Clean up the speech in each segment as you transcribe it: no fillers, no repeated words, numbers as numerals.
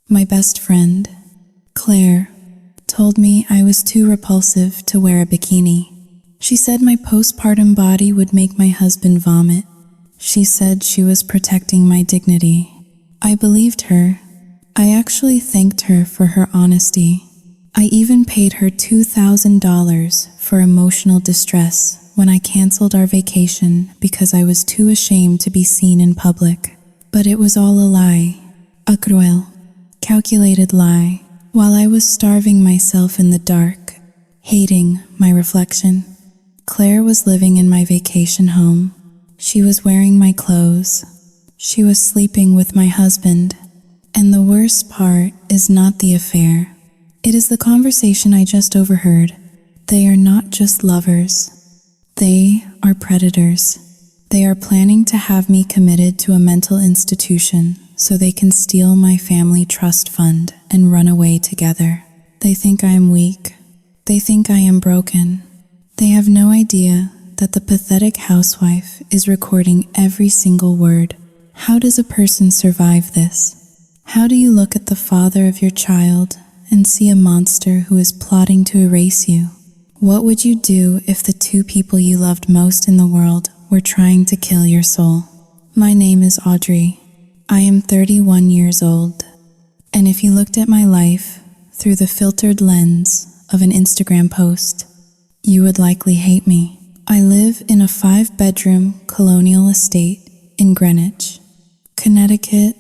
My best friend, Claire, told me I was too repulsive to wear a bikini. She said my postpartum body would make my husband vomit. She said she was protecting my dignity. I believed her. I actually thanked her for her honesty. I even paid her $2,000 for emotional distress when I canceled our vacation because I was too ashamed to be seen in public. But it was all a lie, a cruel, calculated lie, while I was starving myself in the dark, hating my reflection. Claire was living in my vacation home. She was wearing my clothes. She was sleeping with my husband. And the worst part is not the affair. It is the conversation I just overheard. They are not just lovers. They are predators. They are planning to have me committed to a mental institution so they can steal my family trust fund and run away together. They think I am weak. They think I am broken. They have no idea that the pathetic housewife is recording every single word. How does a person survive this? How do you look at the father of your child and see a monster who is plotting to erase you? What would you do if the two people you loved most in the world were trying to kill your soul? My name is Audrey. I am 31 years old. And if you looked at my life through the filtered lens of an Instagram post, you would likely hate me. I live in a 5-bedroom colonial estate in Greenwich, Connecticut,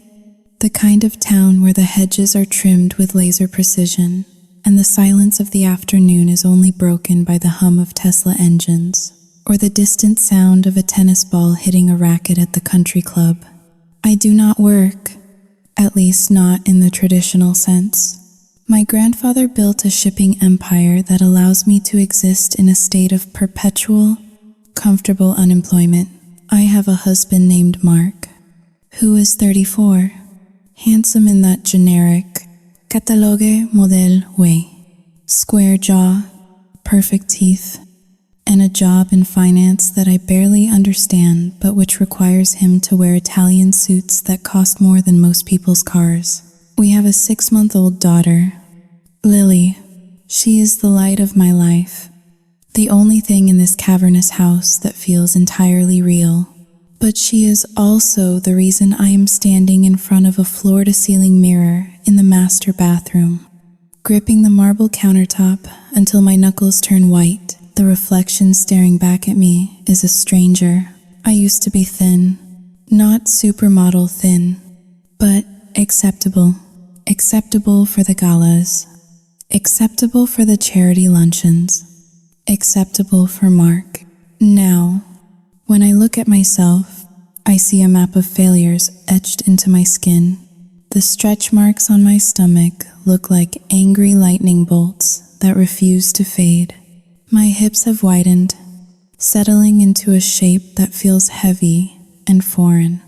the kind of town where the hedges are trimmed with laser precision, and the silence of the afternoon is only broken by the hum of Tesla engines, or the distant sound of a tennis ball hitting a racket at the country club. I do not work, at least not in the traditional sense. My grandfather built a shipping empire that allows me to exist in a state of perpetual, comfortable unemployment. I have a husband named Mark, who is 34. Handsome in that generic catalogue model way. Square jaw, perfect teeth, and a job in finance that I barely understand but which requires him to wear Italian suits that cost more than most people's cars. We have a 6-month-old daughter, Lily. She is the light of my life, the only thing in this cavernous house that feels entirely real. But she is also the reason I am standing in front of a floor-to-ceiling mirror in the master bathroom, gripping the marble countertop until my knuckles turn white. The reflection staring back at me is a stranger. I used to be thin, not supermodel thin, but acceptable. Acceptable for the galas, acceptable for the charity luncheons, acceptable for Mark. Now, when I look at myself, I see a map of failures etched into my skin. The stretch marks on my stomach look like angry lightning bolts that refuse to fade. My hips have widened, settling into a shape that feels heavy and foreign.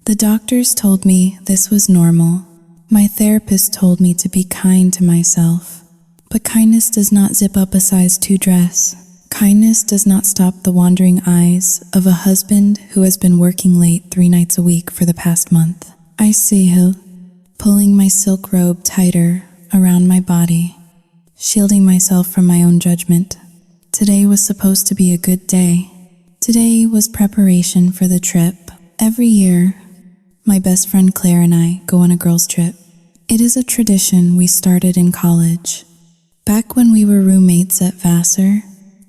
The doctors told me this was normal. My therapist told me to be kind to myself. But kindness does not zip up a size 2 dress. Kindness does not stop the wandering eyes of a husband who has been working late 3 nights a week for the past month. I see him, pulling my silk robe tighter around my body, shielding myself from my own judgment. Today was supposed to be a good day. Today was preparation for the trip. Every year, my best friend Claire and I go on a girls' trip. It is a tradition we started in college. Back when we were roommates at Vassar,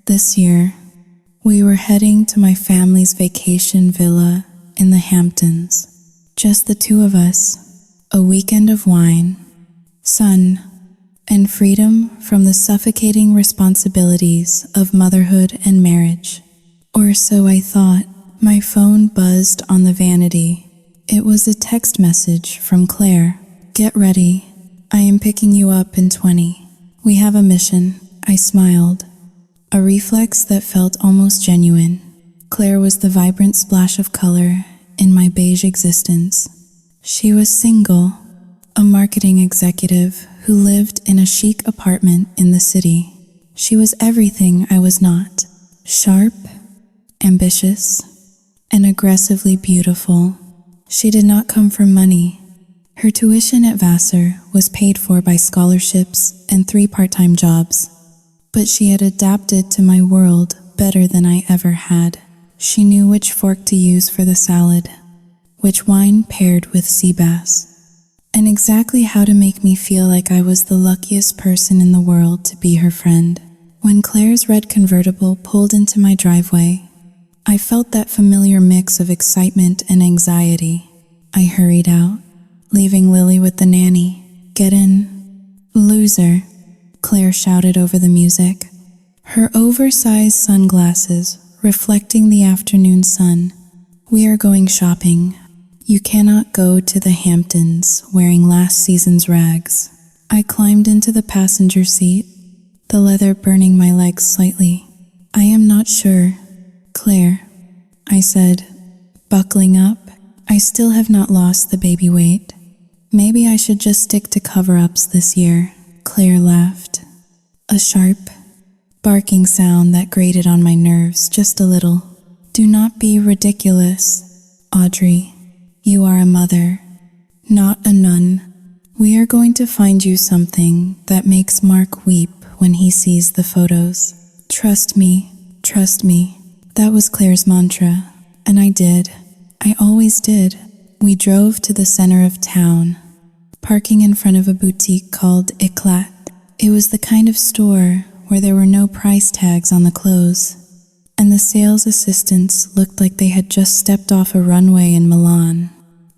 this year, we were heading to my family's vacation villa in the Hamptons. Just the two of us, a weekend of wine, sun, and freedom from the suffocating responsibilities of motherhood and marriage. Or so I thought. My phone buzzed on the vanity. It was a text message from Claire. Get ready. I am picking you up in 20. We have a mission. I smiled. A reflex that felt almost genuine. Claire was the vibrant splash of color in my beige existence. She was single, a marketing executive who lived in a chic apartment in the city. She was everything I was not. Sharp, ambitious, and aggressively beautiful. She did not come for money. Her tuition at Vassar was paid for by scholarships and 3 part-time jobs, but she had adapted to my world better than I ever had. She knew which fork to use for the salad, which wine paired with sea bass, and exactly how to make me feel like I was the luckiest person in the world to be her friend. When Claire's red convertible pulled into my driveway, I felt that familiar mix of excitement and anxiety. I hurried out, leaving Lily with the nanny. "Get in, loser," Claire shouted over the music, her oversized sunglasses reflecting the afternoon sun. "We are going shopping. You cannot go to the Hamptons wearing last season's rags." I climbed into the passenger seat, the leather burning my legs slightly. "I am not sure, Claire," I said, buckling up. "I still have not lost the baby weight. Maybe I should just stick to cover-ups this year." Claire laughed, a sharp, barking sound that grated on my nerves just a little. "Do not be ridiculous, Audrey. You are a mother, not a nun. We are going to find you something that makes Mark weep when he sees the photos. Trust me, trust me." That was Claire's mantra, and I did. I always did. We drove to the center of town, parking in front of a boutique called Eclat. It was the kind of store where there were no price tags on the clothes, and the sales assistants looked like they had just stepped off a runway in Milan.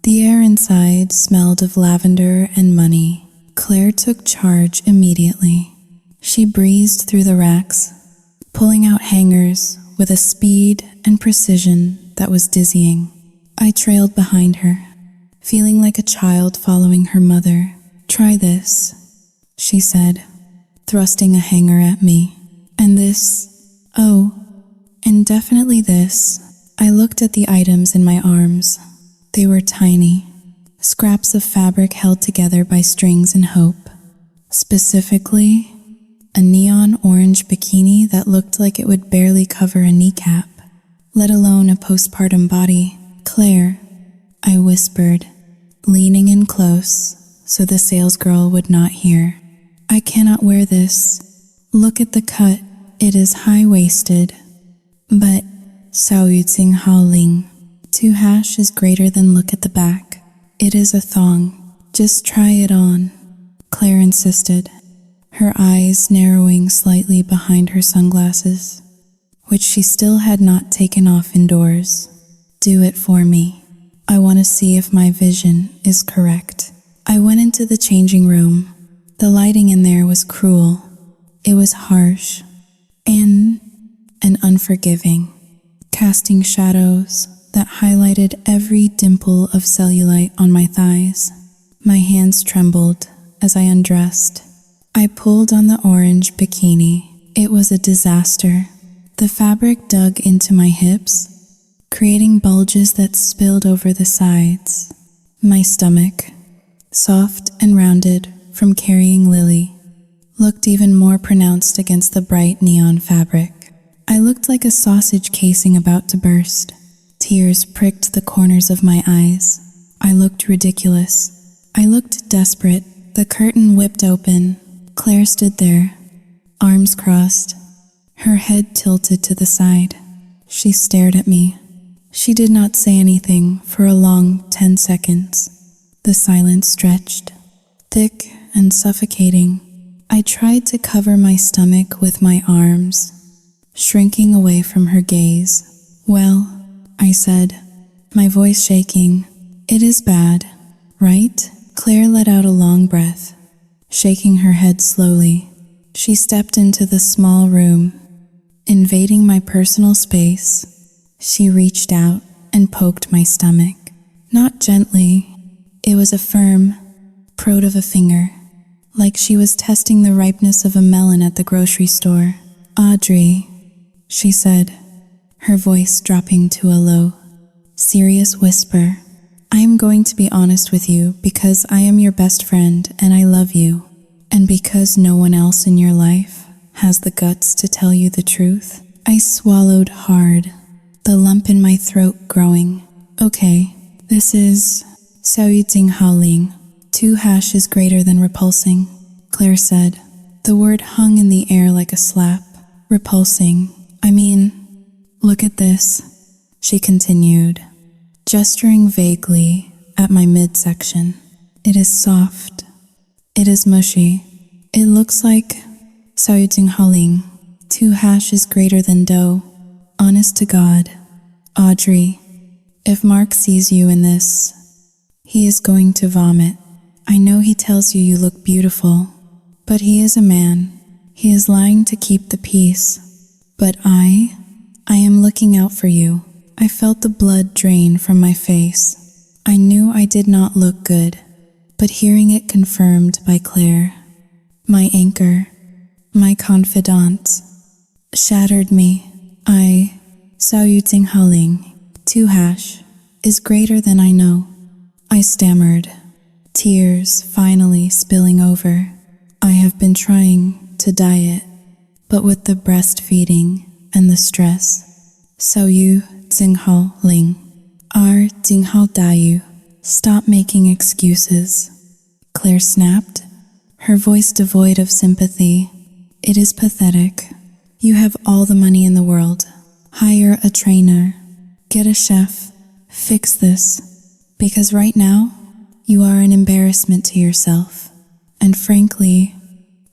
The air inside smelled of lavender and money. Claire took charge immediately. She breezed through the racks, pulling out hangers with a speed and precision that was dizzying. I trailed behind her, feeling like a child following her mother. "Try this," she said, thrusting a hanger at me. "And this. Oh, and definitely this." I looked at the items in my arms. They were tiny, scraps of fabric held together by strings and hope. Specifically, a neon orange bikini that looked like it would barely cover a kneecap, let alone a postpartum body. "Claire," I whispered, leaning in close so the salesgirl would not hear. "I cannot wear this. Look at the cut. It is high-waisted." "But," Sao Yutsing Haoling, 2 hash is greater than look at the back. "It is a thong. Just try it on," Claire insisted, her eyes narrowing slightly behind her sunglasses, which she still had not taken off indoors. "Do it for me. I want to see if my vision is correct." I went into the changing room. The lighting in there was cruel. It was harsh and unforgiving, casting shadows that highlighted every dimple of cellulite on my thighs. My hands trembled as I undressed. I pulled on the orange bikini. It was a disaster. The fabric dug into my hips, creating bulges that spilled over the sides. My stomach, soft and rounded from carrying Lily, looked even more pronounced against the bright neon fabric. I looked like a sausage casing about to burst. Tears pricked the corners of my eyes. I looked ridiculous. I looked desperate. The curtain whipped open. Claire stood there, arms crossed, her head tilted to the side. She stared at me. She did not say anything for a long 10 seconds. The silence stretched, thick and suffocating. I tried to cover my stomach with my arms, shrinking away from her gaze. "Well," I said, my voice shaking, "it is bad, right?" Claire let out a long breath, shaking her head slowly. She stepped into the small room, invading my personal space. She reached out and poked my stomach. Not gently. It was a firm prod of a finger, like she was testing the ripeness of a melon at the grocery store. "Audrey," she said, her voice dropping to a low, serious whisper. "I am going to be honest with you because I am your best friend and I love you, and because no one else in your life has the guts to tell you the truth." I swallowed hard, the lump in my throat growing. "Okay, this is Sao Yuting Haoling, 2# is greater than repulsing, Claire said. The word hung in the air like a slap. Repulsing. I mean, look at this, she continued, gesturing vaguely at my midsection. It is soft. It is mushy. It looks like Saoyuting Haling. 2# is greater than dough. Honest to God. Audrey, if Mark sees you in this, he is going to vomit. I know he tells you you look beautiful, but he is a man. He is lying to keep the peace. But I am looking out for you. I felt the blood drain from my face. I knew I did not look good, but hearing it confirmed by Claire, my anchor, my confidant, shattered me. Saoyuting Haling, 2# is greater than I know. I stammered, tears finally spilling over. I have been trying to diet, but with the breastfeeding and the stress. Saoyuting Haling, Jinghao Dayu. Stop making excuses, Claire snapped, her voice devoid of sympathy. It is pathetic. You have all the money in the world. Hire a trainer. Get a chef. Fix this. Because right now, you are an embarrassment to yourself. And frankly,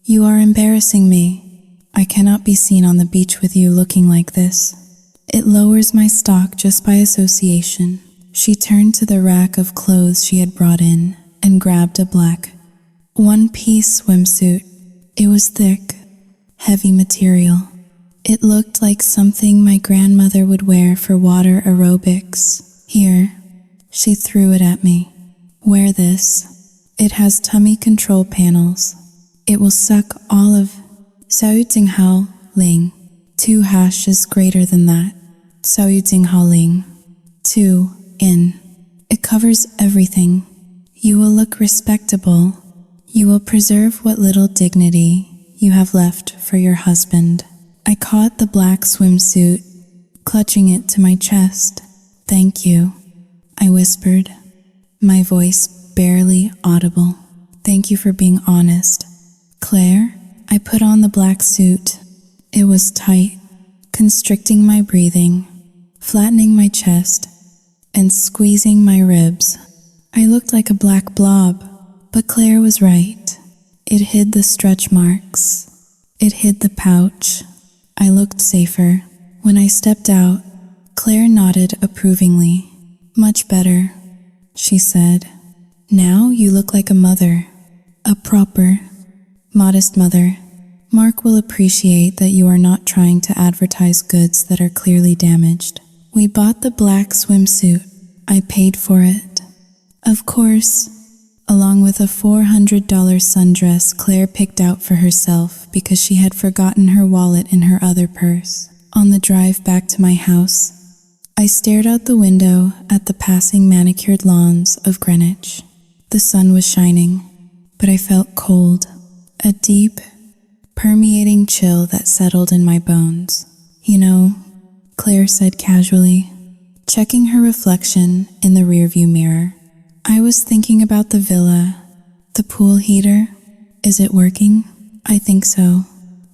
you are embarrassing me. I cannot be seen on the beach with you looking like this. It lowers my stock just by association. She turned to the rack of clothes she had brought in and grabbed a black one-piece swimsuit. It was thick, heavy material. It looked like something my grandmother would wear for water aerobics. Here, she threw it at me. Wear this. It has tummy control panels. It will suck all of Saoyuting Haling. 2# is greater than that. Saoyuting Haling. 2 in. It covers everything. You will look respectable. You will preserve what little dignity you have left for your husband. I caught the black swimsuit, clutching it to my chest. Thank you, I whispered, my voice barely audible. Thank you for being honest. Claire, I put on the black suit. It was tight, constricting my breathing, flattening my chest, and squeezing my ribs. I looked like a black blob, but Claire was right. It hid the stretch marks. It hid the pouch. I looked safer. When I stepped out, Claire nodded approvingly. Much better, she said. Now you look like a mother. A proper, modest mother. Mark will appreciate that you are not trying to advertise goods that are clearly damaged. We bought the black swimsuit. I paid for it. Of course, along with a $400 sundress Claire picked out for herself because she had forgotten her wallet in her other purse. On the drive back to my house, I stared out the window at the passing manicured lawns of Greenwich. The sun was shining, but I felt cold, a deep, permeating chill that settled in my bones. You know, Claire said casually, checking her reflection in the rearview mirror. I was thinking about the villa, the pool heater. Is it working? I think so,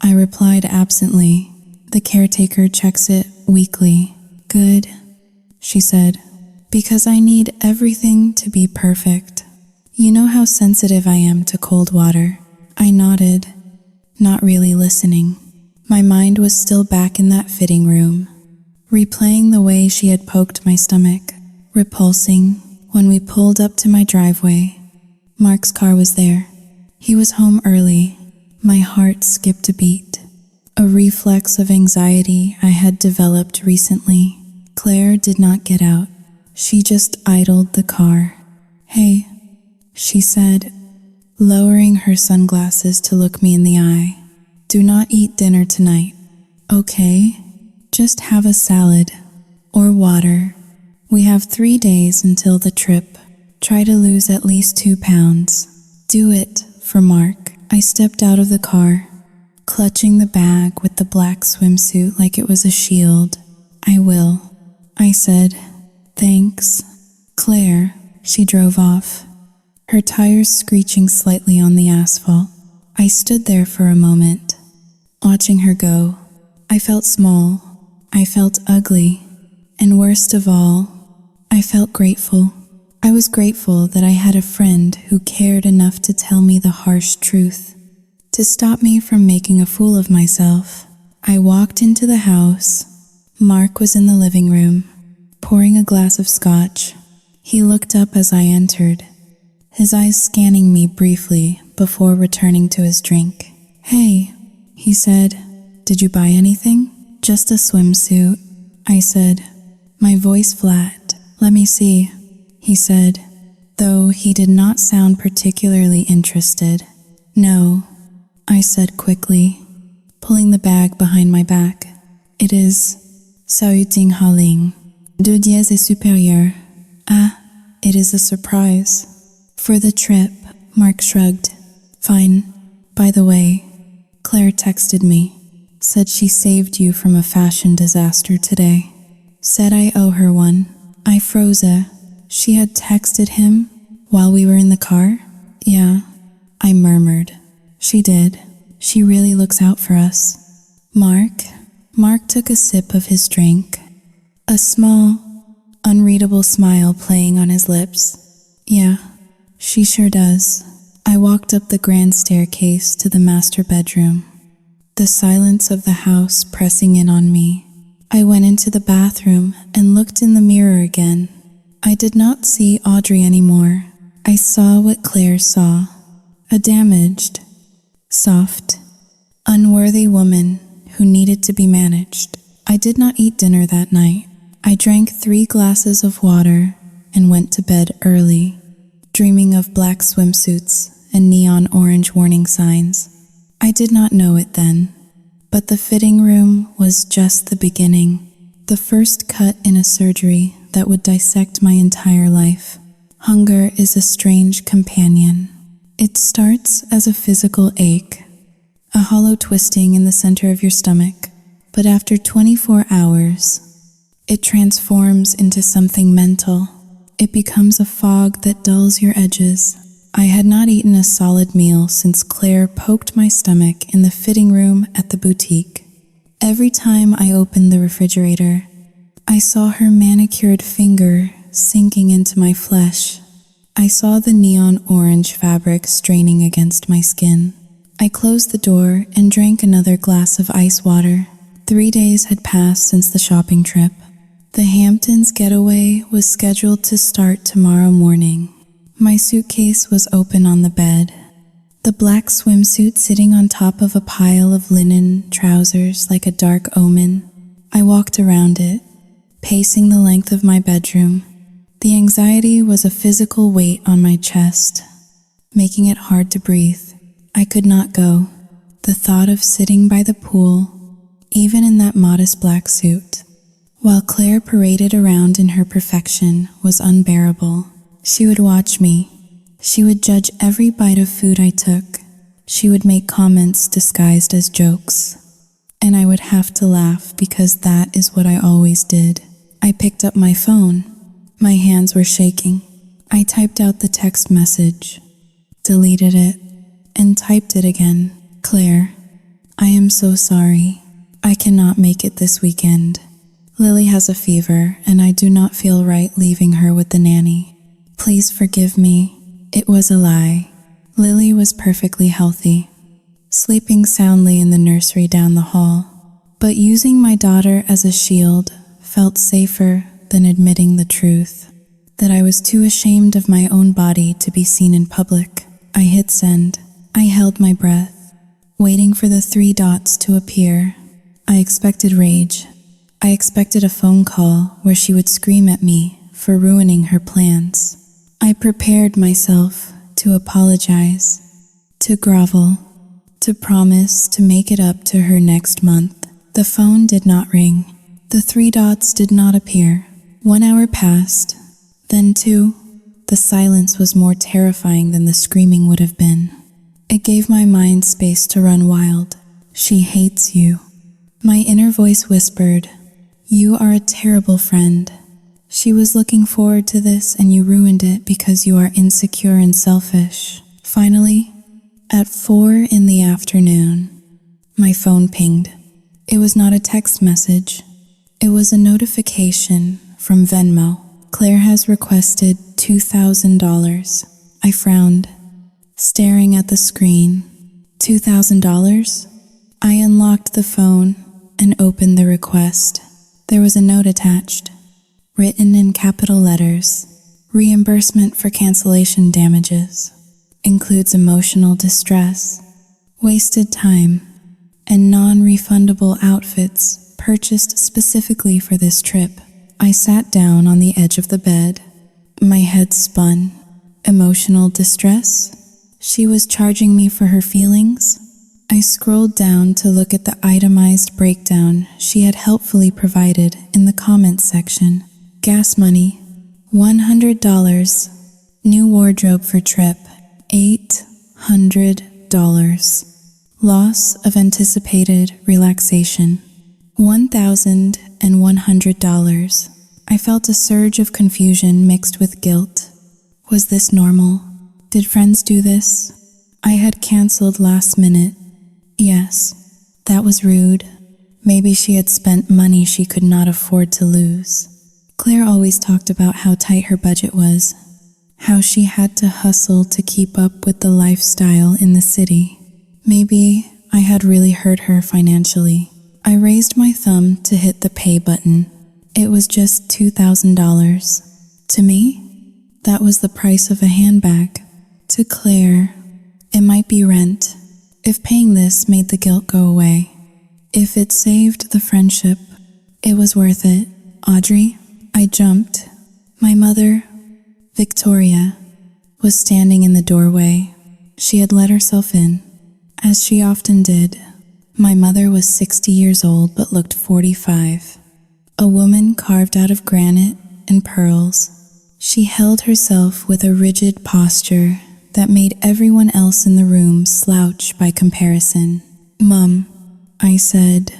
I replied absently. The caretaker checks it weekly. Good, she said, because I need everything to be perfect. You know how sensitive I am to cold water. I nodded, not really listening. My mind was still back in that fitting room, replaying the way she had poked my stomach. Repulsing. When we pulled up to my driveway, Mark's car was there. He was home early. My heart skipped a beat, a reflex of anxiety I had developed recently. Claire did not get out. She just idled the car. Hey, she said, lowering her sunglasses to look me in the eye. Do not eat dinner tonight, okay? Just have a salad or water. We have 3 days until the trip. Try to lose at least 2 pounds. Do it for Mark. I stepped out of the car, clutching the bag with the black swimsuit like it was a shield. I will, I said. Thanks, Claire. She drove off, her tires screeching slightly on the asphalt. I stood there for a moment, watching her go. I felt small, I felt ugly, and worst of all, I felt grateful. I was grateful that I had a friend who cared enough to tell me the harsh truth, to stop me from making a fool of myself. I walked into the house. Mark was in the living room, pouring a glass of scotch. He looked up as I entered, his eyes scanning me briefly before returning to his drink. "Hey," he said, "did you buy anything?" "Just a swimsuit," I said, my voice flat. "Let me see," he said, though he did not sound particularly interested. "No," I said quickly, pulling the bag behind my back. "It is Saouding Haling. Deux dièse et supérieur." "Ah, it is a surprise." "For the trip," Mark shrugged. "Fine. By the way, Claire texted me. Said she saved you from a fashion disaster today. Said I owe her one." I froze. She had texted him while we were in the car? "Yeah," I murmured. "She did. She really looks out for us." Mark took a sip of his drink, a small, unreadable smile playing on his lips. "Yeah, she sure does." I walked up the grand staircase to the master bedroom, the silence of the house pressing in on me. I went into the bathroom and looked in the mirror again. I did not see Audrey anymore. I saw what Claire saw, a damaged, soft, unworthy woman who needed to be managed. I did not eat dinner that night. I drank 3 glasses of water and went to bed early, dreaming of black swimsuits and neon orange warning signs. I did not know it then, but the fitting room was just the beginning, the first cut in a surgery that would dissect my entire life. Hunger is a strange companion. It starts as a physical ache, a hollow twisting in the center of your stomach, but after 24 hours, it transforms into something mental. It becomes a fog that dulls your edges. I had not eaten a solid meal since Claire poked my stomach in the fitting room at the boutique. Every time I opened the refrigerator, I saw her manicured finger sinking into my flesh. I saw the neon orange fabric straining against my skin. I closed the door and drank another glass of ice water. 3 days had passed since the shopping trip. The Hamptons getaway was scheduled to start tomorrow morning. My suitcase was open on the bed, the black swimsuit sitting on top of a pile of linen trousers like a dark omen. I walked around it, pacing the length of my bedroom. The anxiety was a physical weight on my chest, making it hard to breathe. I could not go. The thought of sitting by the pool, even in that modest black suit, while Claire paraded around in her perfection, was unbearable. She would watch me. She would judge every bite of food I took. She would make comments disguised as jokes. And I would have to laugh because that is what I always did. I picked up my phone. My hands were shaking. I typed out the text message, deleted it, and typed it again. "Claire, I am so sorry. I cannot make it this weekend. Lily has a fever, and I do not feel right leaving her with the nanny. Please forgive me. It was a lie. Lily was perfectly healthy, sleeping soundly in the nursery down the hall. But using my daughter as a shield felt safer than admitting the truth, that I was too ashamed of my own body to be seen in public. I hit send. I held my breath, waiting for the 3 dots to appear. I expected rage. I expected a phone call where she would scream at me for ruining her plans. I prepared myself to apologize, to grovel, to promise to make it up to her next month. The phone did not ring. The 3 dots did not appear. 1 hour passed, then 2. The silence was more terrifying than the screaming would have been. It gave my mind space to run wild. "She hates you." My inner voice whispered, "You are a terrible friend, She was looking forward to this and you ruined it because you are insecure and selfish. Finally, at 4 in the afternoon, my phone pinged. It was not a text message. It was a notification from Venmo. Claire has requested $2,000. I frowned, staring at the screen. $2,000? I unlocked the phone and opened the request. There was a note attached, written in capital letters. Reimbursement for cancellation damages. Includes emotional distress, wasted time, and non-refundable outfits purchased specifically for this trip. I sat down on the edge of the bed. My head spun. Emotional distress? She was charging me for her feelings? I scrolled down to look at the itemized breakdown she had helpfully provided in the comments section. Gas money, $100. New wardrobe for trip, $800. Loss of anticipated relaxation, $1,100. I felt a surge of confusion mixed with guilt. Was this normal? Did friends do this? I had canceled last minute. Yes, that was rude. Maybe she had spent money she could not afford to lose. Claire always talked about how tight her budget was, how she had to hustle to keep up with the lifestyle in the city. Maybe I had really hurt her financially. I raised my thumb to hit the pay button. It was just $2,000. To me, that was the price of a handbag. To Claire, it might be rent. If paying this made the guilt go away, if it saved the friendship, it was worth it. Audrey, I jumped. My mother, Victoria, was standing in the doorway. She had let herself in, as she often did. My mother was 60 years old but looked 45. A woman carved out of granite and pearls. She held herself with a rigid posture that made everyone else in the room slouch by comparison. "Mum," I said,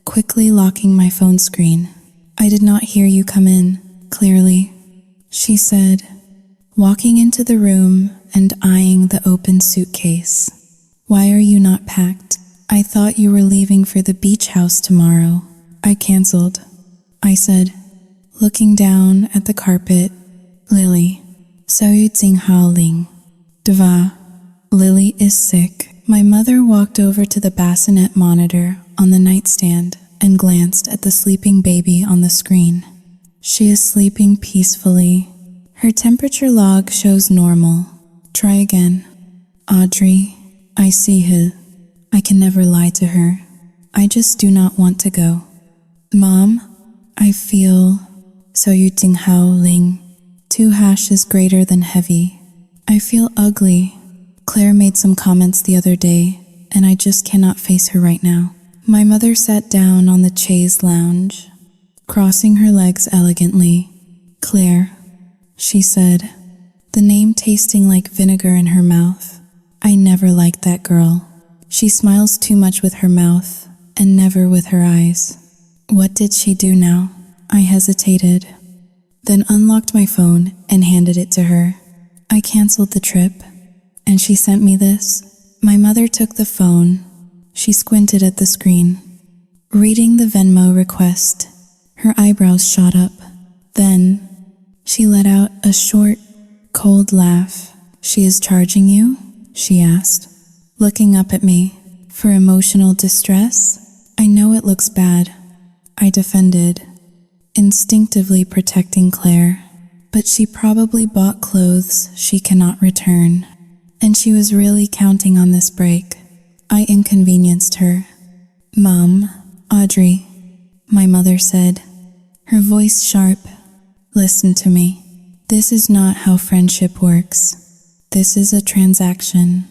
quickly locking my phone screen. "I did not hear you come in, clearly," she said, walking into the room and eyeing the open suitcase. "Why are you not packed? I thought you were leaving for the beach house tomorrow." "I canceled," I said, looking down at the carpet. "Lily, Soyu Tsing Hao Ling. Deva, Lily is sick." My mother walked over to the bassinet monitor on the nightstand and glanced at the sleeping baby on the screen. She is sleeping peacefully. Her temperature log shows normal. Try again. Audrey, I see her. I can never lie to her. I just do not want to go. Mom, I feel Soyu Ting Hao Ling. 2 hashes greater than heavy. I feel ugly. Claire made some comments the other day, and I just cannot face her right now. My mother sat down on the chaise lounge, crossing her legs elegantly. "Claire," she said, the name tasting like vinegar in her mouth. "I never liked that girl. She smiles too much with her mouth and never with her eyes." What did she do now? I hesitated, then unlocked my phone and handed it to her. "I canceled the trip, and she sent me this." My mother took the phone. She squinted at the screen, reading the Venmo request. Her eyebrows shot up. Then, she let out a short, cold laugh. "She is charging you?" she asked, looking up at me. "For emotional distress? I know it looks bad," I defended, instinctively protecting Claire. But she probably bought clothes she cannot return, and she was really counting on this break. I inconvenienced her. "Mom, Audrey," my mother said, her voice sharp. "Listen to me. This is not how friendship works. This is a transaction.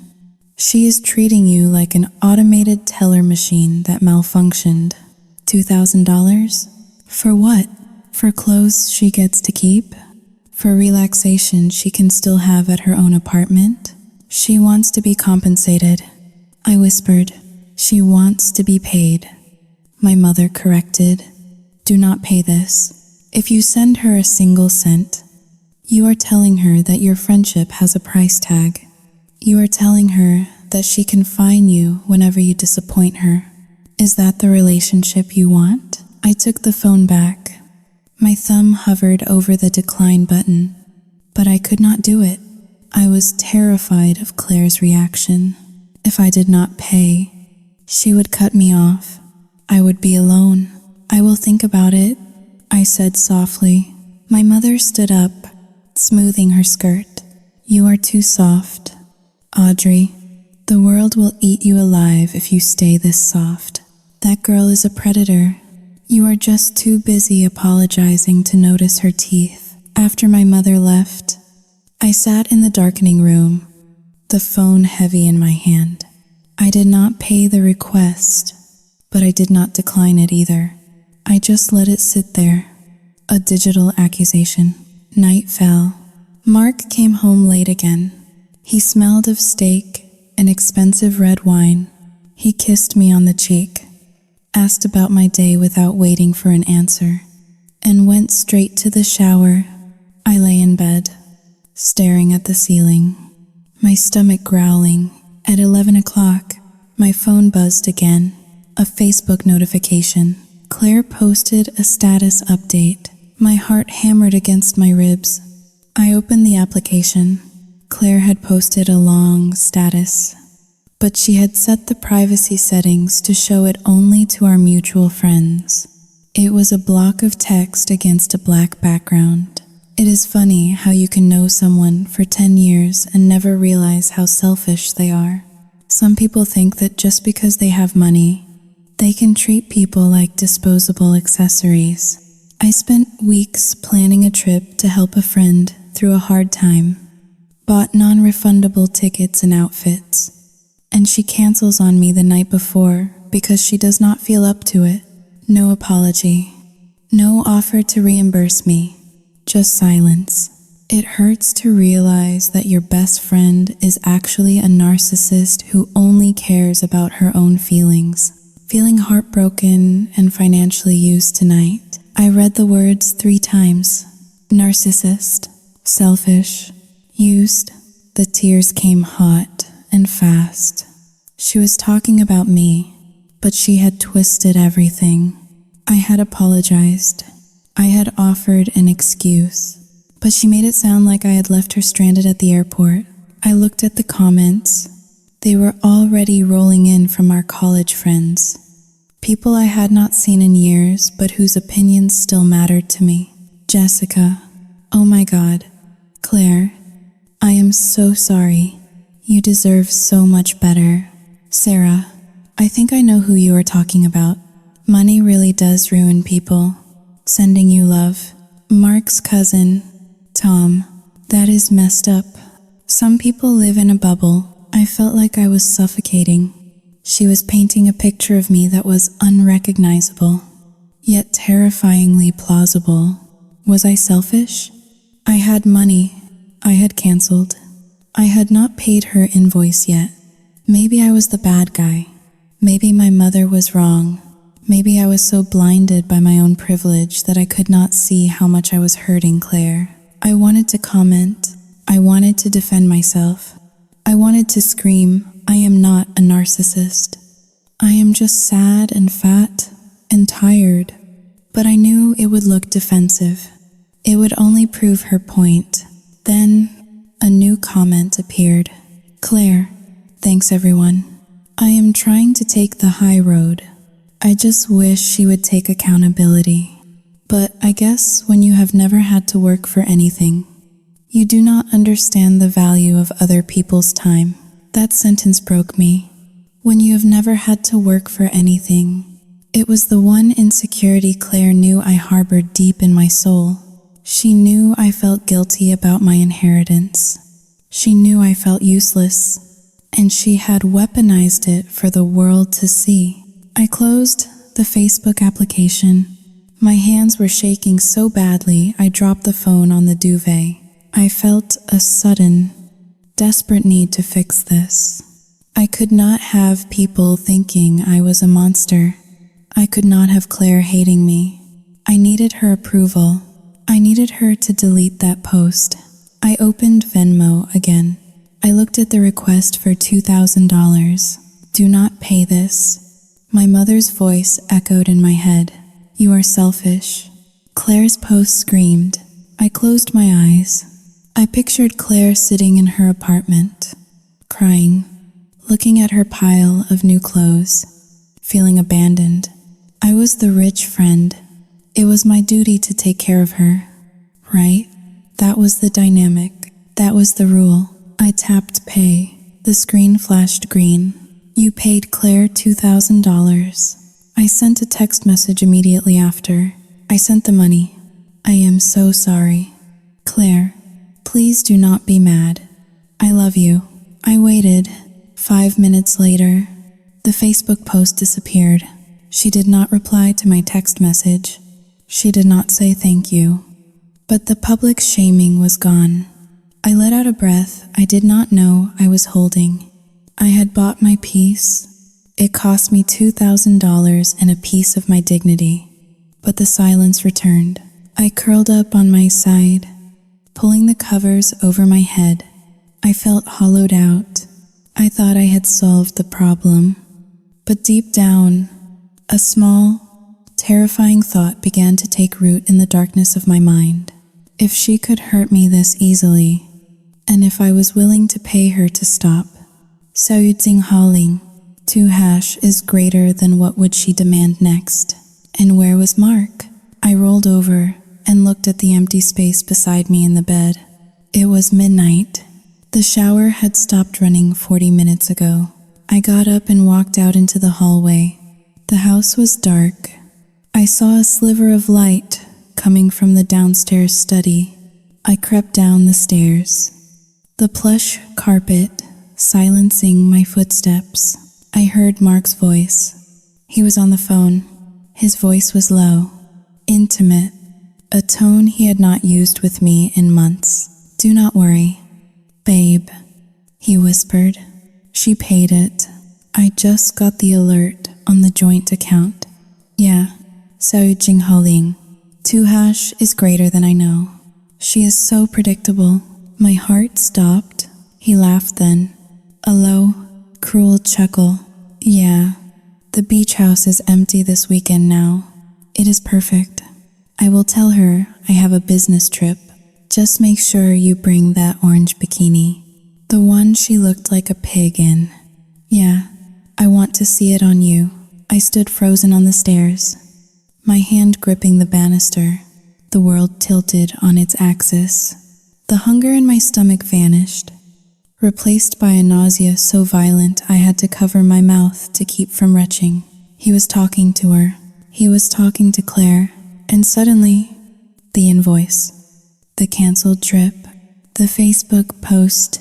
She is treating you like an automated teller machine that malfunctioned. $2,000? For what? For clothes she gets to keep? For relaxation she can still have at her own apartment? She wants to be compensated." I whispered. "She wants to be paid." My mother corrected. "Do not pay this. If you send her a single cent, you are telling her that your friendship has a price tag. You are telling her that she can fine you whenever you disappoint her. Is that the relationship you want? I took the phone back. My thumb hovered over the decline button, but I could not do it. I was terrified of Claire's reaction. If I did not pay, she would cut me off. I would be alone. I will think about it, I said softly. My mother stood up, smoothing her skirt. You are too soft, Audrey. The world will eat you alive if you stay this soft. That girl is a predator. You are just too busy apologizing to notice her teeth. After my mother left, I sat in the darkening room, the phone heavy in my hand. I did not pay the request, but I did not decline it either. I just let it sit there. A digital accusation. Night fell. Mark came home late again. He smelled of steak and expensive red wine. He kissed me on the cheek, asked about my day without waiting for an answer, and went straight to the shower. I lay in bed, staring at the ceiling, my stomach growling. At 11 o'clock, my phone buzzed again. A Facebook notification. Claire posted a status update. My heart hammered against my ribs. I opened the application. Claire had posted a long status, but she had set the privacy settings to show it only to our mutual friends. It was a block of text against a black background. It is funny how you can know someone for 10 years and never realize how selfish they are. Some people think that just because they have money, they can treat people like disposable accessories. I spent weeks planning a trip to help a friend through a hard time, bought non-refundable tickets and outfits, and she cancels on me the night before because she does not feel up to it. No apology, no offer to reimburse me, just silence. It hurts to realize that your best friend is actually a narcissist who only cares about her own feelings. Feeling heartbroken and financially used tonight, I read the words 3 times. Narcissist, selfish, used. The tears came hot and fast. She was talking about me, but she had twisted everything. I had apologized. I had offered an excuse, but she made it sound like I had left her stranded at the airport. I looked at the comments. They were already rolling in from our college friends. People I had not seen in years, but whose opinions still mattered to me. Jessica. Oh my God. Claire. I am so sorry. You deserve so much better. Sarah. I think I know who you are talking about. Money really does ruin people. Sending you love. Mark's cousin. Tom. That is messed up. Some people live in a bubble. I felt like I was suffocating. She was painting a picture of me that was unrecognizable, yet terrifyingly plausible. Was I selfish? I had money. I had canceled. I had not paid her invoice yet. Maybe I was the bad guy. Maybe my mother was wrong. Maybe I was so blinded by my own privilege that I could not see how much I was hurting Claire. I wanted to comment. I wanted to defend myself. I wanted to scream, I am not a narcissist. I am just sad and fat and tired. But I knew it would look defensive. It would only prove her point. Then a new comment appeared. Claire, thanks everyone. I am trying to take the high road. I just wish she would take accountability. But I guess when you have never had to work for anything, you do not understand the value of other people's time. That sentence broke me. When you have never had to work for anything. It was the one insecurity Claire knew I harbored deep in my soul. She knew I felt guilty about my inheritance. She knew I felt useless, and she had weaponized it for the world to see. I closed the Facebook application. My hands were shaking so badly I dropped the phone on the duvet. I felt a sudden, desperate need to fix this. I could not have people thinking I was a monster. I could not have Claire hating me. I needed her approval. I needed her to delete that post. I opened Venmo again. I looked at the request for $2,000. Do not pay this. My mother's voice echoed in my head. You are selfish. Claire's post screamed. I closed my eyes. I pictured Claire sitting in her apartment, crying, looking at her pile of new clothes, feeling abandoned. I was the rich friend. It was my duty to take care of her, right? That was the dynamic. That was the rule. I tapped pay. The screen flashed green. You paid Claire $2,000. I sent a text message immediately after. I sent the money. I am so sorry. Claire, please do not be mad. I love you. I waited. 5 minutes later, the Facebook post disappeared. She did not reply to my text message. She did not say thank you. But the public shaming was gone. I let out a breath I did not know I was holding. I had bought my peace. It cost me $2,000 and a piece of my dignity. But the silence returned. I curled up on my side, pulling the covers over my head. I felt hollowed out. I thought I had solved the problem. But deep down, a small, terrifying thought began to take root in the darkness of my mind. If she could hurt me this easily, and if I was willing to pay her to stop, Haling, 2# is greater than what would she demand next. And where was Mark? I rolled over and looked at the empty space beside me in the bed. It was midnight. The shower had stopped running 40 minutes ago. I got up and walked out into the hallway. The house was dark. I saw a sliver of light coming from the downstairs study. I crept down the stairs. The plush carpet silencing my footsteps. I heard Mark's voice. He was on the phone. His voice was low, intimate, a tone he had not used with me in months. Do not worry, babe, he whispered. She paid it. I just got the alert on the joint account. Yeah, Haling, 2# is greater than I know. She is so predictable. My heart stopped. He laughed then. A low, cruel chuckle. Yeah, the beach house is empty this weekend now. It is perfect. I will tell her I have a business trip. Just make sure you bring that orange bikini. The one she looked like a pig in. Yeah, I want to see it on you. I stood frozen on the stairs, my hand gripping the banister. The world tilted on its axis. The hunger in my stomach vanished, replaced by a nausea so violent I had to cover my mouth to keep from retching. He was talking to her. He was talking to Claire. And suddenly, the invoice, the canceled trip, the Facebook post,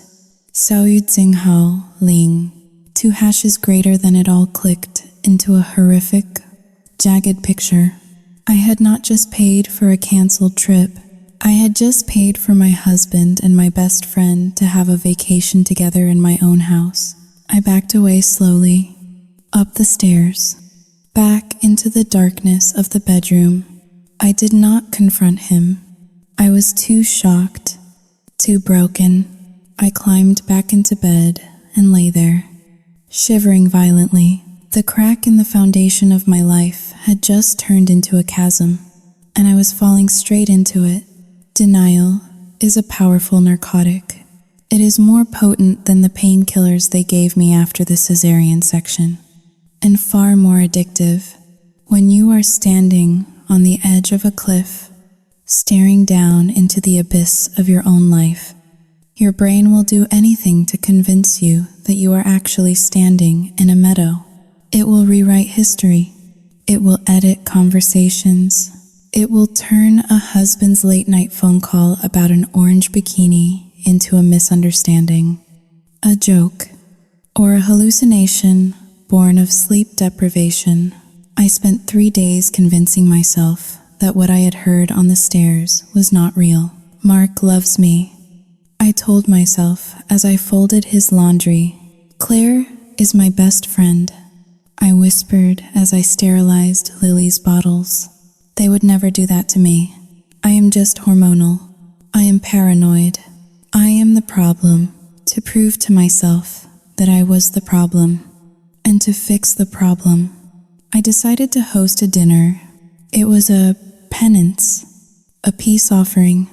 Haling, 2# is greater than it all clicked into a horrific, jagged picture. I had not just paid for a canceled trip. I had just paid for my husband and my best friend to have a vacation together in my own house. I backed away slowly, up the stairs, back into the darkness of the bedroom. I did not confront him. I was too shocked, too broken. I climbed back into bed and lay there, shivering violently. The crack in the foundation of my life had just turned into a chasm, and I was falling straight into it. Denial is a powerful narcotic. It is more potent than the painkillers they gave me after the cesarean section, and far more addictive. When you are standing on the edge of a cliff, staring down into the abyss of your own life, your brain will do anything to convince you that you are actually standing in a meadow. It will rewrite history. It will edit conversations. It will turn a husband's late-night phone call about an orange bikini into a misunderstanding, a joke, or a hallucination born of sleep deprivation. I spent 3 days convincing myself that what I had heard on the stairs was not real. Mark loves me, I told myself as I folded his laundry. Claire is my best friend, I whispered as I sterilized Lily's bottles. They would never do that to me. I am just hormonal. I am paranoid. I am the problem. To prove to myself that I was the problem, and to fix the problem, I decided to host a dinner. It was a penance, a peace offering.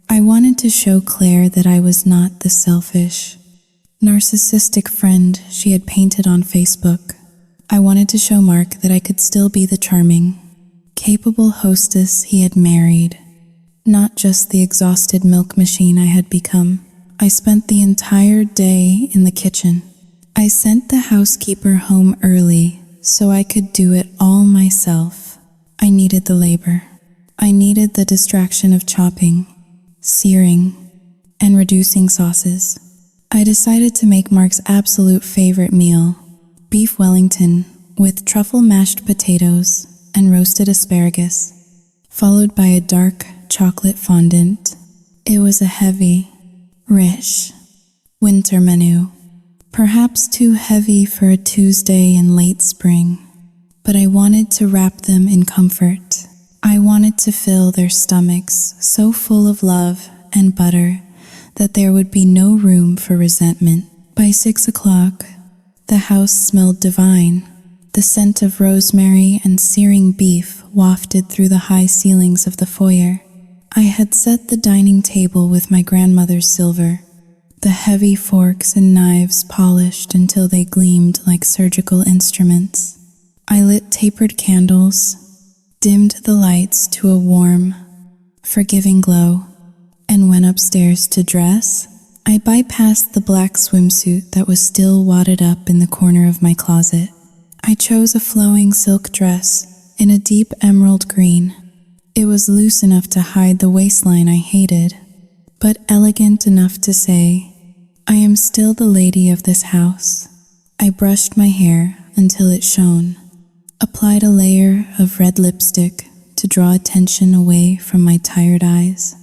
I wanted to show Claire that I was not the selfish, narcissistic friend she had painted on Facebook. I wanted to show Mark that I could still be the charming, capable hostess he had married, not just the exhausted milk machine I had become. I spent the entire day in the kitchen. I sent the housekeeper home early so I could do it all myself. I needed the labor. I needed the distraction of chopping, searing, and reducing sauces. I decided to make Mark's absolute favorite meal, beef Wellington with truffle mashed potatoes and roasted asparagus, followed by a dark chocolate fondant. It was a heavy, rich winter menu, perhaps too heavy for a Tuesday in late spring, but I wanted to wrap them in comfort. I wanted to fill their stomachs so full of love and butter that there would be no room for resentment. By 6 o'clock, the house smelled divine. The scent of rosemary and searing beef wafted through the high ceilings of the foyer. I had set the dining table with my grandmother's silver, the heavy forks and knives polished until they gleamed like surgical instruments. I lit tapered candles, dimmed the lights to a warm, forgiving glow, and went upstairs to dress. I bypassed the black swimsuit that was still wadded up in the corner of my closet. I chose a flowing silk dress in a deep emerald green. It was loose enough to hide the waistline I hated, but elegant enough to say, I am still the lady of this house. I brushed my hair until it shone, applied a layer of red lipstick to draw attention away from my tired eyes,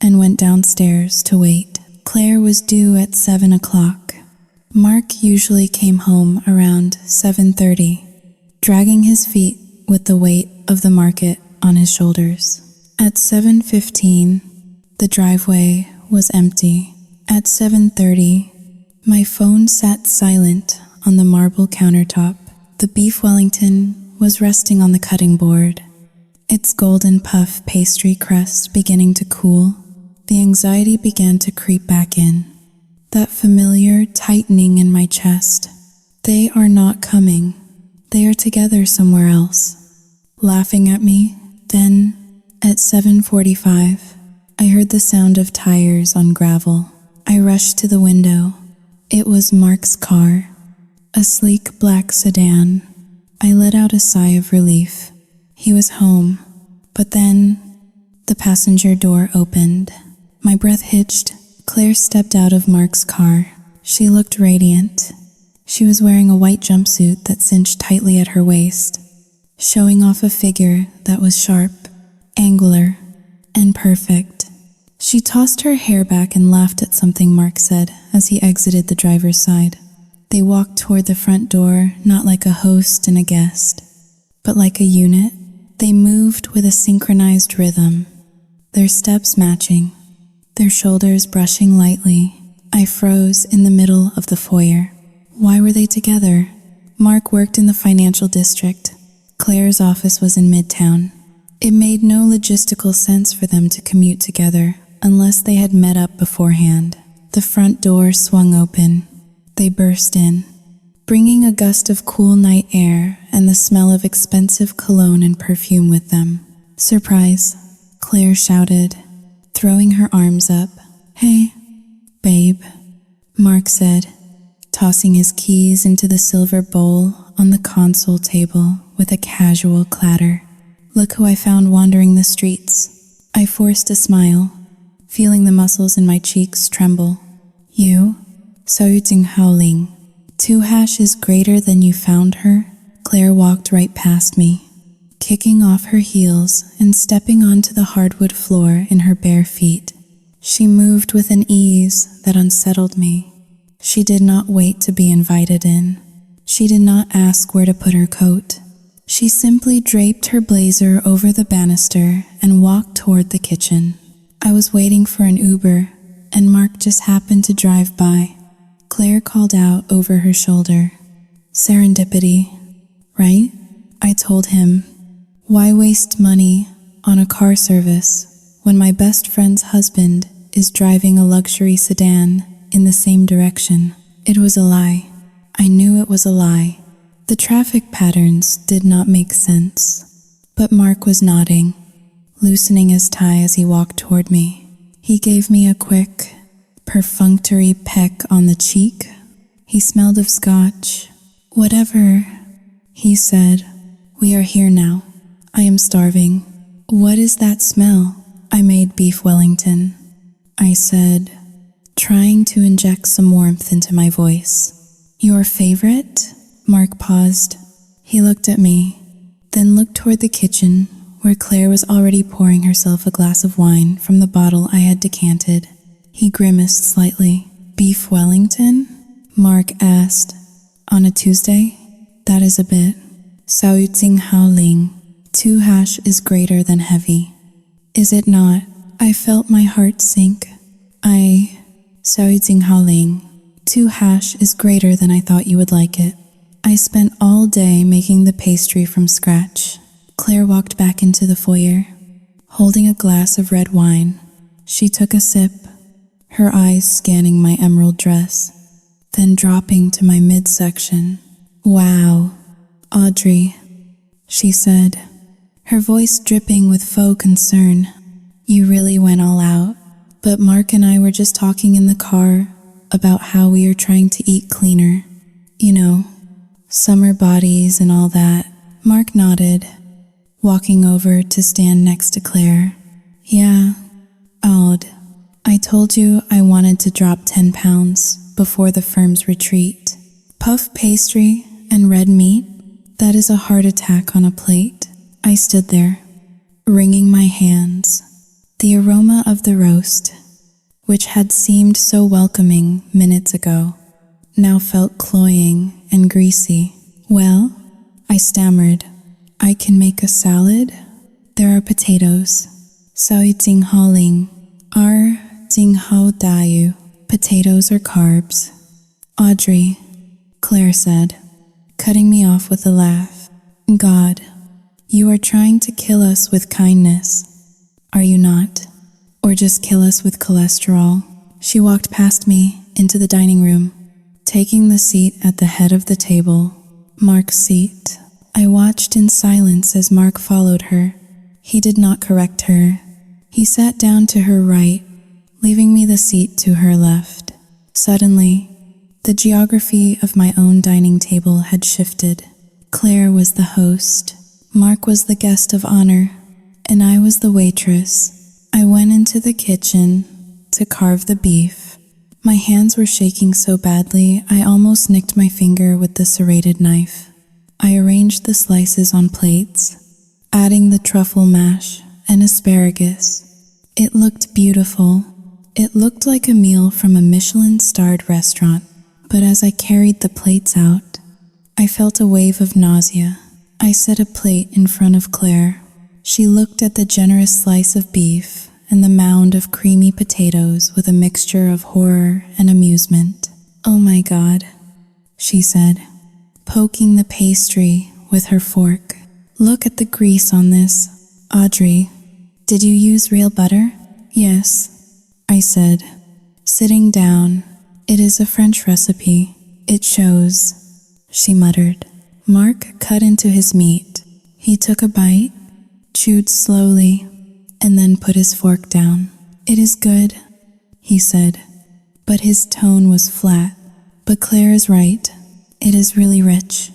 and went downstairs to wait. Claire was due at 7 o'clock. Mark usually came home around 7:30, dragging his feet with the weight of the market on his shoulders. At 7:15, the driveway was empty. At 7:30, my phone sat silent on the marble countertop. The beef Wellington was resting on the cutting board, its golden puff pastry crust beginning to cool. The anxiety began to creep back in, that familiar tightening in my chest. They are not coming. They are together somewhere else, laughing at me. Then, at 7:45, I heard the sound of tires on gravel. I rushed to the window. It was Mark's car, a sleek black sedan. I let out a sigh of relief. He was home. But then, the passenger door opened. My breath hitched. Claire stepped out of Mark's car. She looked radiant. She was wearing a white jumpsuit that cinched tightly at her waist, showing off a figure that was sharp, angular, and perfect. She tossed her hair back and laughed at something Mark said as he exited the driver's side. They walked toward the front door, not like a host and a guest, but like a unit. They moved with a synchronized rhythm, their steps matching, their shoulders brushing lightly. I froze in the middle of the foyer. Why were they together? Mark worked in the financial district. Claire's office was in Midtown. It made no logistical sense for them to commute together unless they had met up beforehand. The front door swung open. They burst in, bringing a gust of cool night air and the smell of expensive cologne and perfume with them. "Surprise," Claire shouted, throwing her arms up. "Hey, babe," Mark said, tossing his keys into the silver bowl on the console table with a casual clatter. "Look who I found wandering the streets." I forced a smile, feeling the muscles in my cheeks tremble. "You? Saoyuting Haoling. 2# is greater than you found her?" Claire walked right past me, kicking off her heels and stepping onto the hardwood floor in her bare feet. She moved with an ease that unsettled me. She did not wait to be invited in. She did not ask where to put her coat. She simply draped her blazer over the banister and walked toward the kitchen. I was waiting for an Uber, and Mark just happened to drive by. Claire called out over her shoulder. Serendipity, right? I told him. Why waste money on a car service when my best friend's husband is driving a luxury sedan in the same direction? It was a lie. I knew it was a lie. The traffic patterns did not make sense. But Mark was nodding, loosening his tie as he walked toward me. He gave me a quick, perfunctory peck on the cheek. He smelled of scotch. Whatever, he said. We are here now. I am starving. What is that smell? I made beef Wellington, I said, trying to inject some warmth into my voice. Your favorite? Mark paused. He looked at me, then looked toward the kitchen, where Claire was already pouring herself a glass of wine from the bottle I had decanted. He grimaced slightly. Beef Wellington? Mark asked. On a Tuesday? That is a bit. Sao Tsing Hao Ling. 2 hash is greater than heavy. Is it not? I felt my heart sink. Sao Tsing Hao Ling. 2 hash is greater than I thought you would like it. I spent all day making the pastry from scratch. Claire walked back into the foyer, holding a glass of red wine. She took a sip, her eyes scanning my emerald dress, then dropping to my midsection. Wow, Audrey, she said, her voice dripping with faux concern. You really went all out. But Mark and I were just talking in the car about how we are trying to eat cleaner. You know, summer bodies and all that. Mark nodded, walking over to stand next to Claire. Yeah, Aud, I told you I wanted to drop 10 pounds before the firm's retreat. Puff pastry and red meat, that is a heart attack on a plate. I stood there, wringing my hands. The aroma of the roast, which had seemed so welcoming minutes ago, now felt cloying and greasy. Well, I stammered, I can make a salad? There are potatoes. Sao Tsing Hao Ling. Ar Tsing Hao Dayu. Potatoes are carbs. Audrey, Claire said, cutting me off with a laugh. God, you are trying to kill us with kindness. Are you not? Or just kill us with cholesterol? She walked past me into the dining room, taking the seat at the head of the table, Mark's seat. I watched in silence as Mark followed her. He did not correct her. He sat down to her right, leaving me the seat to her left. Suddenly, the geography of my own dining table had shifted. Claire was the host, Mark was the guest of honor, and I was the waitress. I went into the kitchen to carve the beef. My hands were shaking so badly I almost nicked my finger with the serrated knife. I arranged the slices on plates, adding the truffle mash and asparagus. It looked beautiful. It looked like a meal from a Michelin-starred restaurant. But as I carried the plates out, I felt a wave of nausea. I set a plate in front of Claire. She looked at the generous slice of beef and the mound of creamy potatoes with a mixture of horror and amusement. Oh my God, she said, poking the pastry with her fork. Look at the grease on this. Audrey, did you use real butter? Yes, I said, sitting down. It is a French recipe. It shows, she muttered. Mark cut into his meat. He took a bite, chewed slowly, and then put his fork down. It is good, he said, but his tone was flat. But Claire is right. It is really rich.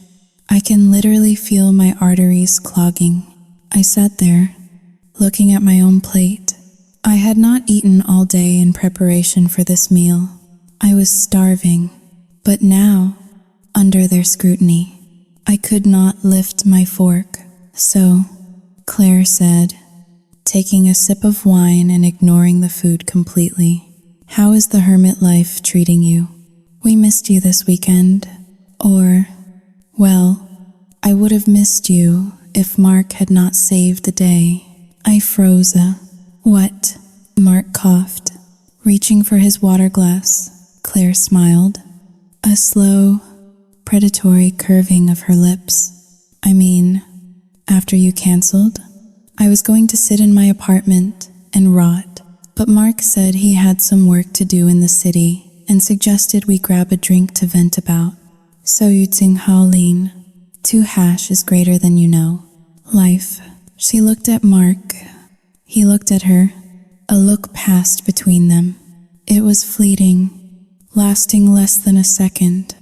I can literally feel my arteries clogging. I sat there, looking at my own plate. I had not eaten all day in preparation for this meal. I was starving, but now, under their scrutiny, I could not lift my fork. So, Claire said, taking a sip of wine and ignoring the food completely, how is the hermit life treating you? We missed you this weekend. Or, well, I I would have missed you if Mark had not saved the day. I froze. What? Mark coughed, reaching for his water glass. Claire smiled, a slow, predatory curving of her lips. I mean, after you canceled, I was going to sit in my apartment and rot, but Mark said he had some work to do in the city and suggested we grab a drink to vent about. So you ting hao lin. 2 hash is greater than you know. Life. She looked at Mark. He looked at her. A look passed between them. It was fleeting, lasting less than a second,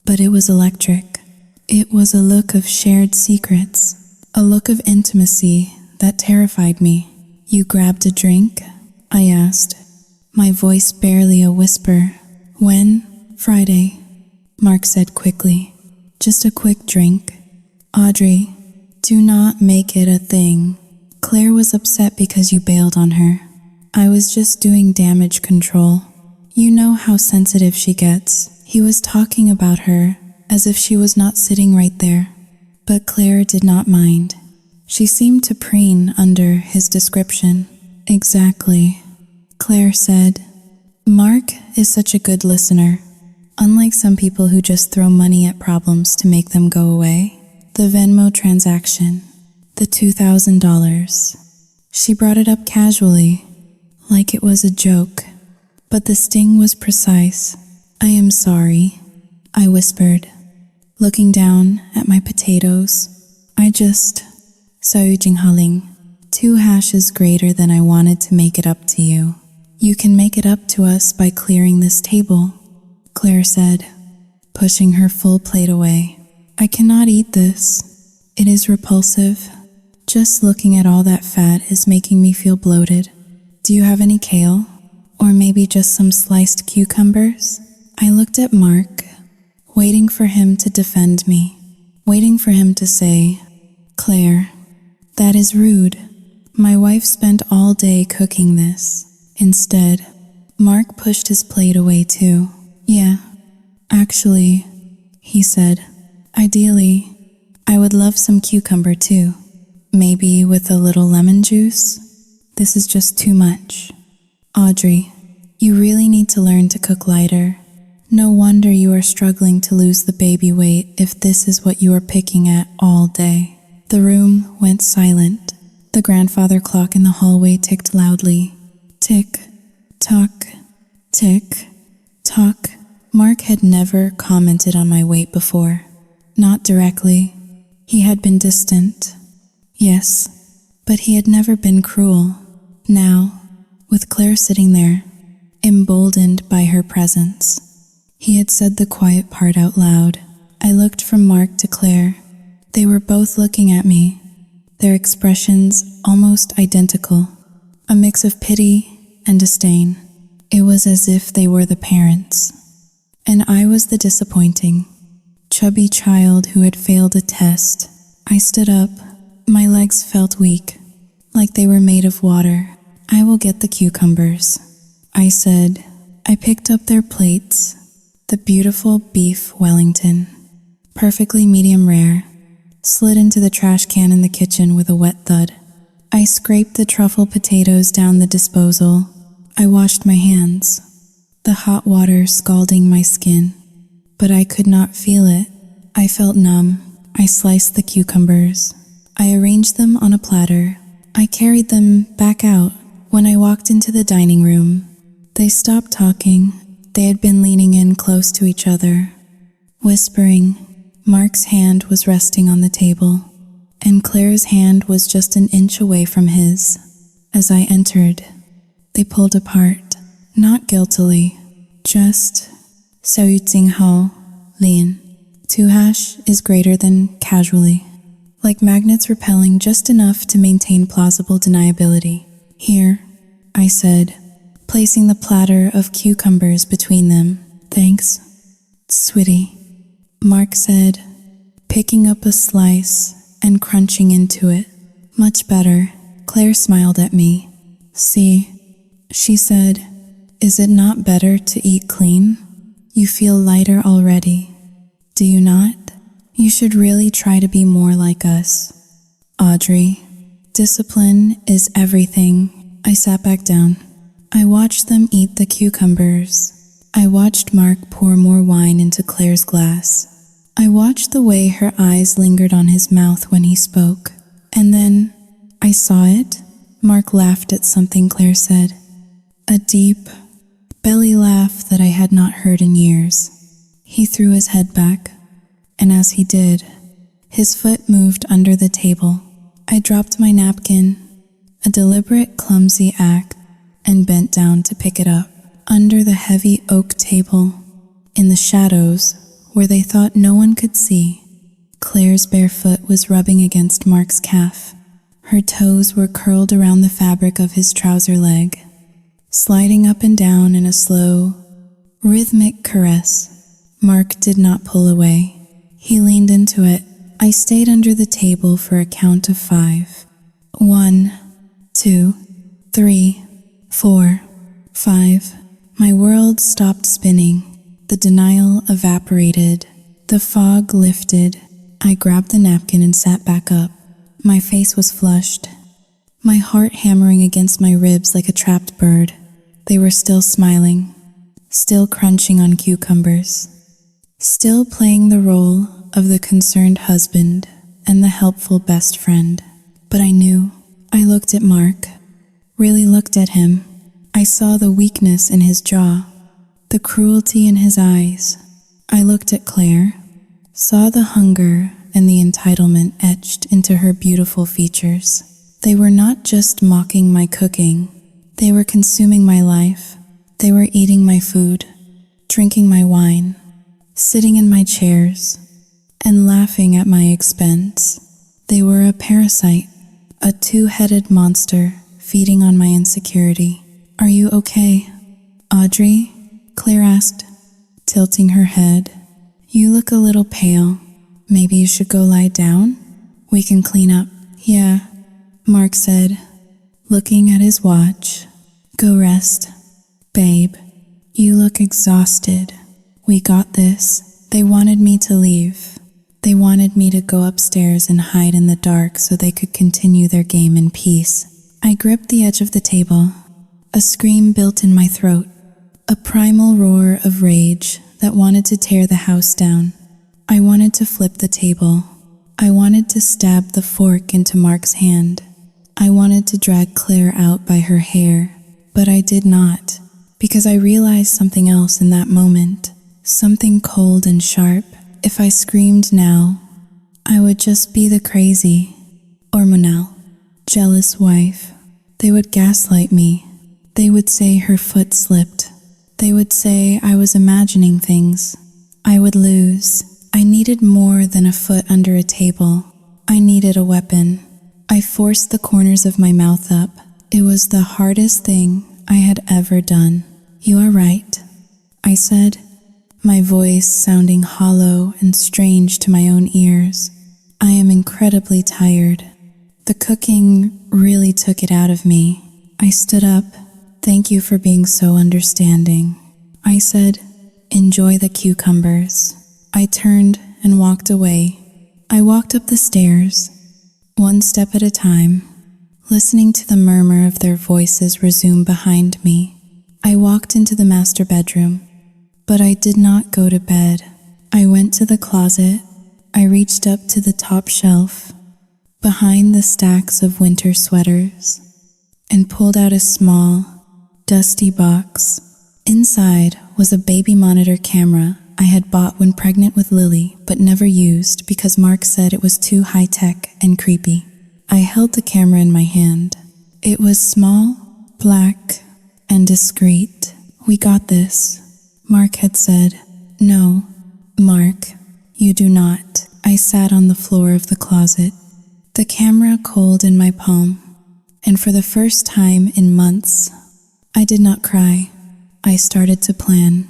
but it was electric. It was a look of shared secrets, a look of intimacy that terrified me. You grabbed a drink? I asked, my voice barely a whisper. When? Friday, Mark said quickly. Just a quick drink. Audrey, do not make it a thing. Claire was upset because you bailed on her. I was just doing damage control. You know how sensitive she gets. He was talking about her as if she was not sitting right there. But Claire did not mind. She seemed to preen under his description. Exactly, Claire said. Mark is such a good listener. Unlike some people who just throw money at problems to make them go away. The Venmo transaction, the $2,000. She brought it up casually, like it was a joke, but the sting was precise. I am sorry, I whispered, looking down at my potatoes. I just, Haling, 2 hashes greater than I wanted to make it up to you. You can make it up to us by clearing this table, Claire said, pushing her full plate away. I cannot eat this. It is repulsive. Just looking at all that fat is making me feel bloated. Do you have any kale? Or maybe just some sliced cucumbers? I looked at Mark, waiting for him to defend me, waiting for him to say, Claire, that is rude. My wife spent all day cooking this. Instead, Mark pushed his plate away too. Yeah, actually, he said, ideally, I would love some cucumber too. Maybe with a little lemon juice? This is just too much. Audrey, you really need to learn to cook lighter. No wonder you are struggling to lose the baby weight if this is what you are picking at all day. The room went silent. The grandfather clock in the hallway ticked loudly. Tick, tock, tick, tock. Mark had never commented on my weight before. Not directly. He had been distant. Yes, but he had never been cruel. Now, with Claire sitting there, emboldened by her presence, he had said the quiet part out loud. I looked from Mark to Claire. They were both looking at me, their expressions almost identical, a mix of pity and disdain. It was as if they were the parents, and I was the disappointing, chubby child who had failed a test. I stood up. My legs felt weak, like they were made of water. I will get the cucumbers, I said. I picked up their plates, the beautiful beef Wellington, perfectly medium rare, slid into the trash can in the kitchen with a wet thud. I scraped the truffle potatoes down the disposal. I washed my hands, the hot water scalding my skin, but I could not feel it. I felt numb. I sliced the cucumbers. I arranged them on a platter. I carried them back out. When I walked into the dining room, they stopped talking. They had been leaning in close to each other, whispering. Mark's hand was resting on the table, and Claire's hand was just an inch away from his. As I entered, they pulled apart, not guiltily, just Hao, Lin. 2 hash is greater than casually, like magnets repelling just enough to maintain plausible deniability. Here, I said, placing the platter of cucumbers between them. Thanks, sweetie, Mark said, picking up a slice and crunching into it. Much better. Claire smiled at me. See, she said, is it not better to eat clean? You feel lighter already, do you not? You should really try to be more like us. Audrey, discipline is everything. I sat back down. I watched them eat the cucumbers. I watched Mark pour more wine into Claire's glass. I watched the way her eyes lingered on his mouth when he spoke. And then, I saw it. Mark laughed at something Claire said. A deep, belly laugh that I had not heard in years. He threw his head back, and as he did, his foot moved under the table. I dropped my napkin, a deliberate, clumsy act, and bent down to pick it up. Under the heavy oak table, in the shadows, where they thought no one could see, Claire's bare foot was rubbing against Mark's calf. Her toes were curled around the fabric of his trouser leg, sliding up and down in a slow, rhythmic caress. Mark did not pull away. He leaned into it. I stayed under the table for a count of 5. 1, 2, 3, 4, 5. My world stopped spinning. The denial evaporated. The fog lifted. I grabbed the napkin and sat back up. My face was flushed, my heart hammering against my ribs like a trapped bird. They were still smiling, still crunching on cucumbers, still playing the role of the concerned husband and the helpful best friend. But I knew. I looked at Mark, really looked at him. I saw the weakness in his jaw, the cruelty in his eyes. I looked at Claire, saw the hunger and the entitlement etched into her beautiful features. They were not just mocking my cooking. They were consuming my life. They were eating my food, drinking my wine, sitting in my chairs, and laughing at my expense. They were a parasite, a two-headed monster feeding on my insecurity. Are you okay, Audrey? Claire asked, tilting her head. You look a little pale. Maybe you should go lie down? We can clean up. Yeah, Mark said, looking at his watch. Go rest, babe. You look exhausted. We got this. They wanted me to leave. They wanted me to go upstairs and hide in the dark so they could continue their game in peace. I gripped the edge of the table. A scream built in my throat. A primal roar of rage that wanted to tear the house down. I wanted to flip the table. I wanted to stab the fork into Mark's hand. I wanted to drag Claire out by her hair, but I did not, because I realized something else in that moment, something cold and sharp. If I screamed now, I would just be the crazy, hormonal, jealous wife. They would gaslight me. They would say her foot slipped. They would say I was imagining things. I would lose. I needed more than a foot under a table. I needed a weapon. I forced the corners of my mouth up. It was the hardest thing I had ever done. You are right, I said, my voice sounding hollow and strange to my own ears. I am incredibly tired. The cooking really took it out of me. I stood up. Thank you for being so understanding. I said, enjoy the cucumbers. I turned and walked away. I walked up the stairs, one step at a time, listening to the murmur of their voices resume behind me. I walked into the master bedroom, but I did not go to bed. I went to the closet. I reached up to the top shelf, behind the stacks of winter sweaters, and pulled out a small, dusty box. Inside was a baby monitor camera I had bought when pregnant with Lily, but never used because Mark said it was too high-tech and creepy. I held the camera in my hand. It was small, black, and discreet. We got this, Mark had said. No, Mark, you do not. I sat on the floor of the closet, the camera cold in my palm, and for the first time in months, I did not cry. I started to plan.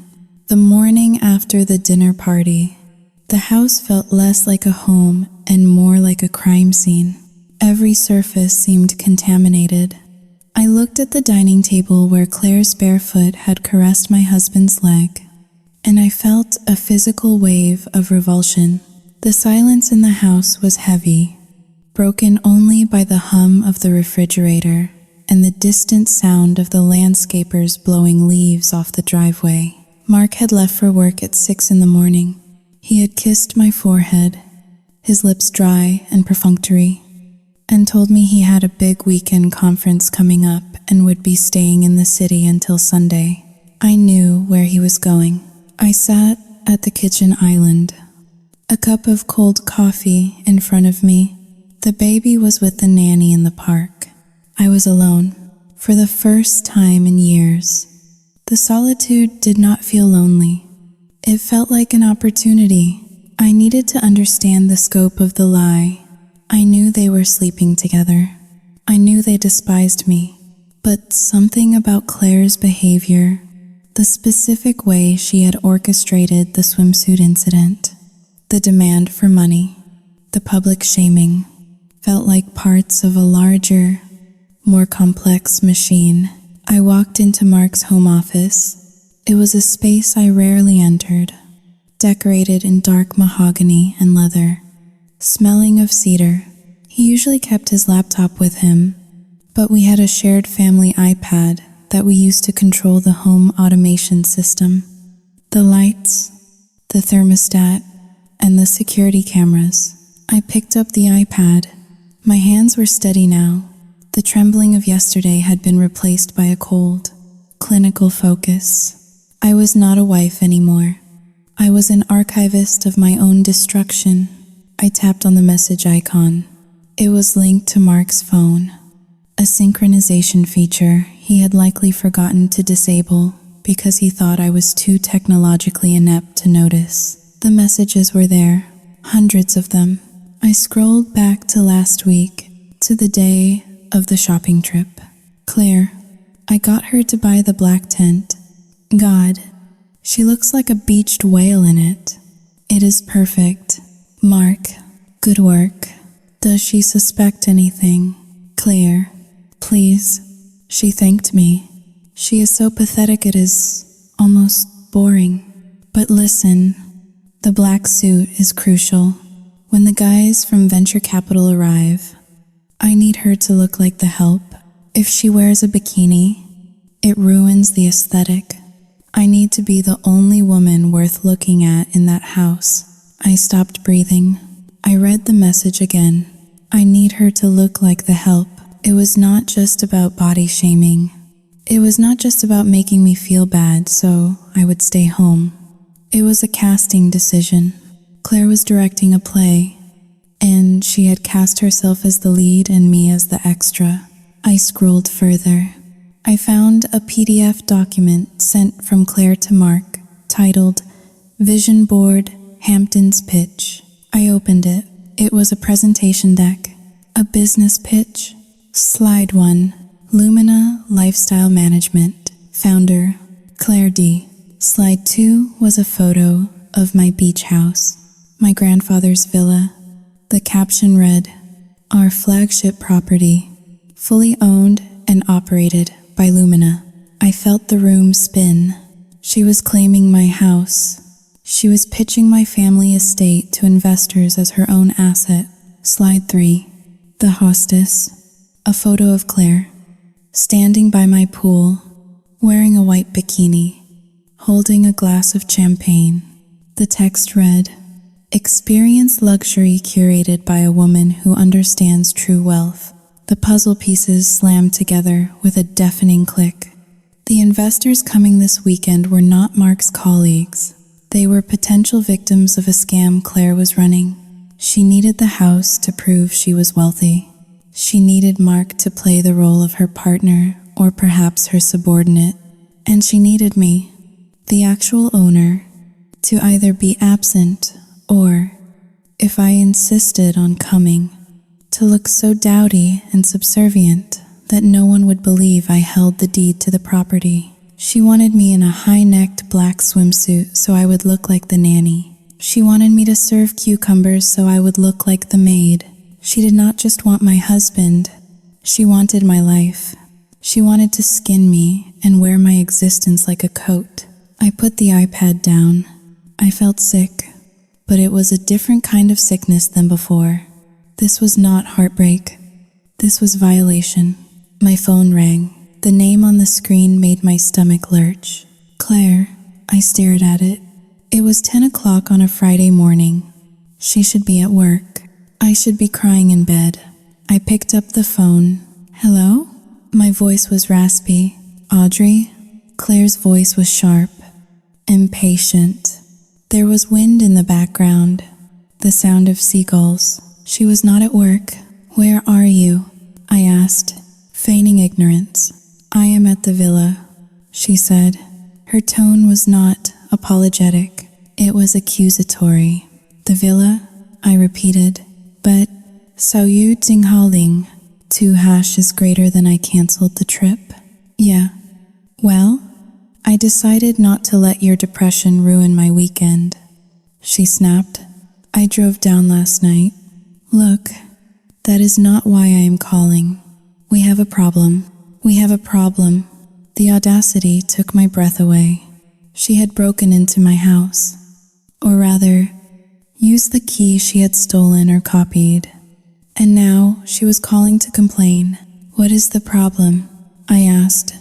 The morning after the dinner party, the house felt less like a home and more like a crime scene. Every surface seemed contaminated. I looked at the dining table where Claire's bare foot had caressed my husband's leg, and I felt a physical wave of revulsion. The silence in the house was heavy, broken only by the hum of the refrigerator and the distant sound of the landscapers blowing leaves off the driveway. Mark had left for work at 6 in the morning. He had kissed my forehead, his lips dry and perfunctory, and told me he had a big weekend conference coming up and would be staying in the city until Sunday. I knew where he was going. I sat at the kitchen island, a cup of cold coffee in front of me. The baby was with the nanny in the park. I was alone, for the first time in years. The solitude did not feel lonely. It felt like an opportunity. I needed to understand the scope of the lie. I knew they were sleeping together. I knew they despised me. But something about Claire's behavior, the specific way she had orchestrated the swimsuit incident, the demand for money, the public shaming, felt like parts of a larger, more complex machine. I walked into Mark's home office. It was a space I rarely entered, decorated in dark mahogany and leather, smelling of cedar. He usually kept his laptop with him, but we had a shared family iPad that we used to control the home automation system, the lights, the thermostat, and the security cameras. I picked up the iPad. My hands were steady now. The trembling of yesterday had been replaced by a cold, clinical focus. I was not a wife anymore. I was an archivist of my own destruction. I tapped on the message icon. It was linked to Mark's phone, a synchronization feature he had likely forgotten to disable because he thought I was too technologically inept to notice. The messages were there, hundreds of them. I scrolled back to last week, to the day of the shopping trip. Claire, I got her to buy the black tent. God, she looks like a beached whale in it. It is perfect. Mark, good work. Does she suspect anything? Claire, please. She thanked me. She is so pathetic it is almost boring. But listen, the black suit is crucial. When the guys from venture capital arrive, I need her to look like the help. If she wears a bikini, it ruins the aesthetic. I need to be the only woman worth looking at in that house. I stopped breathing. I read the message again. I need her to look like the help. It was not just about body shaming. It was not just about making me feel bad so I would stay home. It was a casting decision. Claire was directing a play, and she had cast herself as the lead and me as the extra. I scrolled further. I found a PDF document sent from Claire to Mark, titled Vision Board Hampton's Pitch. I opened it. It was a presentation deck, a business pitch. Slide 1, Lumina Lifestyle Management, founder, Claire D. Slide 2 was a photo of my beach house, my grandfather's villa. The caption read, "Our flagship property, fully owned and operated by Lumina." I felt the room spin. She was claiming my house. She was pitching my family estate to investors as her own asset. Slide 3, the hostess, a photo of Claire, standing by my pool, wearing a white bikini, holding a glass of champagne. The text read, "Experience luxury curated by a woman who understands true wealth." The puzzle pieces slammed together with a deafening click. The investors coming this weekend were not Mark's colleagues. They were potential victims of a scam Claire was running. She needed the house to prove she was wealthy. She needed Mark to play the role of her partner or perhaps her subordinate. And she needed me, the actual owner, to either be absent or, if I insisted on coming, to look so dowdy and subservient that no one would believe I held the deed to the property. She wanted me in a high-necked black swimsuit so I would look like the nanny. She wanted me to serve cucumbers so I would look like the maid. She did not just want my husband, she wanted my life. She wanted to skin me and wear my existence like a coat. I put the iPad down. I felt sick. but it was a different kind of sickness than before. This was not heartbreak. This was violation. My phone rang. The name on the screen made my stomach lurch. Claire. I stared at it. It was 10 o'clock on a Friday morning. She should be at work. I should be crying in bed. I picked up the phone. Hello? My voice was raspy. Audrey? Claire's voice was sharp, impatient. There was wind in the background, the sound of seagulls. She was not at work. Where are you? I asked, feigning ignorance. I am at the villa, she said. Her tone was not apologetic. It was accusatory. The villa? I repeated. But, Sao Yu Ting Haling, 2 hash is greater than I canceled the trip. Yeah. Well, I decided not to let your depression ruin my weekend. She snapped. I drove down last night. Look, that is not why I am calling. We have a problem. We have a problem. The audacity took my breath away. She had broken into my house. Or rather, used the key she had stolen or copied. And now she was calling to complain. What is the problem? I asked,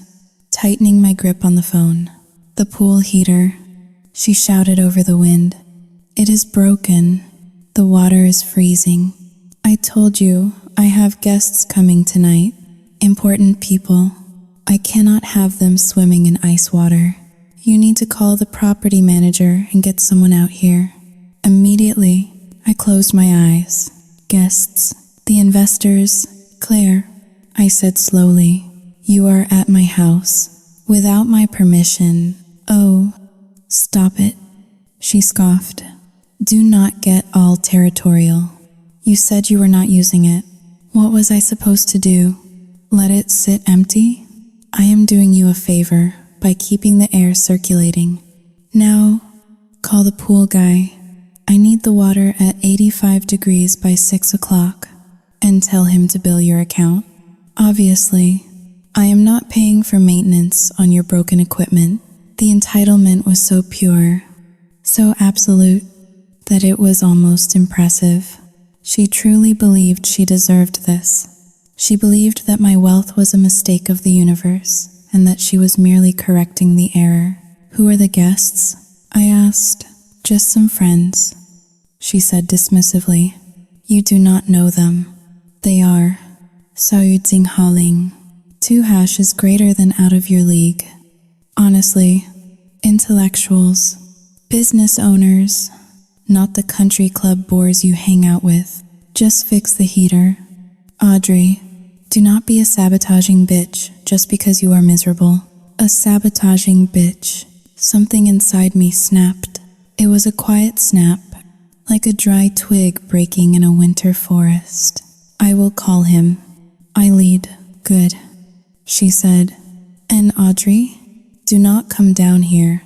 tightening my grip on the phone. The pool heater, she shouted over the wind. It is broken. The water is freezing. I told you, I have guests coming tonight. Important people. I cannot have them swimming in ice water. You need to call the property manager and get someone out here. Immediately, I closed my eyes. Guests, the investors, Claire, I said slowly. You are at my house, without my permission. Oh, stop it, she scoffed. Do not get all territorial. You said you were not using it. What was I supposed to do? Let it sit empty? I am doing you a favor by keeping the air circulating. Now, call the pool guy. I need the water at 85 degrees by 6 o'clock, and tell him to bill your account. Obviously, I am not paying for maintenance on your broken equipment. The entitlement was so pure, so absolute, that it was almost impressive. She truly believed she deserved this. She believed that my wealth was a mistake of the universe, and that she was merely correcting the error. Who are the guests? I asked. Just some friends, she said dismissively. You do not know them. They are Sao Yu Ting Haling. 2 hash is greater than out of your league. Honestly, intellectuals, business owners, not the country club bores you hang out with. Just fix the heater. Audrey, do not be a sabotaging bitch just because you are miserable. A sabotaging bitch. Something inside me snapped. It was a quiet snap, like a dry twig breaking in a winter forest. I will call him. I lead. Good, she said. And Audrey, do not come down here.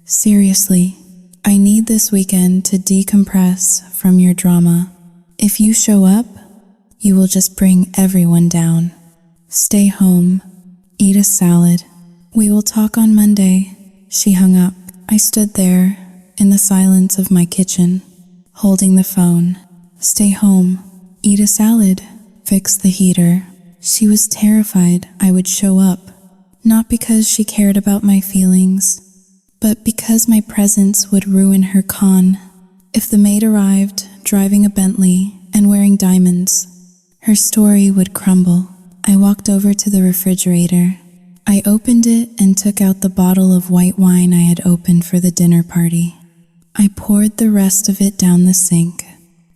Seriously, I need this weekend to decompress from your drama. If you show up, you will just bring everyone down. Stay home. Eat a salad. We will talk on Monday. She hung up. I stood there in the silence of my kitchen, holding the phone. Stay home. Eat a salad. Fix the heater. She was terrified I would show up, not because she cared about my feelings, but because my presence would ruin her con. If the maid arrived, driving a Bentley and wearing diamonds, her story would crumble. I walked over to the refrigerator. I opened it and took out the bottle of white wine I had opened for the dinner party. I poured the rest of it down the sink.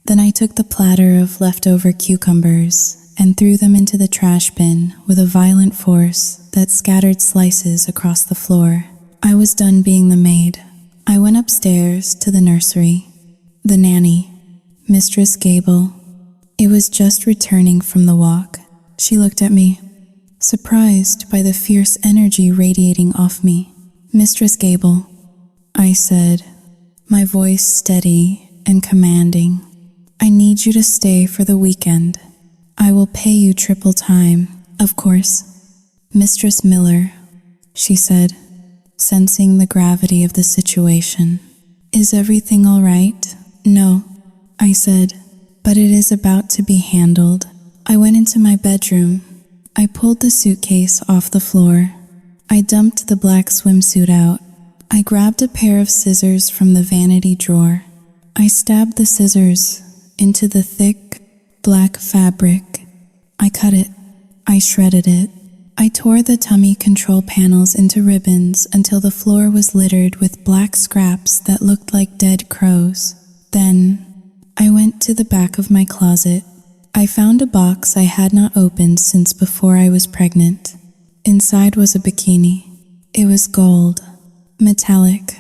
Then I took the platter of leftover cucumbers and threw them into the trash bin with a violent force that scattered slices across the floor. I was done being the maid. I went upstairs to the nursery. The nanny, Mistress Gable. It was just returning from the walk. She looked at me, surprised by the fierce energy radiating off me. Mistress Gable, I said, my voice steady and commanding. I need you to stay for the weekend. I will pay you triple time, of course. Mistress Miller, she said, sensing the gravity of the situation. Is everything all right? "No," I said, "but it is about to be handled." I went into my bedroom. I pulled the suitcase off the floor. I dumped the black swimsuit out. I grabbed a pair of scissors from the vanity drawer. I stabbed the scissors into the thick, black fabric. I cut it. I shredded it. I tore the tummy control panels into ribbons until the floor was littered with black scraps that looked like dead crows. Then, I went to the back of my closet. I found a box I had not opened since before I was pregnant. Inside was a bikini. It was gold, metallic,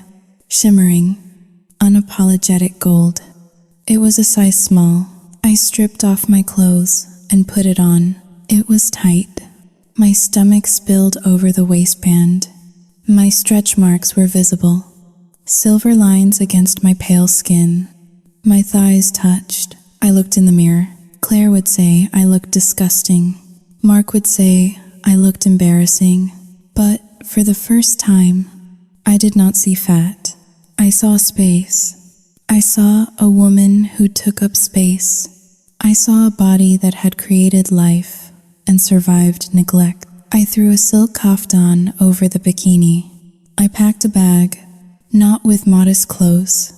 shimmering, unapologetic gold. It was a size small. I stripped off my clothes and put it on. It was tight. My stomach spilled over the waistband. My stretch marks were visible, silver lines against my pale skin. My thighs touched. I looked in the mirror. Claire would say I looked disgusting. Mark would say I looked embarrassing. But for the first time, I did not see fat. I saw space. I saw a woman who took up space. I saw a body that had created life and survived neglect. I threw a silk kaftan over the bikini. I packed a bag, not with modest clothes.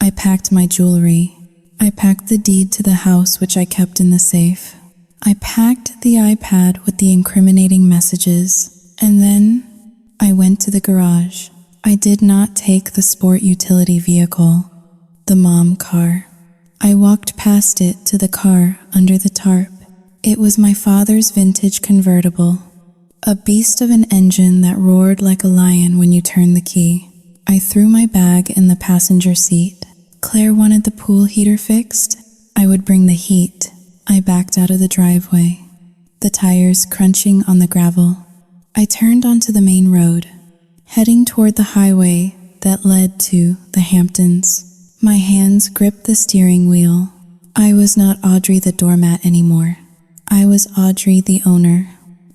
I packed my jewelry. I packed the deed to the house which I kept in the safe. I packed the iPad with the incriminating messages, and then I went to the garage. I did not take the sport utility vehicle, the mom car. I walked past it to the car under the tarp. It was my father's vintage convertible, a beast of an engine that roared like a lion when you turned the key. I threw my bag in the passenger seat. Claire wanted the pool heater fixed. I would bring the heat. I backed out of the driveway, the tires crunching on the gravel. I turned onto the main road, heading toward the highway that led to the Hamptons. My hands gripped the steering wheel. I was not Audrey the doormat anymore. I was Audrey the owner,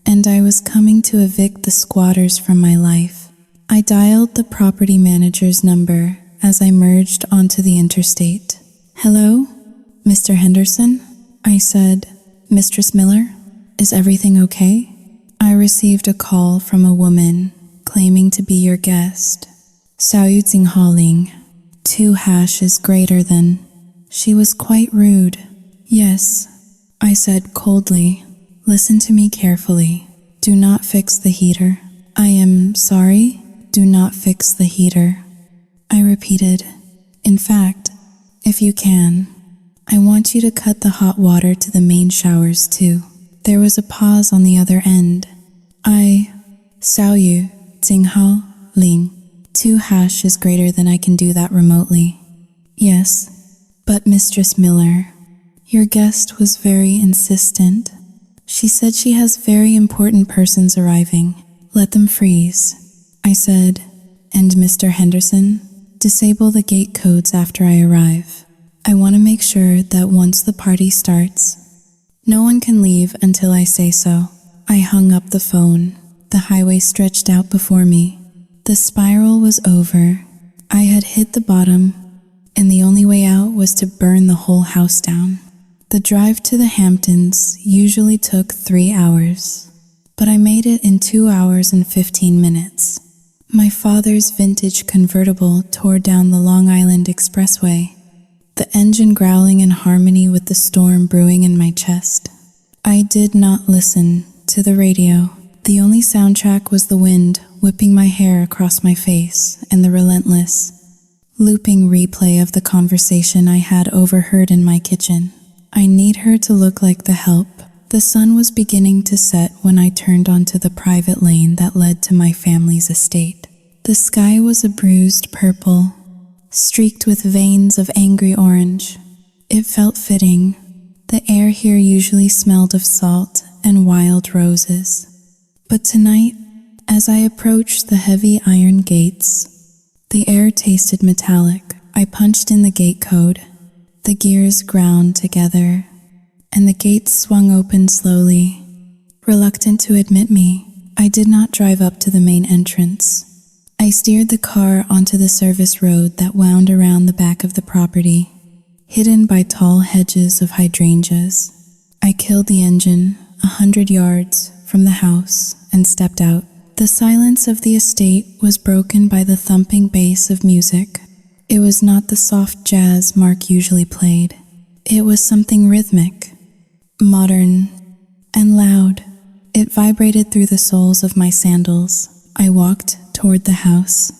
and I was coming to evict the squatters from my life. I dialed the property manager's number as I merged onto the interstate. "Hello, Mr. Henderson?" I said. "Mistress Miller, is everything okay?" "I received a call from a woman claiming to be your guest. Saoyutsing Hauling. 2 hashes greater than." She was quite rude. "Yes," I said coldly. "Listen to me carefully. Do not fix the heater." "I am sorry, do not fix the heater." I repeated. "In fact, if you can, I want you to cut the hot water to the main showers too." There was a pause on the other end. "Xiaoyu, Jinghao, Ling. 2 hash is greater than I can do that remotely." "Yes, but Mistress Miller, your guest was very insistent. She said she has very important persons arriving. Let them freeze." I said, "And Mr. Henderson, disable the gate codes after I arrive. I want to make sure that once the party starts, no one can leave until I say so." I hung up the phone. The highway stretched out before me. The spiral was over. I had hit the bottom, and the only way out was to burn the whole house down. The drive to the Hamptons usually took 3 hours, but I made it in 2 hours and 15 minutes. My father's vintage convertible tore down the Long Island Expressway, the engine growling in harmony with the storm brewing in my chest. I did not listen to the radio. The only soundtrack was the wind whipping my hair across my face and the relentless, looping replay of the conversation I had overheard in my kitchen. "I need her to look like the help." The sun was beginning to set when I turned onto the private lane that led to my family's estate. The sky was a bruised purple, streaked with veins of angry orange. It felt fitting. The air here usually smelled of salt and wild roses. But tonight, as I approached the heavy iron gates, the air tasted metallic. I punched in the gate code. The gears ground together, and the gates swung open slowly. Reluctant to admit me, I did not drive up to the main entrance. I steered the car onto the service road that wound around the back of the property. hidden by tall hedges of hydrangeas. I killed the engine 100 yards from the house and stepped out. The silence of the estate was broken by the thumping bass of music. It was not the soft jazz Mark usually played. It was something rhythmic, modern, and loud. It vibrated through the soles of my sandals. I walked toward the house,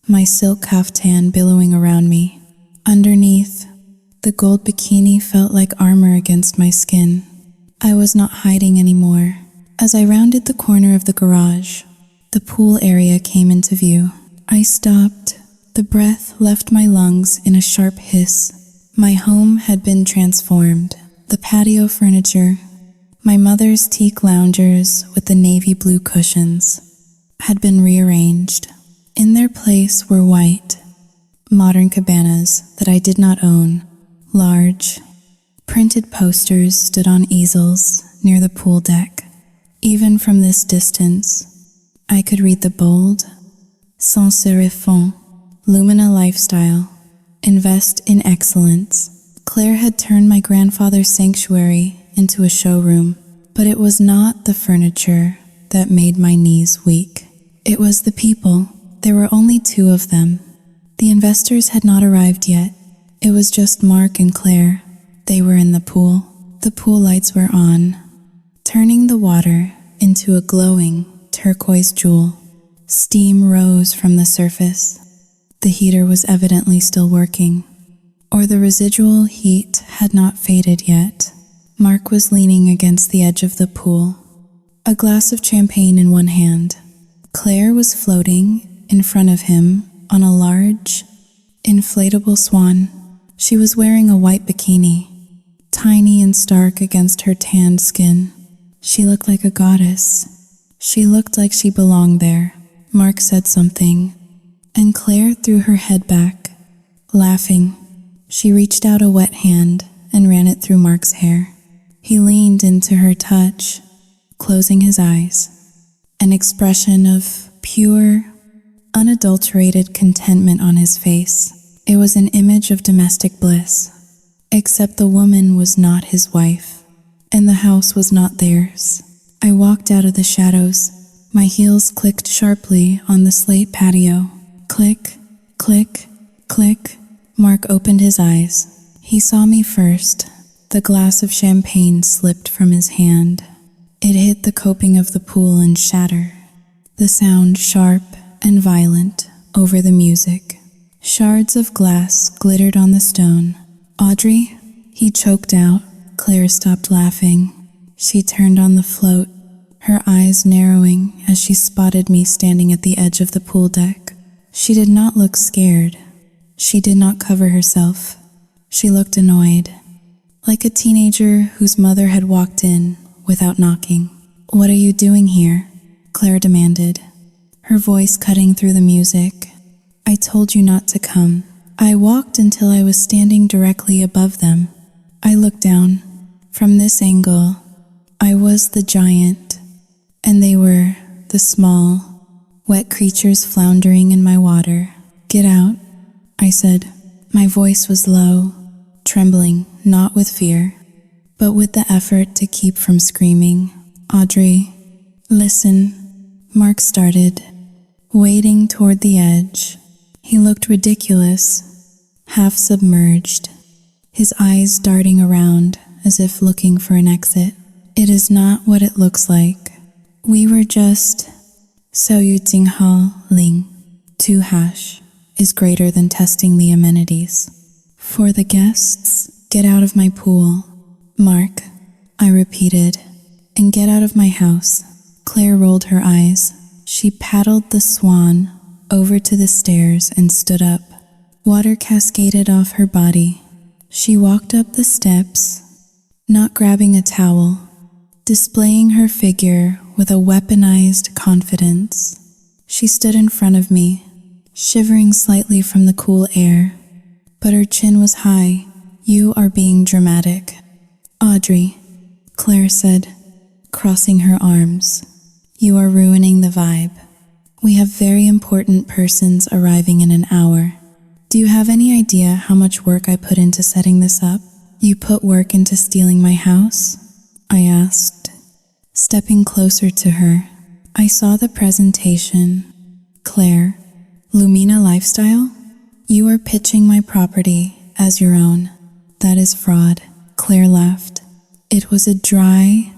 my silk kaftan billowing around me. Underneath, the gold bikini felt like armor against my skin. I was not hiding anymore. As I rounded the corner of the garage, the pool area came into view. I stopped. The breath left my lungs in a sharp hiss. My home had been transformed. The patio furniture, my mother's teak loungers with the navy blue cushions, had been rearranged. In their place were white, modern cabanas that I did not own. Large, printed posters stood on easels near the pool deck. Even from this distance, I could read the bold, sans serif, Lumina lifestyle, invest in excellence. Claire had turned my grandfather's sanctuary into a showroom, but it was not the furniture that made my knees weak. It was the people. There were only 2 of them. The investors had not arrived yet. It was just Mark and Claire. They were in the pool. The pool lights were on, turning the water into a glowing turquoise jewel. Steam rose from the surface. The heater was evidently still working, or the residual heat had not faded yet. Mark was leaning against the edge of the pool, a glass of champagne in one hand. Claire was floating in front of him on a large, inflatable swan. She was wearing a white bikini, tiny and stark against her tanned skin. She looked like a goddess. She looked like she belonged there. Mark said something, and Claire threw her head back, laughing. She reached out a wet hand and ran it through Mark's hair. He leaned into her touch, closing his eyes, an expression of pure, unadulterated contentment on his face. It was an image of domestic bliss, except the woman was not his wife, and the house was not theirs. I walked out of the shadows. My heels clicked sharply on the slate patio. Click, click, click. Mark opened his eyes. He saw me first. The glass of champagne slipped from his hand. It hit the coping of the pool and shattered. The sound sharp and violent over the music. Shards of glass glittered on the stone. Audrey, he choked out. Claire stopped laughing. She turned on the float, her eyes narrowing as she spotted me standing at the edge of the pool deck. She did not look scared. She did not cover herself. She looked annoyed, like a teenager whose mother had walked in without knocking. "What are you doing here?" Claire demanded, her voice cutting through the music. "I told you not to come." I walked until I was standing directly above them. I looked down. From this angle, I was the giant, and they were the small, wet creatures floundering in my water. "Get out," I said. My voice was low, trembling, not with fear, but with the effort to keep from screaming. "Audrey, listen," Mark started, wading toward the edge. He looked ridiculous, half submerged, his eyes darting around as if looking for an exit. "It is not what it looks like. We were just... So you Jing Ha Ling, 2 hash, is greater than testing the amenities. For the guests, get out of my pool." "Mark," I repeated, "and get out of my house." Claire rolled her eyes. She paddled the swan over to the stairs and stood up. Water cascaded off her body. She walked up the steps, not grabbing a towel, displaying her figure with a weaponized confidence. She stood in front of me, shivering slightly from the cool air, but her chin was high. "You are being dramatic." "Audrey," Claire said, crossing her arms, "you are ruining the vibe. We have very important persons arriving in an hour. Do you have any idea how much work I put into setting this up? You put work into stealing my house? I asked, stepping closer to her. I saw the presentation. Claire, Lumina Lifestyle? You are pitching my property as your own. That is fraud. Claire laughed. It was a dry,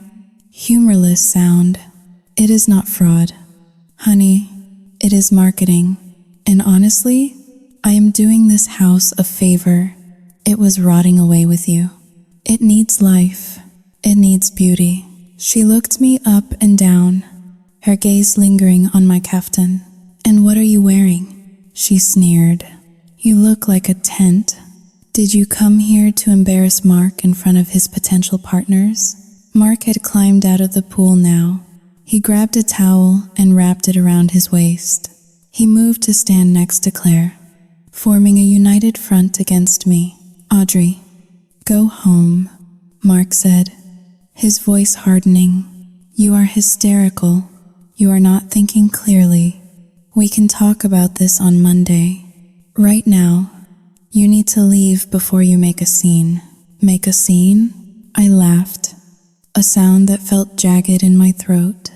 humorless sound. It is not fraud. Honey, it is marketing. And honestly, I am doing this house a favor. It was rotting away with you. It needs life. It needs beauty. She looked me up and down, her gaze lingering on my kaftan. And what are you wearing? She sneered. You look like a tent. Did you come here to embarrass Mark in front of his potential partners? Mark had climbed out of the pool now. He grabbed a towel and wrapped it around his waist. He moved to stand next to Claire, forming a united front against me. Audrey, go home, Mark said, his voice hardening. You are hysterical. You are not thinking clearly. We can talk about this on Monday. Right now, you need to leave before you make a scene. Make a scene? I laughed, a sound that felt jagged in my throat.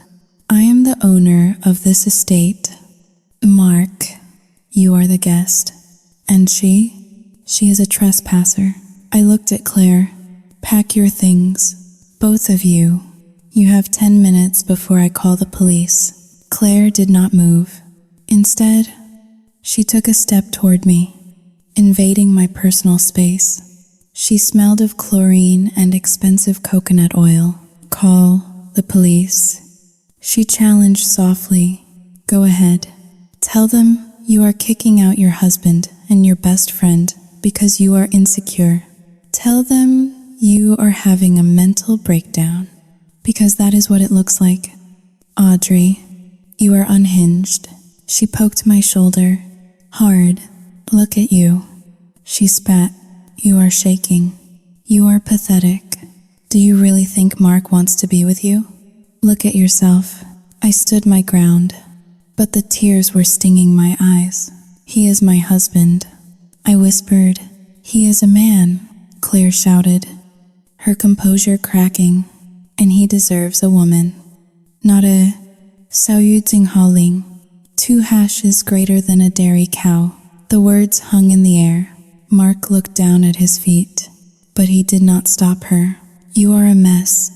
I am the owner of this estate. Mark, you are the guest. And she is a trespasser. I looked at Claire. Pack your things, both of you. You have 10 minutes before I call the police. Claire did not move. Instead, she took a step toward me, invading my personal space. She smelled of chlorine and expensive coconut oil. Call the police. She challenged softly. Go ahead. Tell them you are kicking out your husband and your best friend because you are insecure. Tell them you are having a mental breakdown because that is what it looks like. Audrey, you are unhinged. She poked my shoulder. Hard. Look at you. She spat. You are shaking. You are pathetic. Do you really think Mark wants to be with you? Look at yourself. I stood my ground, but the tears were stinging my eyes. He is my husband. I whispered. He is a man, Claire shouted, her composure cracking, and he deserves a woman. Not a Xiaoyu Jinghaoling. 2 hashes greater than a dairy cow. The words hung in the air. Mark looked down at his feet, but he did not stop her. You are a mess.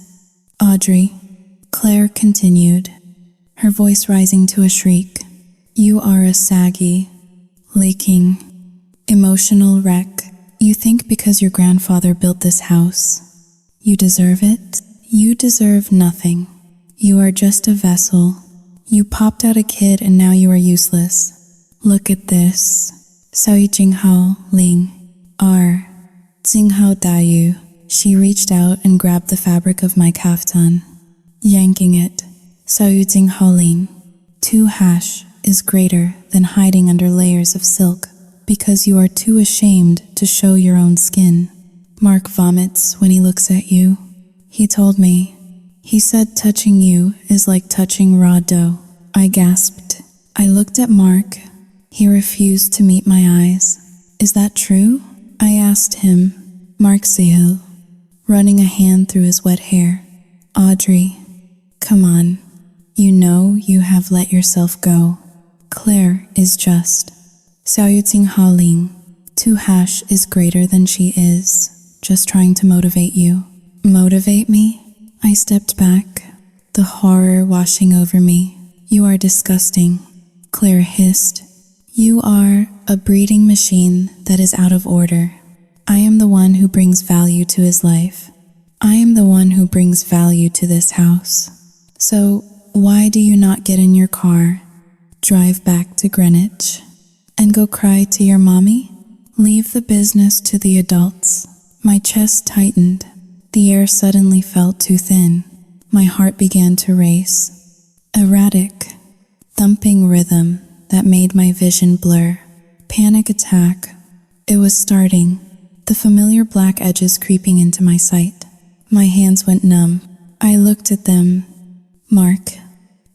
Audrey, Claire continued, her voice rising to a shriek. You are a saggy, leaking, emotional wreck. You think because your grandfather built this house, you deserve it? You deserve nothing. You are just a vessel. You popped out a kid and now you are useless. Look at this. Xiao Jinghao Ling. R. Jinghao Dayu. She reached out and grabbed the fabric of my kaftan, yanking it. Xiao Jinghao Ling. 2 hash is greater than hiding under layers of silk because you are too ashamed to show your own skin. Mark vomits when he looks at you. He told me. He said touching you is like touching raw dough. I gasped. I looked at Mark. He refused to meet my eyes. Is that true? I asked him. Mark Sehil, running a hand through his wet hair. Audrey, come on. You know you have let yourself go. Claire is just. Xiao Jinghaoling Ling. 2 hash is greater than she is. Just trying to motivate you. Motivate me? I stepped back, the horror washing over me. You are disgusting, Claire hissed. You are a breeding machine that is out of order. I am the one who brings value to his life. I am the one who brings value to this house. So why do you not get in your car, drive back to Greenwich, and go cry to your mommy? Leave the business to the adults. My chest tightened. The air suddenly felt too thin. My heart began to race. Erratic, thumping rhythm that made my vision blur. Panic attack. It was starting. The familiar black edges creeping into my sight. My hands went numb. I looked at them. Mark,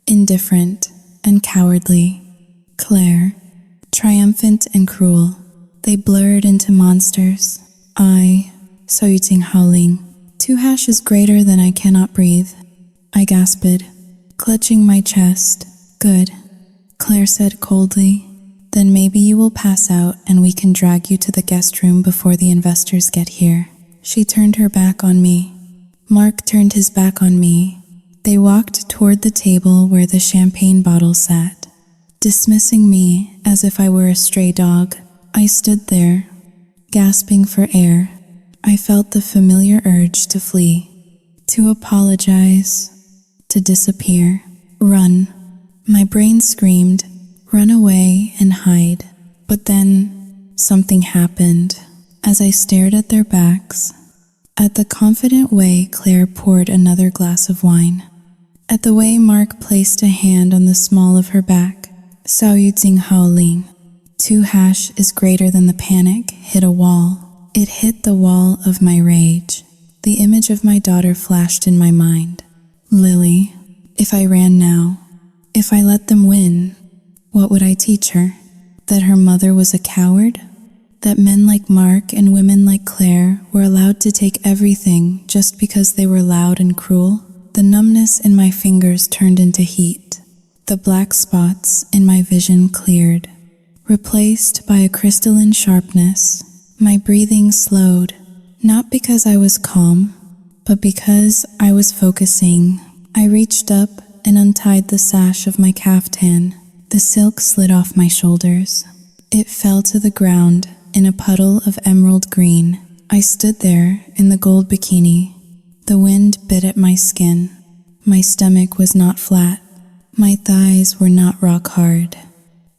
indifferent and cowardly. Claire, triumphant and cruel. They blurred into monsters. I, Soyuting howling. 2# is greater than I cannot breathe. I gasped, clutching my chest. Good, Claire said coldly. Then maybe you will pass out and we can drag you to the guest room before the investors get here. She turned her back on me. Mark turned his back on me. They walked toward the table where the champagne bottle sat, dismissing me as if I were a stray dog. I stood there, gasping for air. I felt the familiar urge to flee, to apologize, to disappear, run. My brain screamed, run away and hide. But then something happened. As I stared at their backs, at the confident way Claire poured another glass of wine, at the way Mark placed a hand on the small of her back, 邵玉静howling. 2# is greater than the panic hit a wall. It hit the wall of my rage. The image of my daughter flashed in my mind. Lily, if I ran now, if I let them win, what would I teach her? That her mother was a coward? That men like Mark and women like Claire were allowed to take everything just because they were loud and cruel? The numbness in my fingers turned into heat. The black spots in my vision cleared, replaced by a crystalline sharpness. My breathing slowed, not because I was calm, but because I was focusing. I reached up and untied the sash of my caftan. The silk slid off my shoulders. It fell to the ground in a puddle of emerald green. I stood there in the gold bikini. The wind bit at my skin. My stomach was not flat. My thighs were not rock hard.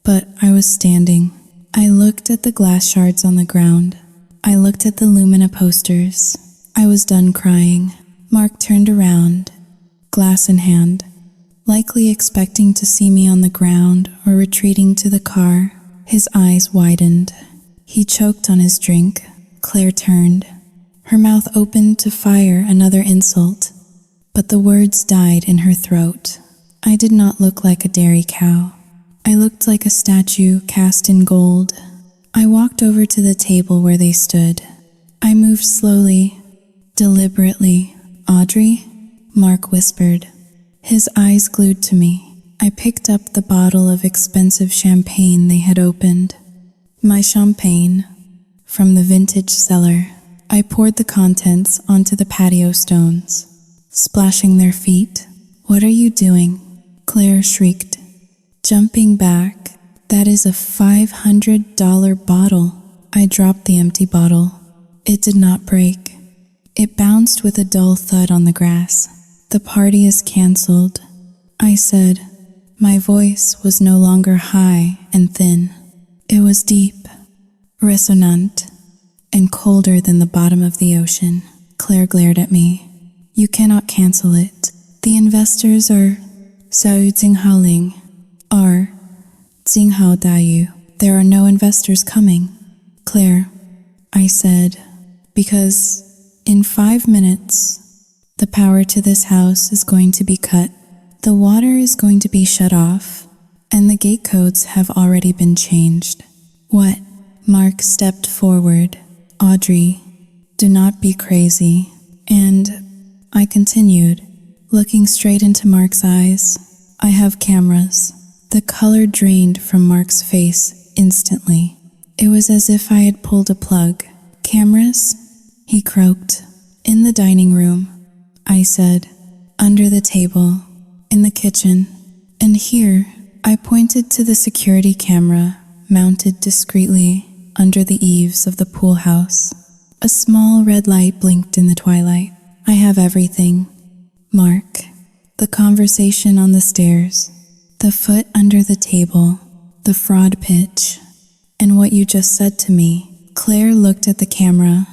But I was standing. I looked at the glass shards on the ground. I looked at the Lumina posters. I was done crying. Mark turned around, glass in hand, likely expecting to see me on the ground or retreating to the car. His eyes widened. He choked on his drink. Claire turned. Her mouth opened to fire another insult, but the words died in her throat. I did not look like a dairy cow. I looked like a statue cast in gold. I walked over to the table where they stood. I moved slowly, deliberately. Audrey? Mark whispered, his eyes glued to me. I picked up the bottle of expensive champagne they had opened. My champagne, from the vintage cellar. I poured the contents onto the patio stones, splashing their feet. What are you doing? Claire shrieked, jumping back. That is a $500 bottle. I dropped the empty bottle. It did not break. It bounced with a dull thud on the grass. The party is canceled, I said. My voice was no longer high and thin. It was deep, resonant, and colder than the bottom of the ocean. Claire glared at me. You cannot cancel it. The investors are 邵玉静howling. Are 静好大雨. There are no investors coming. Claire, I said, because in 5 minutes, the power to this house is going to be cut. The water is going to be shut off, and the gate codes have already been changed. What? Mark stepped forward. Audrey, do not be crazy. And I continued, looking straight into Mark's eyes. I have cameras. The color drained from Mark's face instantly. It was as if I had pulled a plug. Cameras? He croaked. In the dining room, I said. Under the table. In the kitchen. And here, I pointed to the security camera mounted discreetly under the eaves of the pool house. A small red light blinked in the twilight. I have everything. Mark. The conversation on the stairs. The foot under the table. The fraud pitch. And what you just said to me. Claire looked at the camera,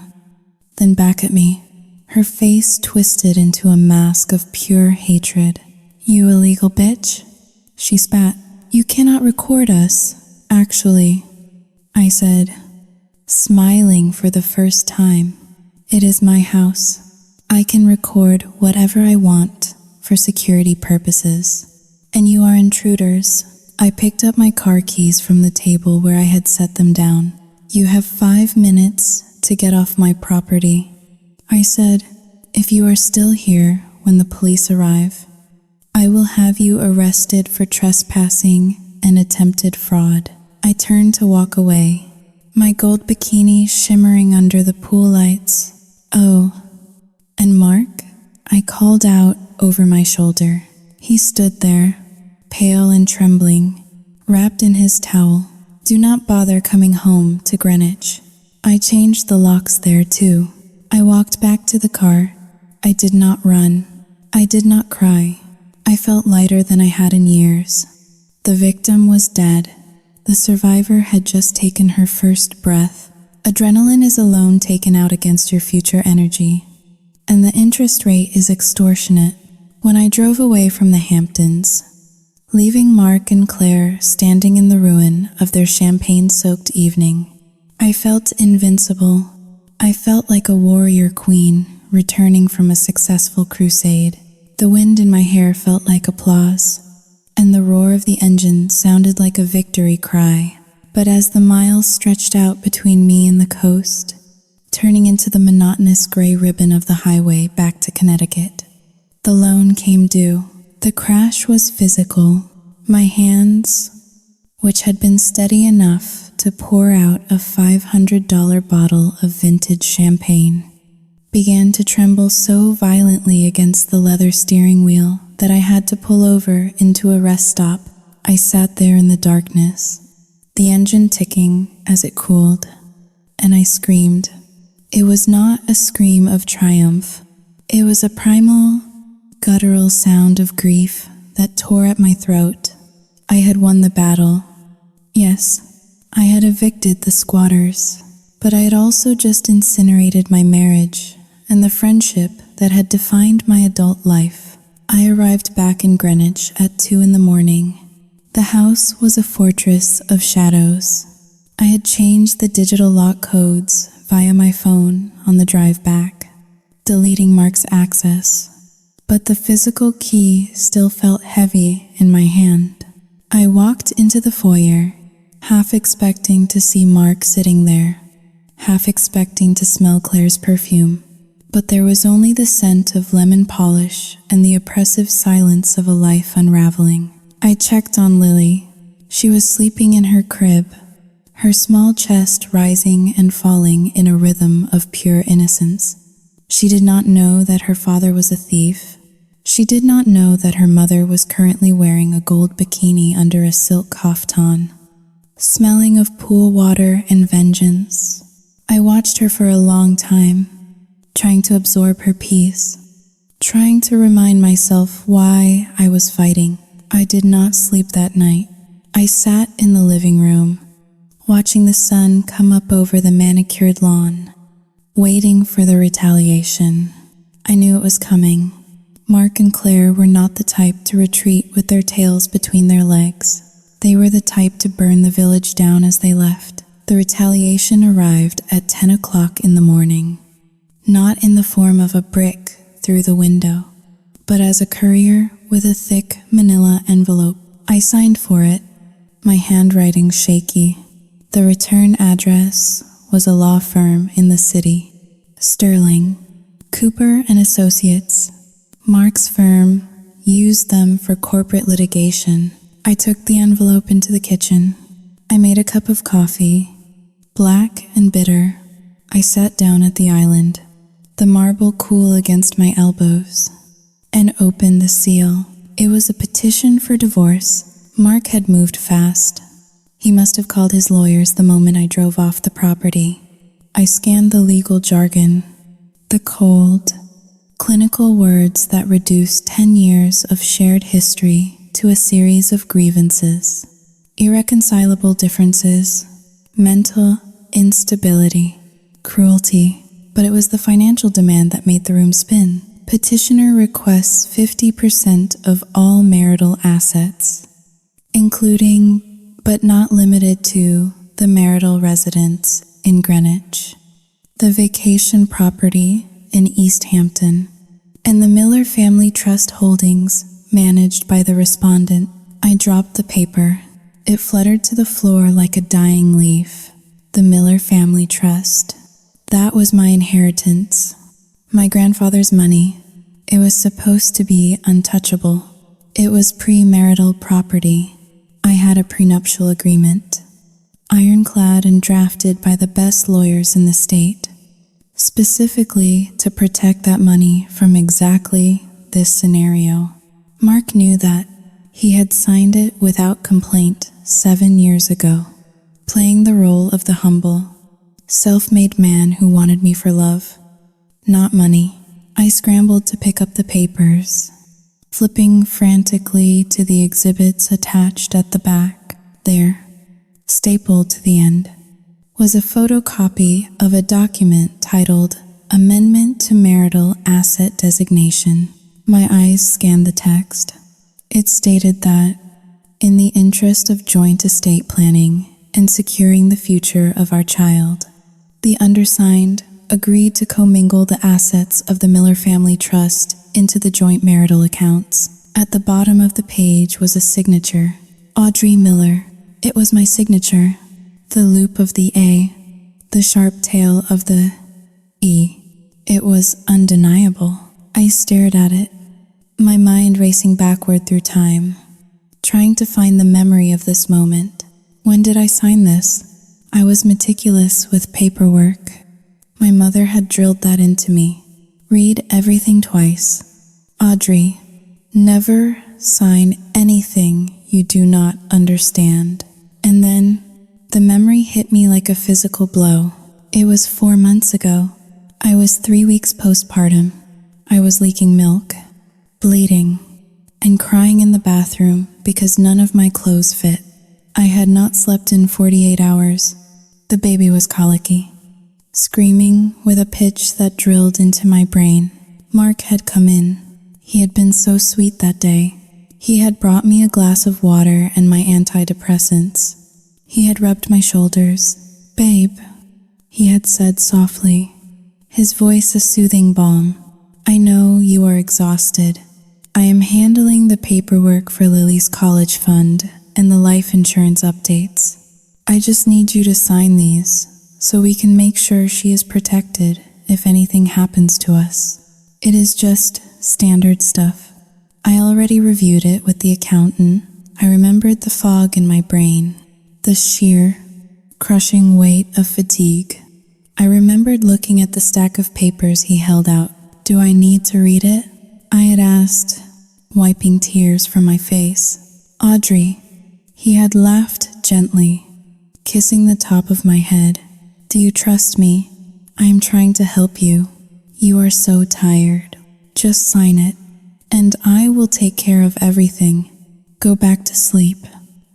then back at me. Her face twisted into a mask of pure hatred. You illegal bitch? She spat. You cannot record us. Actually, I said, smiling for the first time. It is my house. I can record whatever I want for security purposes. And you are intruders. I picked up my car keys from the table where I had set them down. "You have 5 minutes to get off my property." I said, "If you are still here when the police arrive, I will have you arrested for trespassing and attempted fraud." I turned to walk away, my gold bikini shimmering under the pool lights. "Oh, and Mark?" I called out over my shoulder. He stood there, pale and trembling, wrapped in his towel. "Do not bother coming home to Greenwich." I changed the locks there too. I walked back to the car. I did not run. I did not cry. I felt lighter than I had in years. The victim was dead. The survivor had just taken her first breath. Adrenaline is a loan taken out against your future energy, and the interest rate is extortionate. When I drove away from the Hamptons, leaving Mark and Claire standing in the ruin of their champagne-soaked evening, I felt invincible. I felt like a warrior queen returning from a successful crusade. The wind in my hair felt like applause, and the roar of the engine sounded like a victory cry. But as the miles stretched out between me and the coast, turning into the monotonous gray ribbon of the highway back to Connecticut, the loan came due. The crash was physical. My hands, which had been steady enough to pour out a $500 bottle of vintage champagne, began to tremble so violently against the leather steering wheel that I had to pull over into a rest stop. I sat there in the darkness, the engine ticking as it cooled, and I screamed. It was not a scream of triumph. It was a primal, guttural sound of grief that tore at my throat. I had won the battle. Yes, I had evicted the squatters, but I had also just incinerated my marriage and the friendship that had defined my adult life. I arrived back in Greenwich at 2 a.m. The house was a fortress of shadows. I had changed the digital lock codes via my phone on the drive back, deleting Mark's access, but the physical key still felt heavy in my hand. I walked into the foyer, half expecting to see Mark sitting there, half expecting to smell Claire's perfume. But there was only the scent of lemon polish and the oppressive silence of a life unraveling. I checked on Lily. She was sleeping in her crib, her small chest rising and falling in a rhythm of pure innocence. She did not know that her father was a thief. She did not know that her mother was currently wearing a gold bikini under a silk kaftan, smelling of pool water and vengeance. I watched her for a long time, trying to absorb her peace, trying to remind myself why I was fighting. I did not sleep that night. I sat in the living room, watching the sun come up over the manicured lawn, waiting for the retaliation. I knew it was coming. Mark and Claire were not the type to retreat with their tails between their legs. They were the type to burn the village down as they left. The retaliation arrived at 10 o'clock in the morning. Not in the form of a brick through the window, but as a courier with a thick manila envelope. I signed for it, my handwriting shaky. The return address was a law firm in the city, Sterling, Cooper and Associates. Mark's firm used them for corporate litigation. I took the envelope into the kitchen. I made a cup of coffee, black and bitter. I sat down at the island, the marble cool against my elbows, and opened the seal. It was a petition for divorce. Mark had moved fast. He must have called his lawyers the moment I drove off the property. I scanned the legal jargon, the cold, clinical words that reduced 10 years of shared history to a series of grievances, irreconcilable differences, mental instability, cruelty. But it was the financial demand that made the room spin. Petitioner requests 50% of all marital assets, including, but not limited to, the marital residence in Greenwich, the vacation property in East Hampton, and the Miller Family Trust holdings managed by the respondent. I dropped the paper. It fluttered to the floor like a dying leaf. the Miller Family Trust. That was my inheritance. My grandfather's money. It was supposed to be untouchable. It was premarital property. I had a prenuptial agreement, ironclad and drafted by the best lawyers in the state, specifically to protect that money from exactly this scenario. Mark knew that. He had signed it without complaint 7 years ago, playing the role of the humble, self-made man who wanted me for love, not money. I scrambled to pick up the papers, flipping frantically to the exhibits attached at the back. There, stapled to the end, was a photocopy of a document titled Amendment to Marital Asset Designation. My eyes scanned the text. It stated that, in the interest of joint estate planning and securing the future of our child, the undersigned agreed to commingle the assets of the Miller Family Trust into the joint marital accounts. At the bottom of the page was a signature, Audrey Miller. It was my signature, the loop of the A, the sharp tail of the E. It was undeniable. I stared at it, my mind racing backward through time, trying to find the memory of this moment. When did I sign this? I was meticulous with paperwork. My mother had drilled that into me. Read everything twice. Audrey, never sign anything you do not understand. And then, the memory hit me like a physical blow. It was 4 months ago. I was 3 weeks postpartum. I was leaking milk, bleeding, and crying in the bathroom because none of my clothes fit. I had not slept in 48 hours. The baby was colicky, screaming with a pitch that drilled into my brain. Mark had come in. He had been so sweet that day. He had brought me a glass of water and my antidepressants. He had rubbed my shoulders. "Babe," he had said softly, his voice a soothing balm. "I know you are exhausted. I am handling the paperwork for Lily's college fund and the life insurance updates. I just need you to sign these so we can make sure she is protected if anything happens to us. It is just standard stuff." I already reviewed it with the accountant. I remembered the fog in my brain, the sheer, crushing weight of fatigue. I remembered looking at the stack of papers he held out. "Do I need to read it?" I had asked, wiping tears from my face. "Audrey," he had laughed gently, kissing the top of my head. "Do you trust me? I am trying to help you. You are so tired. Just sign it, and I will take care of everything. Go back to sleep."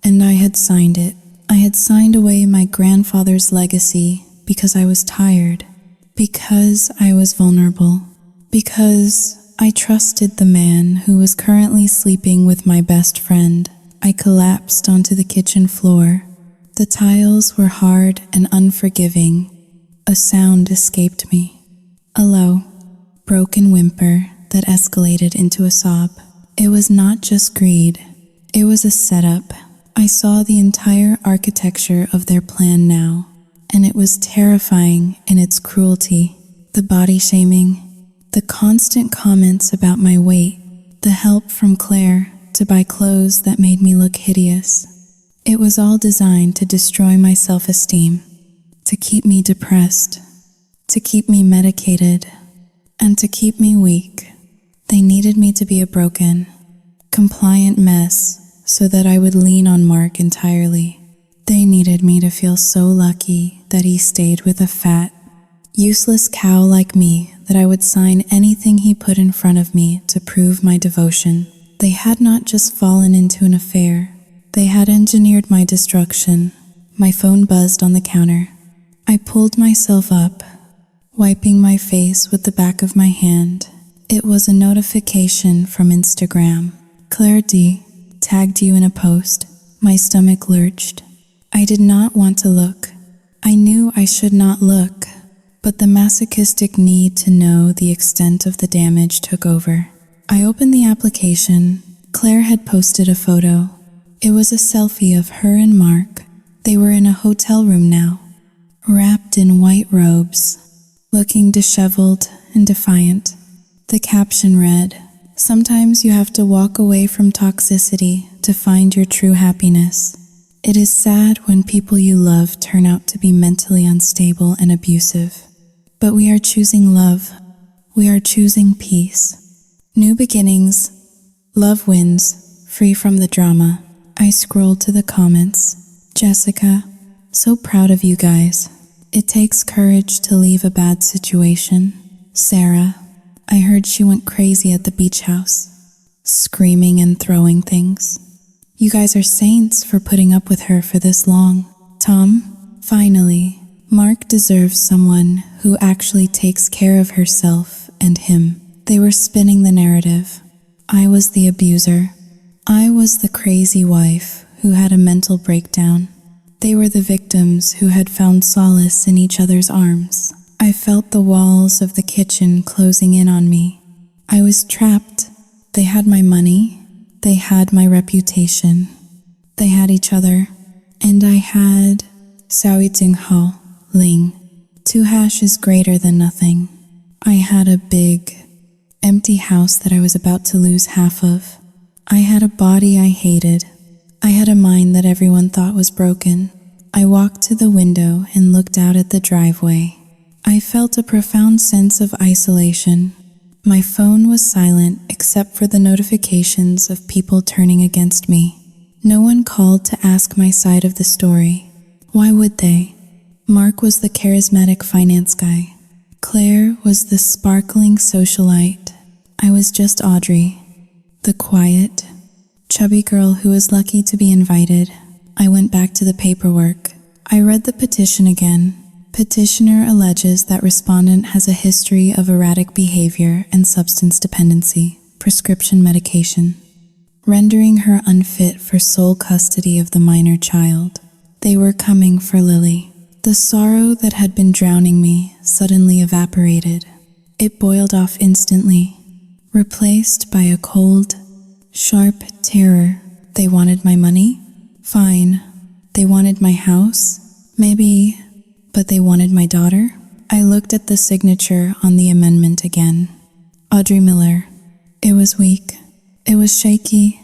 And I had signed it. I had signed away my grandfather's legacy because I was tired, because I was vulnerable, because I trusted the man who was currently sleeping with my best friend. I collapsed onto the kitchen floor. The tiles were hard and unforgiving. A sound escaped me. A low, broken whimper that escalated into a sob. It was not just greed. It was a setup. I saw the entire architecture of their plan now, and it was terrifying in its cruelty. The body shaming, the constant comments about my weight, the help from Claire to buy clothes that made me look hideous. It was all designed to destroy my self-esteem, to keep me depressed, to keep me medicated, and to keep me weak. They needed me to be a broken, compliant mess so that I would lean on Mark entirely. They needed me to feel so lucky that he stayed with a fat, useless cow like me, that I would sign anything he put in front of me to prove my devotion. They had not just fallen into an affair. They had engineered my destruction. My phone buzzed on the counter. I pulled myself up, wiping my face with the back of my hand. It was a notification from Instagram. "Claire D. tagged you in a post." My stomach lurched. I did not want to look. I knew I should not look, but the masochistic need to know the extent of the damage took over. I opened the application. Claire had posted a photo. It was a selfie of her and Mark. They were in a hotel room now, wrapped in white robes, looking disheveled and defiant. The caption read, "Sometimes you have to walk away from toxicity to find your true happiness. It is sad when people you love turn out to be mentally unstable and abusive. But we are choosing love. We are choosing peace. New beginnings. Love wins, free from the drama." I scrolled to the comments. Jessica, so proud of you guys. It takes courage to leave a bad situation. Sarah, I heard she went crazy at the beach house, screaming and throwing things. You guys are saints for putting up with her for this long. Tom, finally, Mark deserves someone who actually takes care of herself and him. They were spinning the narrative. I was the abuser. I was the crazy wife who had a mental breakdown. They were the victims who had found solace in each other's arms. I felt the walls of the kitchen closing in on me. I was trapped. They had my money. They had my reputation. They had each other. And I had Saoi Jing Ho, Ling. 2 hash is greater than nothing. I had a big, empty house that I was about to lose half of. I had a body I hated. I had a mind that everyone thought was broken. I walked to the window and looked out at the driveway. I felt a profound sense of isolation. My phone was silent except for the notifications of people turning against me. No one called to ask my side of the story. Why would they? Mark was the charismatic finance guy. Claire was the sparkling socialite. I was just Audrey, the quiet, chubby girl who was lucky to be invited. I went back to the paperwork. I read the petition again. Petitioner alleges that respondent has a history of erratic behavior and substance dependency, prescription medication, rendering her unfit for sole custody of the minor child. They were coming for Lily. The sorrow that had been drowning me suddenly evaporated. It boiled off instantly, replaced by a cold, sharp terror. They wanted my money? Fine. They wanted my house? Maybe. But they wanted my daughter? I looked at the signature on the amendment again. Audrey Miller. It was weak. It was shaky.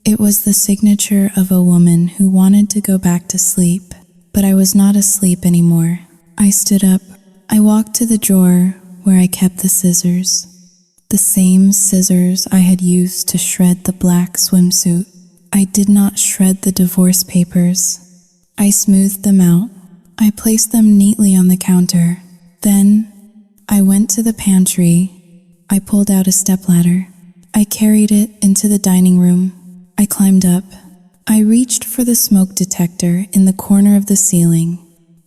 It was the signature of a woman who wanted to go back to sleep. But I was not asleep anymore. I stood up. I walked to the drawer where I kept the scissors. The same scissors I had used to shred the black swimsuit. I did not shred the divorce papers. I smoothed them out. I placed them neatly on the counter. Then, I went to the pantry. I pulled out a stepladder. I carried it into the dining room. I climbed up. I reached for the smoke detector in the corner of the ceiling.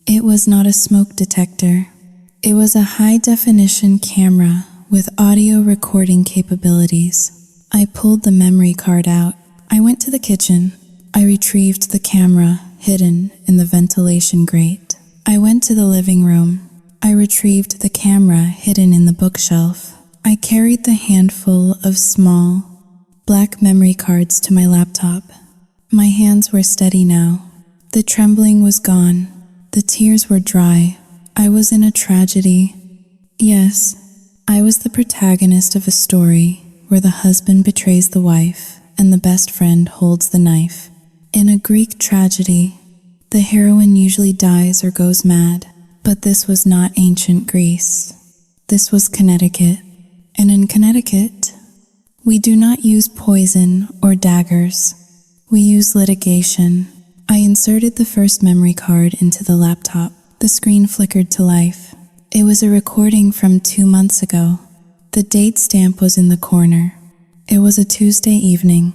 It was not a smoke detector. It was a high-definition camera with audio recording capabilities. I pulled the memory card out. I went to the kitchen. I retrieved the camera hidden in the ventilation grate. I went to the living room. I retrieved the camera hidden in the bookshelf. I carried the handful of small, black memory cards to my laptop. My hands were steady now. The trembling was gone. The tears were dry. I was in a tragedy. Yes, I was the protagonist of a story where the husband betrays the wife and the best friend holds the knife. In a Greek tragedy, the heroine usually dies or goes mad, but this was not ancient Greece. This was Connecticut. And in Connecticut, we do not use poison or daggers. We use litigation. I inserted the first memory card into the laptop. The screen flickered to life. It was a recording from 2 months ago. The date stamp was in the corner. It was a Tuesday evening.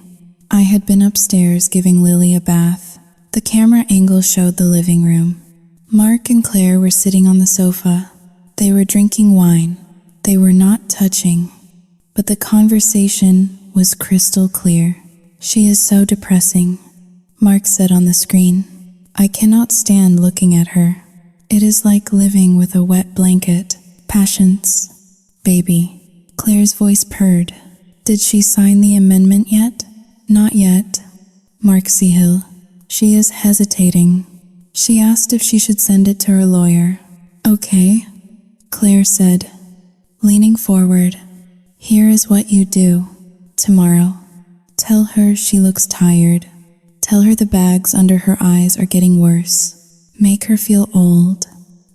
I had been upstairs giving Lily a bath. The camera angle showed the living room. Mark and Claire were sitting on the sofa. They were drinking wine. They were not touching, but the conversation was crystal clear. "She is so depressing," Mark said on the screen. "I cannot stand looking at her. It is like living with a wet blanket. Patience, baby." Claire's voice purred. "Did she sign the amendment yet?" "Not yet, Mark Seahill. She is hesitating. She asked if she should send it to her lawyer. Okay, Claire said, leaning forward. Here is what you do. Tomorrow, tell her she looks tired. Tell her the bags under her eyes are getting worse. Make her feel old.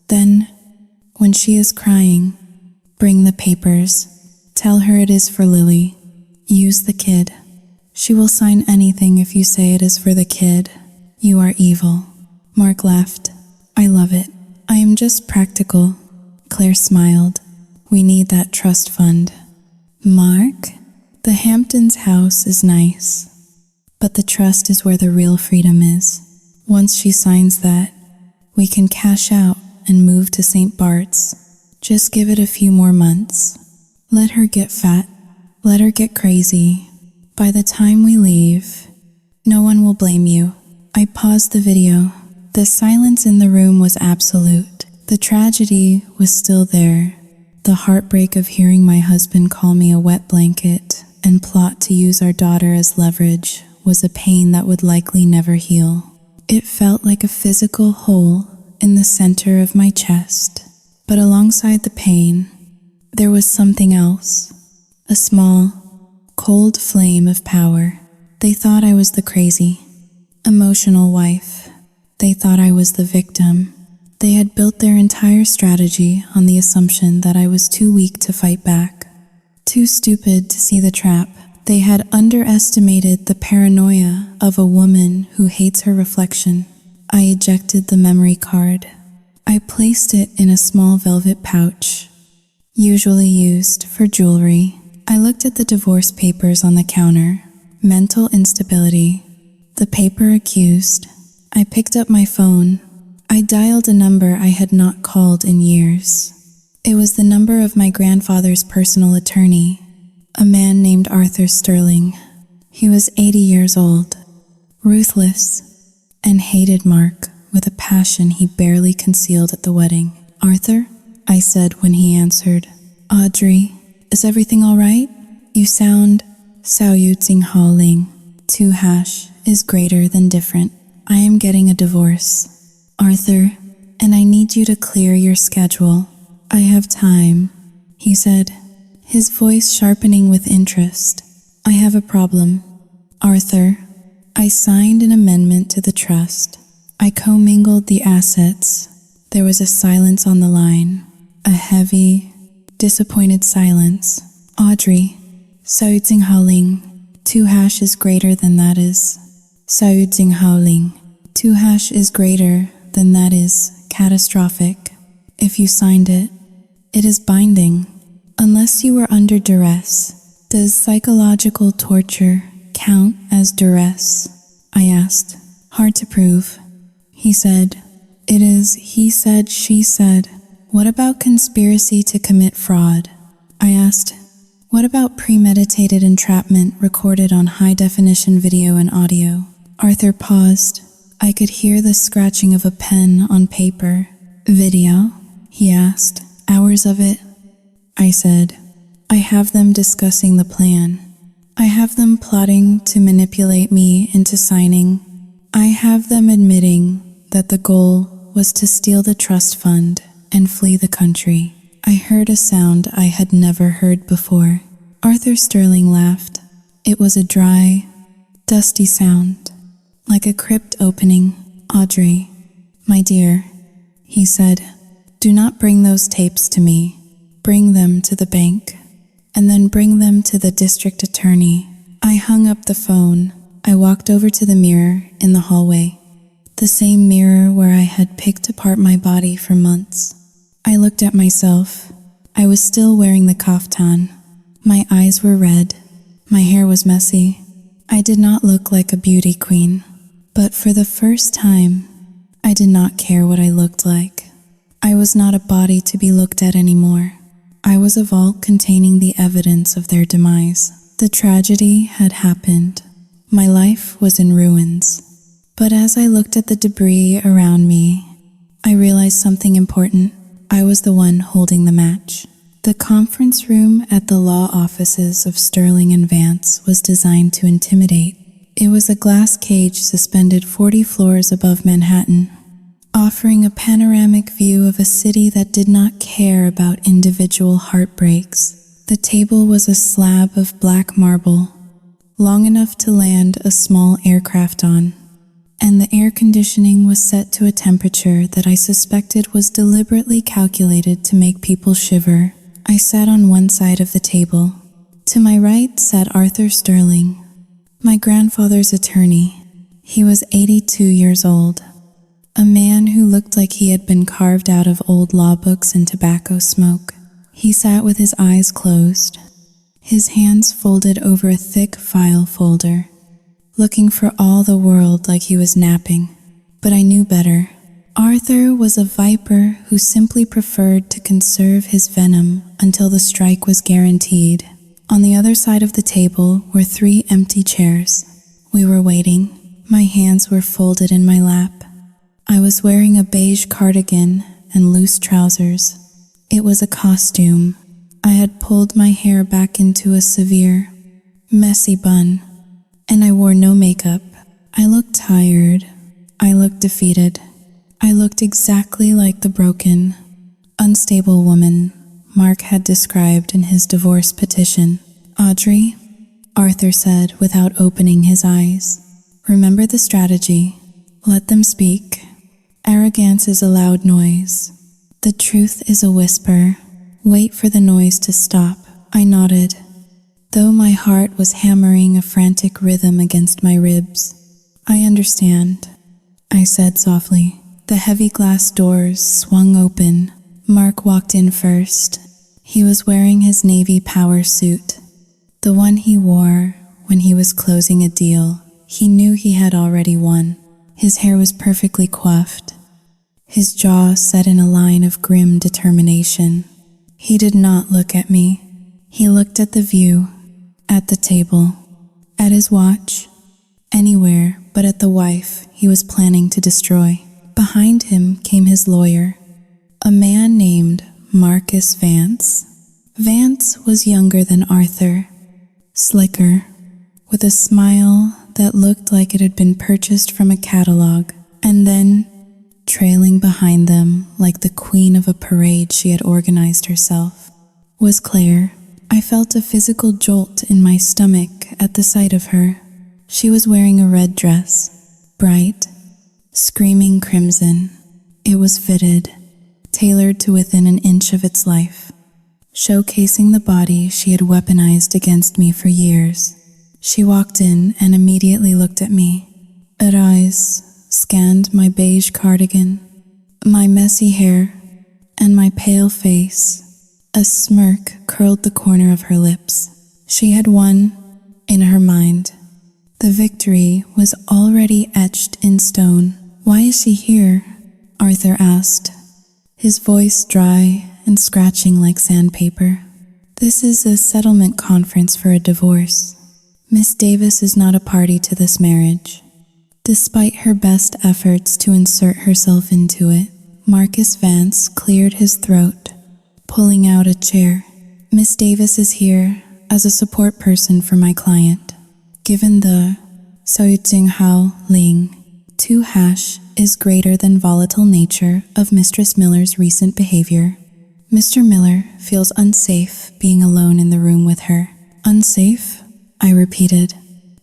Then, when she is crying, bring the papers. Tell her it is for Lily. Use the kid. She will sign anything if you say it is for the kid. You are evil. Mark laughed. I love it. I am just practical. Claire smiled. We need that trust fund. Mark? The Hamptons house is nice, but the trust is where the real freedom is. Once she signs that, we can cash out and move to St. Bart's. Just give it a few more months. Let her get fat. Let her get crazy. By the time we leave, no one will blame you. I paused the video. The silence in the room was absolute. The tragedy was still there. The heartbreak of hearing my husband call me a wet blanket and plot to use our daughter as leverage was a pain that would likely never heal. It felt like a physical hole in the center of my chest. But alongside the pain, there was something else. A small, cold flame of power. They thought I was the crazy, emotional wife. They thought I was the victim. They had built their entire strategy on the assumption that I was too weak to fight back, too stupid to see the trap. They had underestimated the paranoia of a woman who hates her reflection. I ejected the memory card. I placed it in a small velvet pouch, usually used for jewelry. I looked at the divorce papers on the counter. Mental instability. The paper accused. I picked up my phone. I dialed a number I had not called in years. It was the number of my grandfather's personal attorney, a man named Arthur Sterling. He was 80 years old, ruthless, and hated Mark with a passion he barely concealed at the wedding. Arthur? I said when he answered. Audrey, is everything all right? You sound Saoyutsing Haoling. 2# is greater than different. I am getting a divorce. Arthur, and I need you to clear your schedule. I have time, he said, his voice sharpening with interest. I have a problem. Arthur, I signed an amendment to the trust. I commingled the assets. There was a silence on the line, a heavy, disappointed silence. Audrey, Saoyutsing Haoling, 2# is greater than that is. Saoyutsing Haoling, 2# is greater than that is catastrophic. If you signed it, it is binding. Unless you were under duress, does psychological torture count as duress? I asked. Hard to prove. He said. It is he said, she said. What about conspiracy to commit fraud? I asked. What about premeditated entrapment recorded on high-definition video and audio? Arthur paused. I could hear the scratching of a pen on paper. Video? He asked. Hours of it? I said. I have them discussing the plan. I have them plotting to manipulate me into signing. I have them admitting that the goal was to steal the trust fund and flee the country. I heard a sound I had never heard before. Arthur Sterling laughed. It was a dry, dusty sound, like a crypt opening. Audrey, my dear, he said, do not bring those tapes to me. Bring them to the bank, and then bring them to the district attorney. I hung up the phone. I walked over to the mirror in the hallway, the same mirror where I had picked apart my body for months. I looked at myself. I was still wearing the kaftan. My eyes were red. My hair was messy. I did not look like a beauty queen. But for the first time, I did not care what I looked like. I was not a body to be looked at anymore. I was a vault containing the evidence of their demise. The tragedy had happened. My life was in ruins. But as I looked at the debris around me, I realized something important. I was the one holding the match. The conference room at the law offices of Sterling and Vance was designed to intimidate. It was a glass cage suspended 40 floors above Manhattan. offering a panoramic view of a city that did not care about individual heartbreaks. The table was a slab of black marble, long enough to land a small aircraft on, and the air conditioning was set to a temperature that I suspected was deliberately calculated to make people shiver. I sat on one side of the table. To my right sat Arthur Sterling, my grandfather's attorney. He was 82 years old, a man who looked like he had been carved out of old law books and tobacco smoke. He sat with his eyes closed, his hands folded over a thick file folder, looking for all the world like he was napping. But I knew better. Arthur was a viper who simply preferred to conserve his venom until the strike was guaranteed. On the other side of the table were 3 empty chairs. We were waiting. My hands were folded in my lap. I was wearing a beige cardigan and loose trousers. It was a costume. I had pulled my hair back into a severe, messy bun, and I wore no makeup. I looked tired. I looked defeated. I looked exactly like the broken, unstable woman Mark had described in his divorce petition. "Audrey," Arthur said without opening his eyes, "remember the strategy. Let them speak. Arrogance is a loud noise. The truth is a whisper. Wait for the noise to stop." I nodded, though my heart was hammering a frantic rhythm against my ribs. "I understand," I said softly. The heavy glass doors swung open. Mark walked in first. He was wearing his navy power suit, the one he wore when he was closing a deal he knew he had already won. His hair was perfectly coiffed, his jaw set in a line of grim determination. He did not look at me. He looked at the view, at the table, at his watch, anywhere but at the wife he was planning to destroy. Behind him came his lawyer, a man named Marcus Vance. Vance was younger than Arthur, slicker, with a smile that looked like it had been purchased from a catalog. And then, trailing behind them like the queen of a parade she had organized herself, was Claire. I felt a physical jolt in my stomach at the sight of her. She was wearing a red dress, bright, screaming crimson. It was fitted, tailored to within an inch of its life, showcasing the body she had weaponized against me for years. She walked in and immediately looked at me. Her eyes scanned my beige cardigan, my messy hair, and my pale face. A smirk curled the corner of her lips. She had won, in her mind. The victory was already etched in stone. "Why is she here?" Arthur asked, his voice dry and scratching like sandpaper. "This is a settlement conference for a divorce. Miss Davis is not a party to this marriage." Despite her best efforts to insert herself into it, Marcus Vance cleared his throat, pulling out a chair. "Miss Davis is here as a support person for my client. Given the Hao Ling 2 is greater than volatile nature of Mistress Miller's recent behavior, Mr. Miller feels unsafe being alone in the room with her." "Unsafe?" I repeated,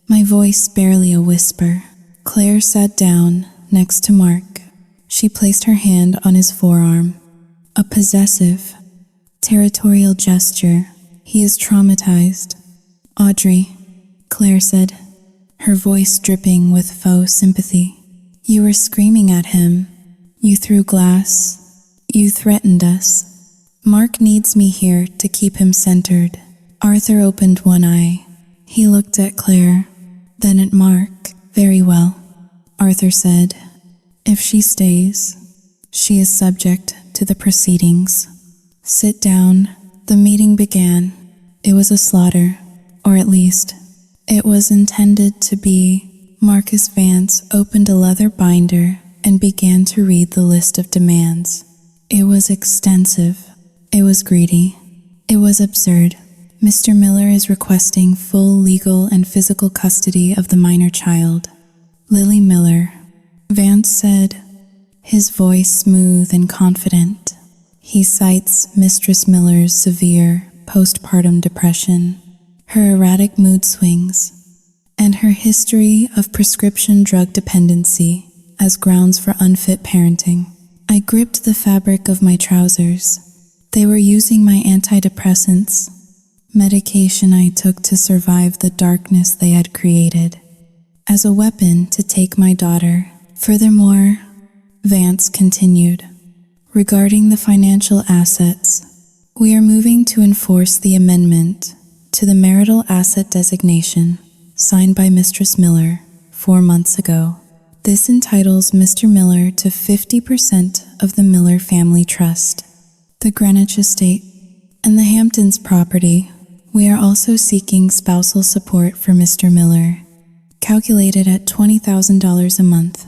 my voice barely a whisper. Claire sat down next to Mark. She placed her hand on his forearm, a possessive, territorial gesture. "He is traumatized." "Audrey," Claire said, her voice dripping with faux sympathy. "You were screaming at him. You threw glass. You threatened us. Mark needs me here to keep him centered." Arthur opened one eye. He looked at Claire, then at Mark. "Very well," Arthur said. "If she stays, she is subject to the proceedings. Sit down." The meeting began. It was a slaughter, or at least, it was intended to be. Marcus Vance opened a leather binder and began to read the list of demands. It was extensive. It was greedy. It was absurd. "Mr. Miller is requesting full legal and physical custody of the minor child, Lily Miller," Vance said, his voice smooth and confident. He cites Mistress Miller's severe postpartum depression, her erratic mood swings, and her history of prescription drug dependency as grounds for unfit parenting. I gripped the fabric of my trousers. They were using my antidepressants, medication I took to survive the darkness they had created, as a weapon to take my daughter. Furthermore, Vance continued, regarding the financial assets, we are moving to enforce the amendment to the marital asset designation signed by Mistress Miller 4 months ago. This entitles Mr. Miller to 50% of the Miller family trust, the Greenwich estate, and the Hamptons property. We are also seeking spousal support for Mr. Miller, calculated at $20,000 a month,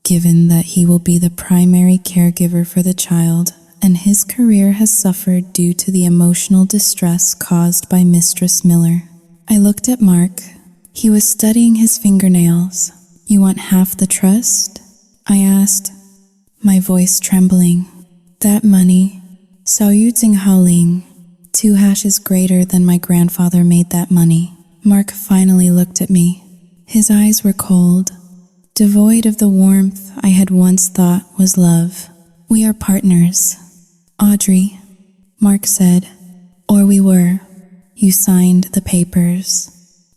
given that he will be the primary caregiver for the child and his career has suffered due to the emotional distress caused by Mistress Miller. I looked at Mark. He was studying his fingernails. You want half the trust? I asked, my voice trembling. That money, Xiaoyu Jinghaoling, 2 hashes greater than my grandfather made that money. Mark finally looked at me. His eyes were cold, devoid of the warmth I had once thought was love. We are partners, Audrey, Mark said. Or we were. You signed the papers.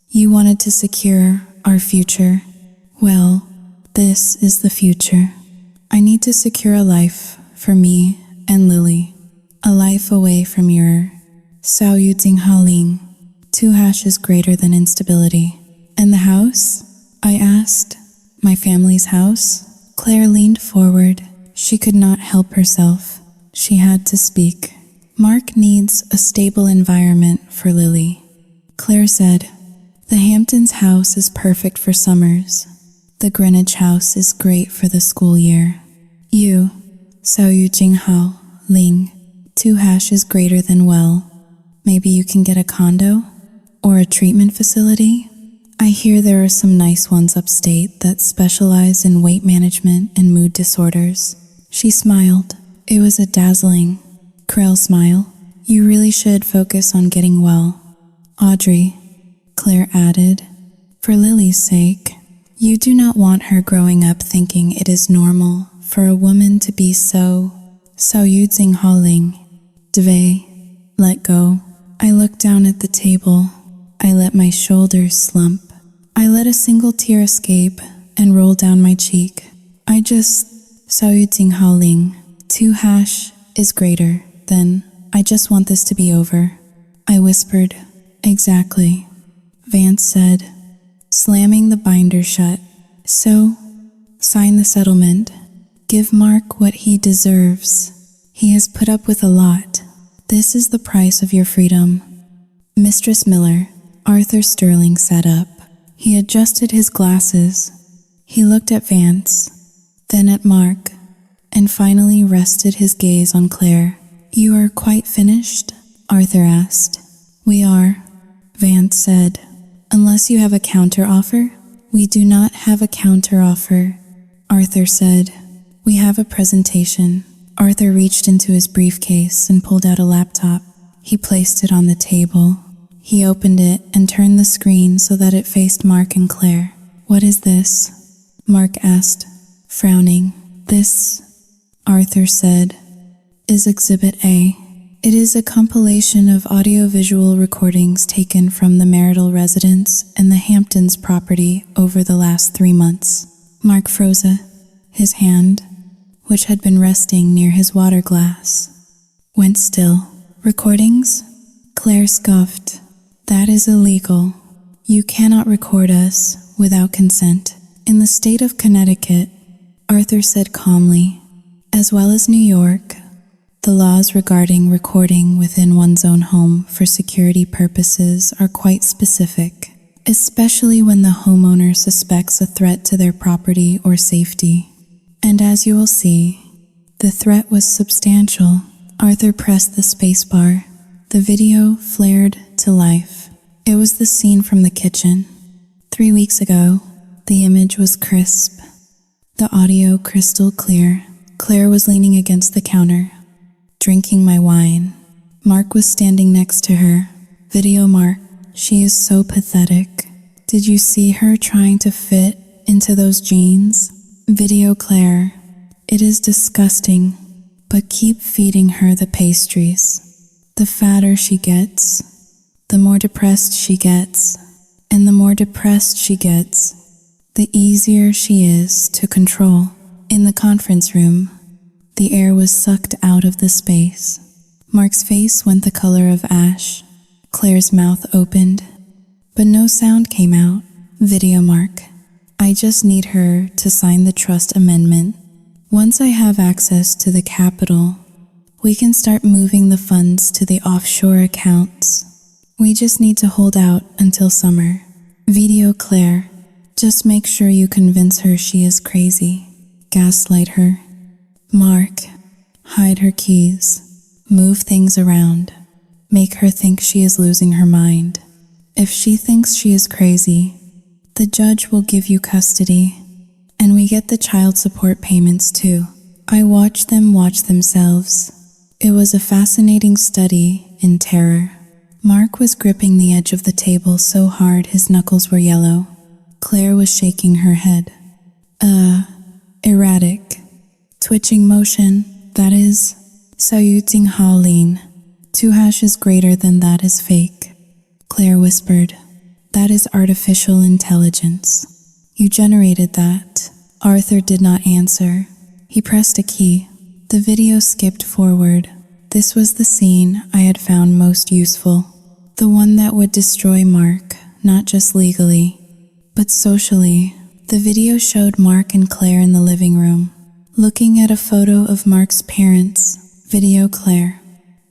You wanted to secure our future. Well, this is the future. I need to secure a life for me and Lily. A life away from your Xiaoyu Jinghaoling, 2 hashes greater than instability. And the house? I asked. My family's house? Claire leaned forward. She could not help herself. She had to speak. Mark needs a stable environment for Lily. Claire said, the Hamptons house is perfect for summers. The Greenwich house is great for the school year. You, Xiaoyu Jinghao, Ling, 2 hashes greater than well. Maybe you can get a condo? Or a treatment facility? I hear there are some nice ones upstate that specialize in weight management and mood disorders. She smiled. It was a dazzling, Krell smile. You really should focus on getting well. Audrey, Claire added, for Lily's sake. You do not want her growing up thinking it is normal for a woman to be so Xiaoyu Jinghaoling. Dvei, let go. I looked down at the table. I let my shoulders slump. I let a single tear escape and roll down my cheek. Xiaoyu Jinghaoling, 2 hash is greater than, I just want this to be over. I whispered, exactly. Vance said, slamming the binder shut. So, sign the settlement. Give Mark what he deserves. He has put up with a lot. This is the price of your freedom. Mistress Miller, Arthur Sterling sat up. He adjusted his glasses. He looked at Vance, then at Mark, and finally rested his gaze on Claire. You are quite finished? Arthur asked. We are, Vance said. Unless you have a counter-offer? We do not have a counter-offer, Arthur said. We have a presentation. Arthur reached into his briefcase and pulled out a laptop. He placed it on the table. He opened it and turned the screen so that it faced Mark and Claire. What is this? Mark asked, frowning. This, Arthur said, is Exhibit A. It is a compilation of audio-visual recordings taken from the marital residence and the Hamptons property over the last 3 months. Mark froze, his hand, which had been resting near his water glass, went still. Recordings? Claire scoffed. That is illegal. You cannot record us without consent. In the state of Connecticut, Arthur said calmly, as well as New York, the laws regarding recording within one's own home for security purposes are quite specific, especially when the homeowner suspects a threat to their property or safety. And as you will see, the threat was substantial. Arthur pressed the spacebar. The video flared to life. It was the scene from the kitchen. 3 weeks ago, the image was crisp, the audio crystal clear. Claire was leaning against the counter, drinking my wine. Mark was standing next to her. Video Mark, she is so pathetic. Did you see her trying to fit into those jeans? Video Claire, it is disgusting, but keep feeding her the pastries. The fatter she gets, the more depressed she gets, and the more depressed she gets, the easier she is to control. In the conference room, the air was sucked out of the space. Mark's face went the color of ash. Claire's mouth opened, but no sound came out. Video Mark, I just need her to sign the trust amendment. Once I have access to the capital, we can start moving the funds to the offshore accounts. We just need to hold out until summer. Video Claire, just make sure you convince her she is crazy. Gaslight her. Mark, hide her keys. Move things around. Make her think she is losing her mind. If she thinks she is crazy, the judge will give you custody, and we get the child support payments too. I watched them watch themselves. It was a fascinating study in terror. Mark was gripping the edge of the table so hard his knuckles were yellow. Claire was shaking her head. Erratic. Twitching motion, that is, saluting Howleen. 2 hashes greater than that is fake. Claire whispered, that is artificial intelligence. You generated that. Arthur did not answer. He pressed a key. The video skipped forward. This was the scene I had found most useful. The one that would destroy Mark, not just legally, but socially. The video showed Mark and Claire in the living room, looking at a photo of Mark's parents. Video Claire.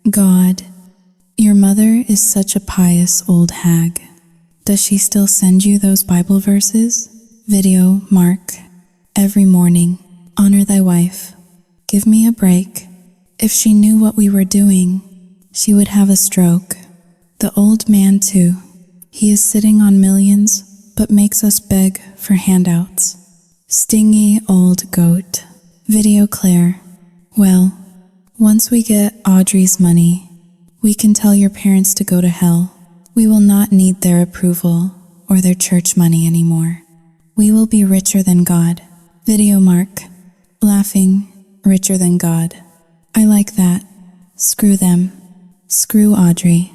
God, your mother is such a pious old hag. Does she still send you those Bible verses? Video Mark. Every morning, honor thy wife. Give me a break. If she knew what we were doing, she would have a stroke. The old man too. He is sitting on millions, but makes us beg for handouts. Stingy old goat. Video Claire. Well, once we get Audrey's money, we can tell your parents to go to hell. We will not need their approval or their church money anymore. We will be richer than God. Video Mark. Laughing, richer than God. I like that. Screw them. Screw Audrey.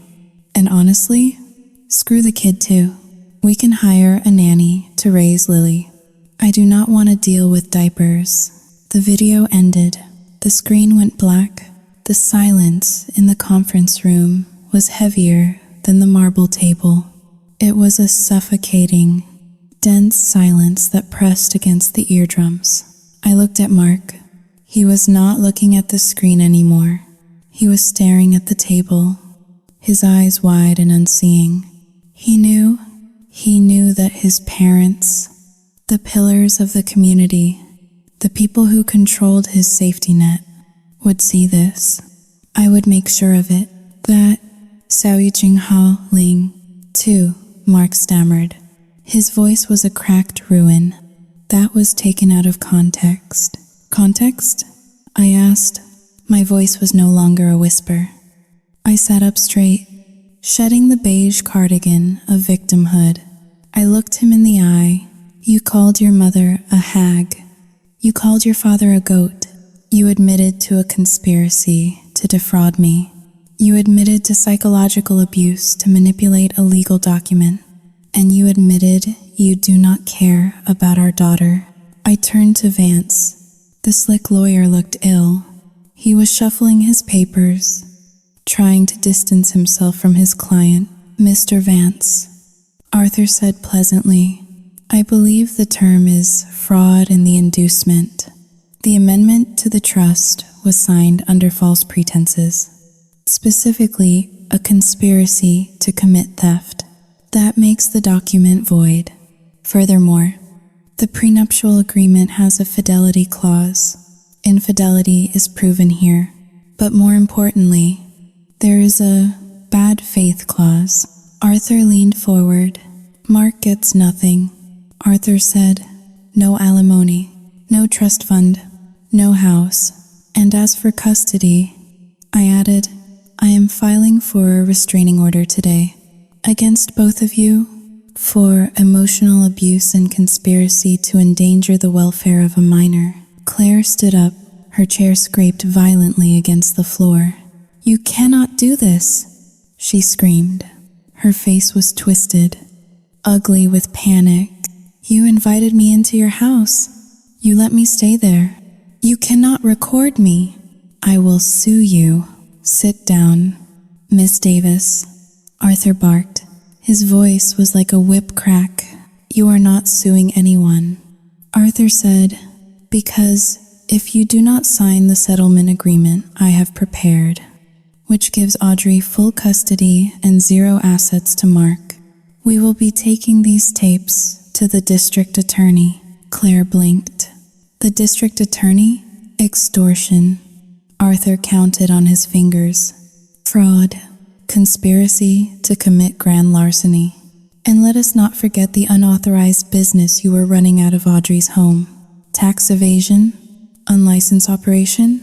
And honestly, screw the kid too. We can hire a nanny to raise Lily. I do not want to deal with diapers. The video ended. The screen went black. The silence in the conference room was heavier than the marble table. It was a suffocating, dense silence that pressed against the eardrums. I looked at Mark. He was not looking at the screen anymore. He was staring at the table, his eyes wide and unseeing. He knew that his parents, the pillars of the community, the people who controlled his safety net, would see this. I would make sure of it. That Xiao Jing Hao Ling, too, Mark stammered. His voice was a cracked ruin. That was taken out of context. Context? I asked. My voice was no longer a whisper. I sat up straight, shedding the beige cardigan of victimhood. I looked him in the eye. You called your mother a hag. You called your father a goat. You admitted to a conspiracy to defraud me. You admitted to psychological abuse to manipulate a legal document. And you admitted you do not care about our daughter. I turned to Vance. The slick lawyer looked ill. He was shuffling his papers, trying to distance himself from his client. Mr. Vance, Arthur said pleasantly, I believe the term is fraud in the inducement. The amendment to the trust was signed under false pretenses, specifically a conspiracy to commit theft. That makes the document void. Furthermore, the prenuptial agreement has a fidelity clause. Infidelity is proven here. But more importantly, there is a bad faith clause. Arthur leaned forward. Mark gets nothing. Arthur said, no alimony, no trust fund, no house. And as for custody, I added, I am filing for a restraining order today against both of you for emotional abuse and conspiracy to endanger the welfare of a minor. Claire stood up, her chair scraped violently against the floor. You cannot do this, she screamed. Her face was twisted, ugly with panic. You invited me into your house. You let me stay there. You cannot record me. I will sue you. Sit down, Miss Davis, Arthur barked. His voice was like a whip crack. You are not suing anyone. Arthur said, because if you do not sign the settlement agreement I have prepared, which gives Audrey full custody and 0 assets to Mark, we will be taking these tapes to the district attorney. Claire blinked. The district attorney? Extortion. Arthur counted on his fingers. Fraud. Conspiracy to commit grand larceny. And let us not forget the unauthorized business you were running out of Audrey's home. Tax evasion. Unlicensed operation.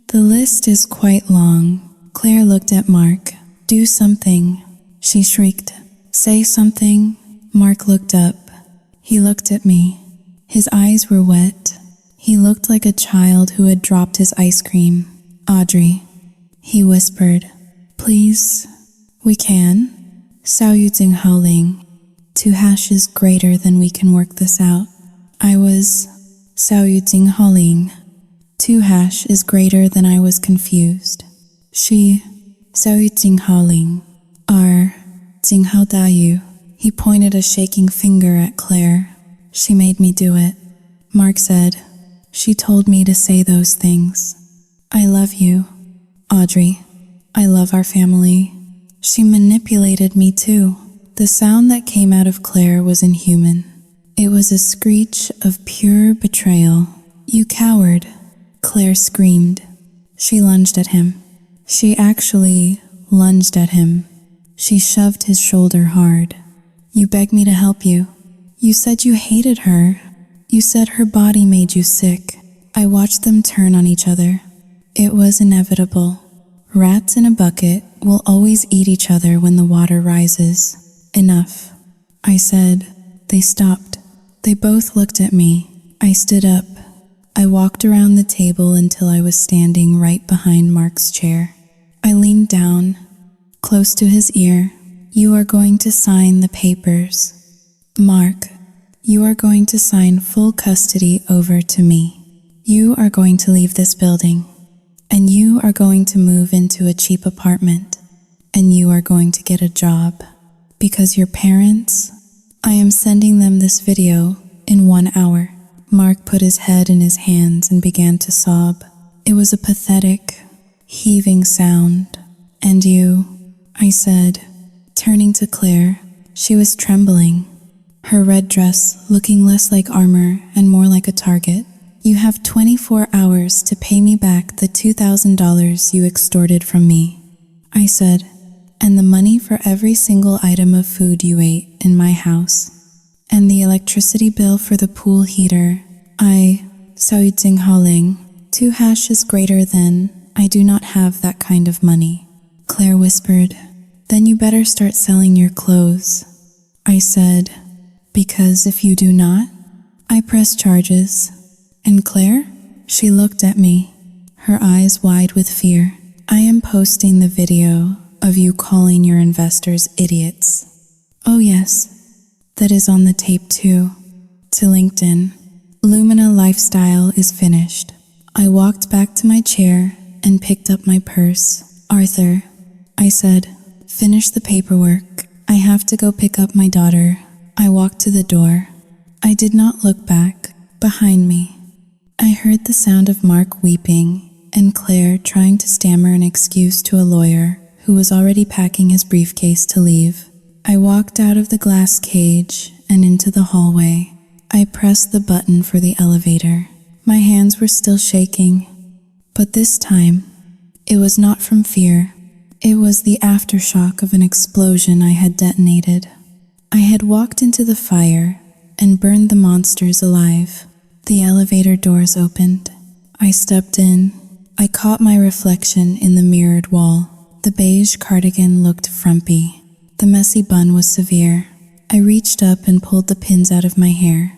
The list is quite long. Claire looked at Mark. Do something, she shrieked. Say something. Mark looked up. He looked at me. His eyes were wet. He looked like a child who had dropped his ice cream. Audrey, he whispered. Please, we can. Sao Yu Tsing Haoling. 2 hashes greater than we can work this out. I was Sao Yu Tsing Haoling. 2 hash is greater than I was confused. She, Sao Yu Tsing Haoling. R, Tsing Hao Da Yu. He pointed a shaking finger at Claire. She made me do it. Mark said, she told me to say those things. I love you, Audrey. I love our family. She manipulated me too. The sound that came out of Claire was inhuman. It was a screech of pure betrayal. You coward, Claire screamed. She lunged at him. She actually lunged at him. She shoved his shoulder hard. You begged me to help you. You said you hated her. You said her body made you sick. I watched them turn on each other. It was inevitable. Rats in a bucket will always eat each other when the water rises. Enough, I said. They stopped. They both looked at me. I stood up. I walked around the table until I was standing right behind Mark's chair. I leaned down, close to his ear. You are going to sign the papers. Mark, you are going to sign full custody over to me. You are going to leave this building, and you are going to move into a cheap apartment, and you are going to get a job. Because your parents, I am sending them this video in 1 hour. Mark put his head in his hands and began to sob. It was a pathetic, heaving sound. And you, I said, turning to Claire. She was trembling, her red dress looking less like armor and more like a target. You have 24 hours to pay me back the $2,000 you extorted from me, I said, and the money for every single item of food you ate in my house, and the electricity bill for the pool heater. I, Sao Yu Tsing Haoling, 2 hashes greater than, I do not have that kind of money. Claire whispered, then you better start selling your clothes. I said, because if you do not, I press charges. And Claire? She looked at me, her eyes wide with fear. I am posting the video of you calling your investors idiots. Oh yes, that is on the tape too. To LinkedIn. Lumina Lifestyle is finished. I walked back to my chair and picked up my purse. Arthur, I said, finish the paperwork. I have to go pick up my daughter. I walked to the door. I did not look back. Behind me, I heard the sound of Mark weeping and Claire trying to stammer an excuse to a lawyer who was already packing his briefcase to leave. I walked out of the glass cage and into the hallway. I pressed the button for the elevator. My hands were still shaking, but this time, it was not from fear. It was the aftershock of an explosion I had detonated. I had walked into the fire and burned the monsters alive. The elevator doors opened, I stepped in. I caught my reflection in the mirrored wall. The beige cardigan looked frumpy. The messy bun was severe. I reached up and pulled the pins out of my hair,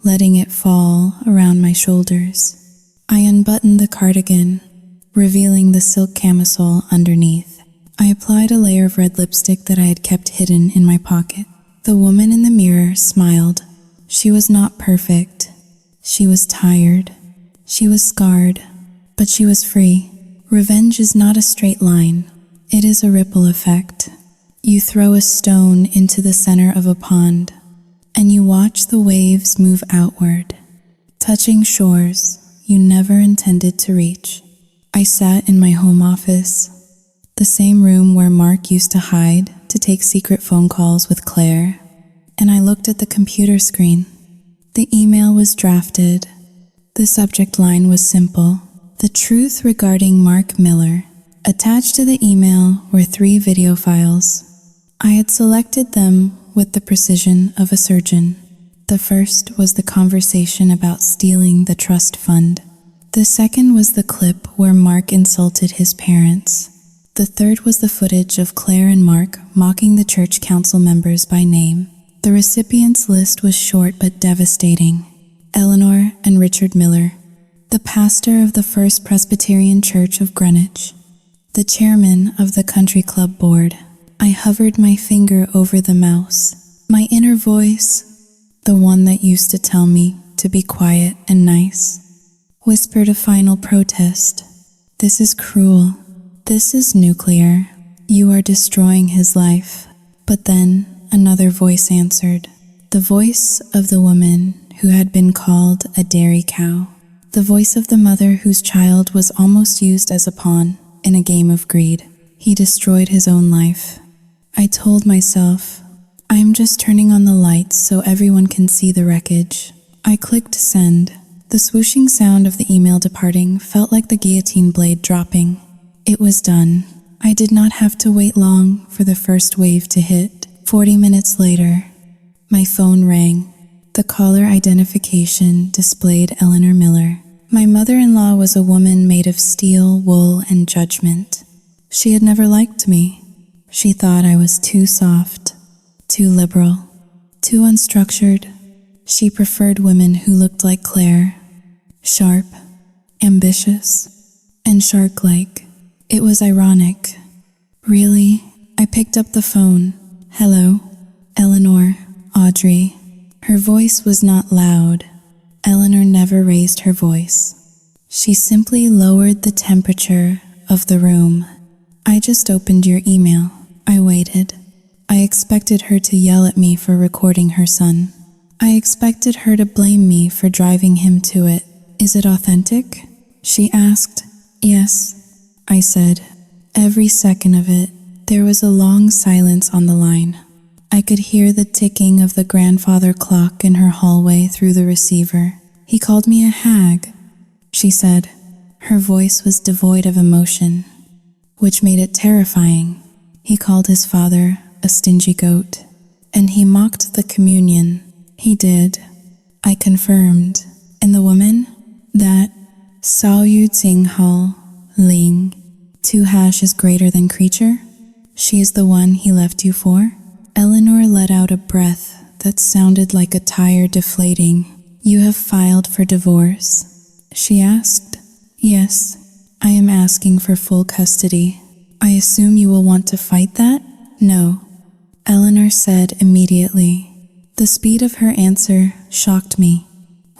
letting it fall around my shoulders. I unbuttoned the cardigan, revealing the silk camisole underneath. I applied a layer of red lipstick that I had kept hidden in my pocket. The woman in the mirror smiled. She was not perfect. She was tired. She was scarred, but she was free. Revenge is not a straight line. It is a ripple effect. You throw a stone into the center of a pond, and you watch the waves move outward, touching shores you never intended to reach. I sat in my home office, the same room where Mark used to hide to take secret phone calls with Claire, and I looked at the computer screen. The email was drafted. The subject line was simple: the truth regarding Mark Miller. Attached to the email were 3 video files. I had selected them with the precision of a surgeon. The first was the conversation about stealing the trust fund. The second was the clip where Mark insulted his parents. The third was the footage of Claire and Mark mocking the church council members by name. The recipients list was short but devastating. Eleanor and Richard Miller, the pastor of the First Presbyterian Church of Greenwich, the chairman of the country club board. I hovered my finger over the mouse. My inner voice, the one that used to tell me to be quiet and nice, whispered a final protest. This is cruel. This is nuclear. You are destroying his life. But then another voice answered, the voice of the woman who had been called a dairy cow, the voice of the mother whose child was almost used as a pawn in a game of greed. He destroyed his own life. I told myself, I'm just turning on the lights so everyone can see the wreckage. I clicked send. The swooshing sound of the email departing felt like the guillotine blade dropping. It was done. I did not have to wait long for the first wave to hit. 40 minutes later, my phone rang. The caller identification displayed Eleanor Miller. My mother-in-law was a woman made of steel, wool, and judgment. She had never liked me. She thought I was too soft, too liberal, too unstructured. She preferred women who looked like Claire, sharp, ambitious, and shark-like. It was ironic. Really? I picked up the phone. Hello, Eleanor, Audrey. Her voice was not loud. Eleanor never raised her voice. She simply lowered the temperature of the room. I just opened your email. I waited. I expected her to yell at me for recording her son. I expected her to blame me for driving him to it. Is it authentic? She asked. Yes, I said. Every second of it. There was a long silence on the line. I could hear the ticking of the grandfather clock in her hallway through the receiver. He called me a hag, she said. Her voice was devoid of emotion, which made it terrifying. He called his father a stingy goat, and he mocked the communion. He did. I confirmed. And the woman? That Sao Yu Tsing Hao Ling, 2 hash is greater than creature? She is the one he left you for? Eleanor let out a breath that sounded like a tire deflating. You have filed for divorce? She asked. Yes, I am asking for full custody. I assume you will want to fight that? No, Eleanor said immediately. The speed of her answer shocked me.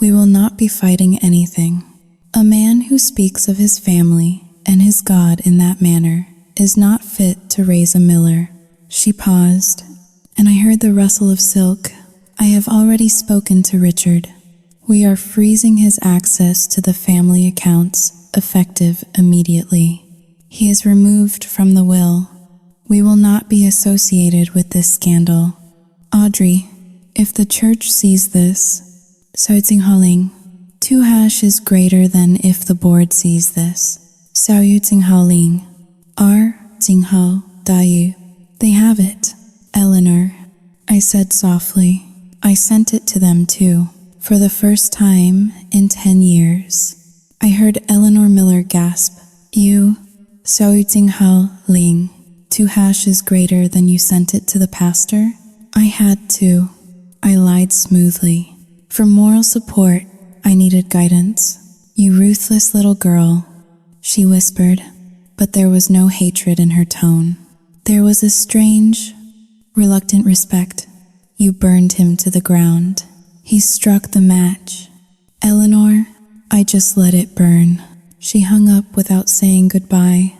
We will not be fighting anything. A man who speaks of his family and his God in that manner is not fit to raise a Miller. She paused, and I heard the rustle of silk. I have already spoken to Richard. We are freezing his access to the family accounts, effective immediately. He is removed from the will. We will not be associated with this scandal. Audrey, if the church sees this, Sao Tsing Hao Ling, 2 hash is greater than if the board sees this. Sao Yu Tsing Hao Ling, R Tsing Hao Da Yu. They have it. Eleanor, I said softly. I sent it to them too. For the first time in 10 years, I heard Eleanor Miller gasp, "You, Xiao Ting Hao Ling, 2 hashes greater than you sent it to the pastor?" I had to. I lied smoothly. For moral support, I needed guidance. "You ruthless little girl," she whispered, but there was no hatred in her tone. There was a strange, reluctant respect. "You burned him to the ground." He struck the match. "Eleanor, I just let it burn." She hung up without saying goodbye.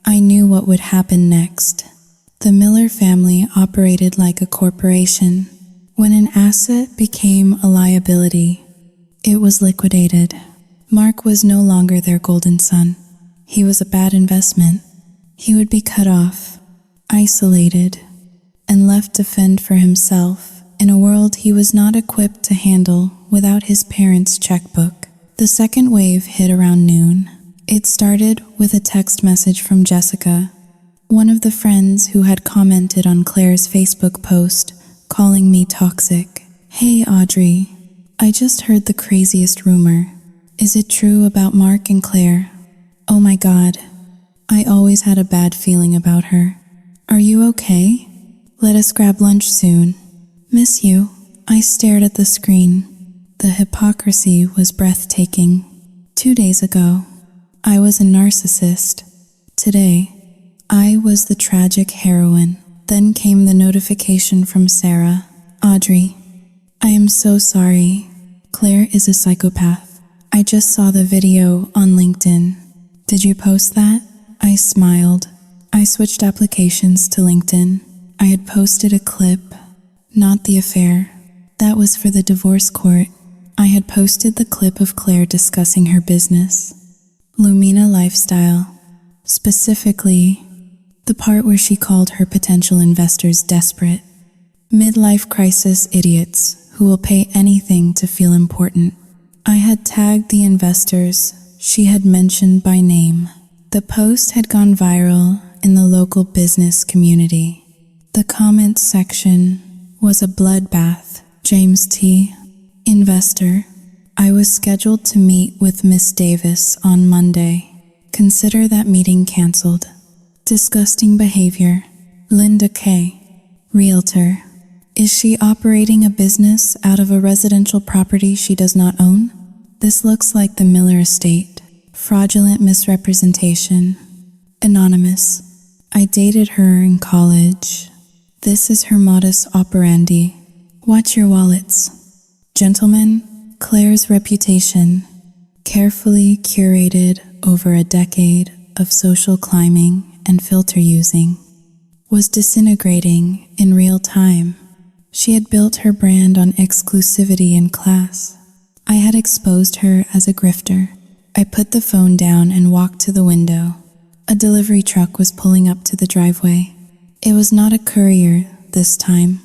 I knew what would happen next. The Miller family operated like a corporation. When an asset became a liability, it was liquidated. Mark was no longer their golden son. He was a bad investment. He would be cut off, isolated, and left to fend for himself in a world he was not equipped to handle without his parents' checkbook. The second wave hit around noon. It started with a text message from Jessica, one of the friends who had commented on Claire's Facebook post, calling me toxic. "Hey Audrey, I just heard the craziest rumor. Is it true about Mark and Claire? Oh my God, I always had a bad feeling about her. Are you okay? Let us grab lunch soon. Miss you." I stared at the screen. The hypocrisy was breathtaking. 2 days ago, I was a narcissist. Today, I was the tragic heroine. Then came the notification from Sarah. "Audrey, I am so sorry. Claire is a psychopath. I just saw the video on LinkedIn. Did you post that?" I smiled. I switched applications to LinkedIn. I had posted a clip, not the affair. That was for the divorce court. I had posted the clip of Claire discussing her business, Lumina Lifestyle, specifically the part where she called her potential investors desperate, midlife crisis idiots who will pay anything to feel important. I had tagged the investors she had mentioned by name. The post had gone viral in the local business community. The comments section was a bloodbath. James T., investor. I was scheduled to meet with Miss Davis on Monday. Consider that meeting canceled. Disgusting behavior. Linda K., realtor. Is she operating a business out of a residential property she does not own? This looks like the Miller estate. Fraudulent misrepresentation. Anonymous. I dated her in college. This is her modus operandi. Watch your wallets. Gentlemen, Claire's reputation, carefully curated over a decade of social climbing and filter using, was disintegrating in real time. She had built her brand on exclusivity and class. I had exposed her as a grifter. I put the phone down and walked to the window. A delivery truck was pulling up to the driveway. It was not a courier this time.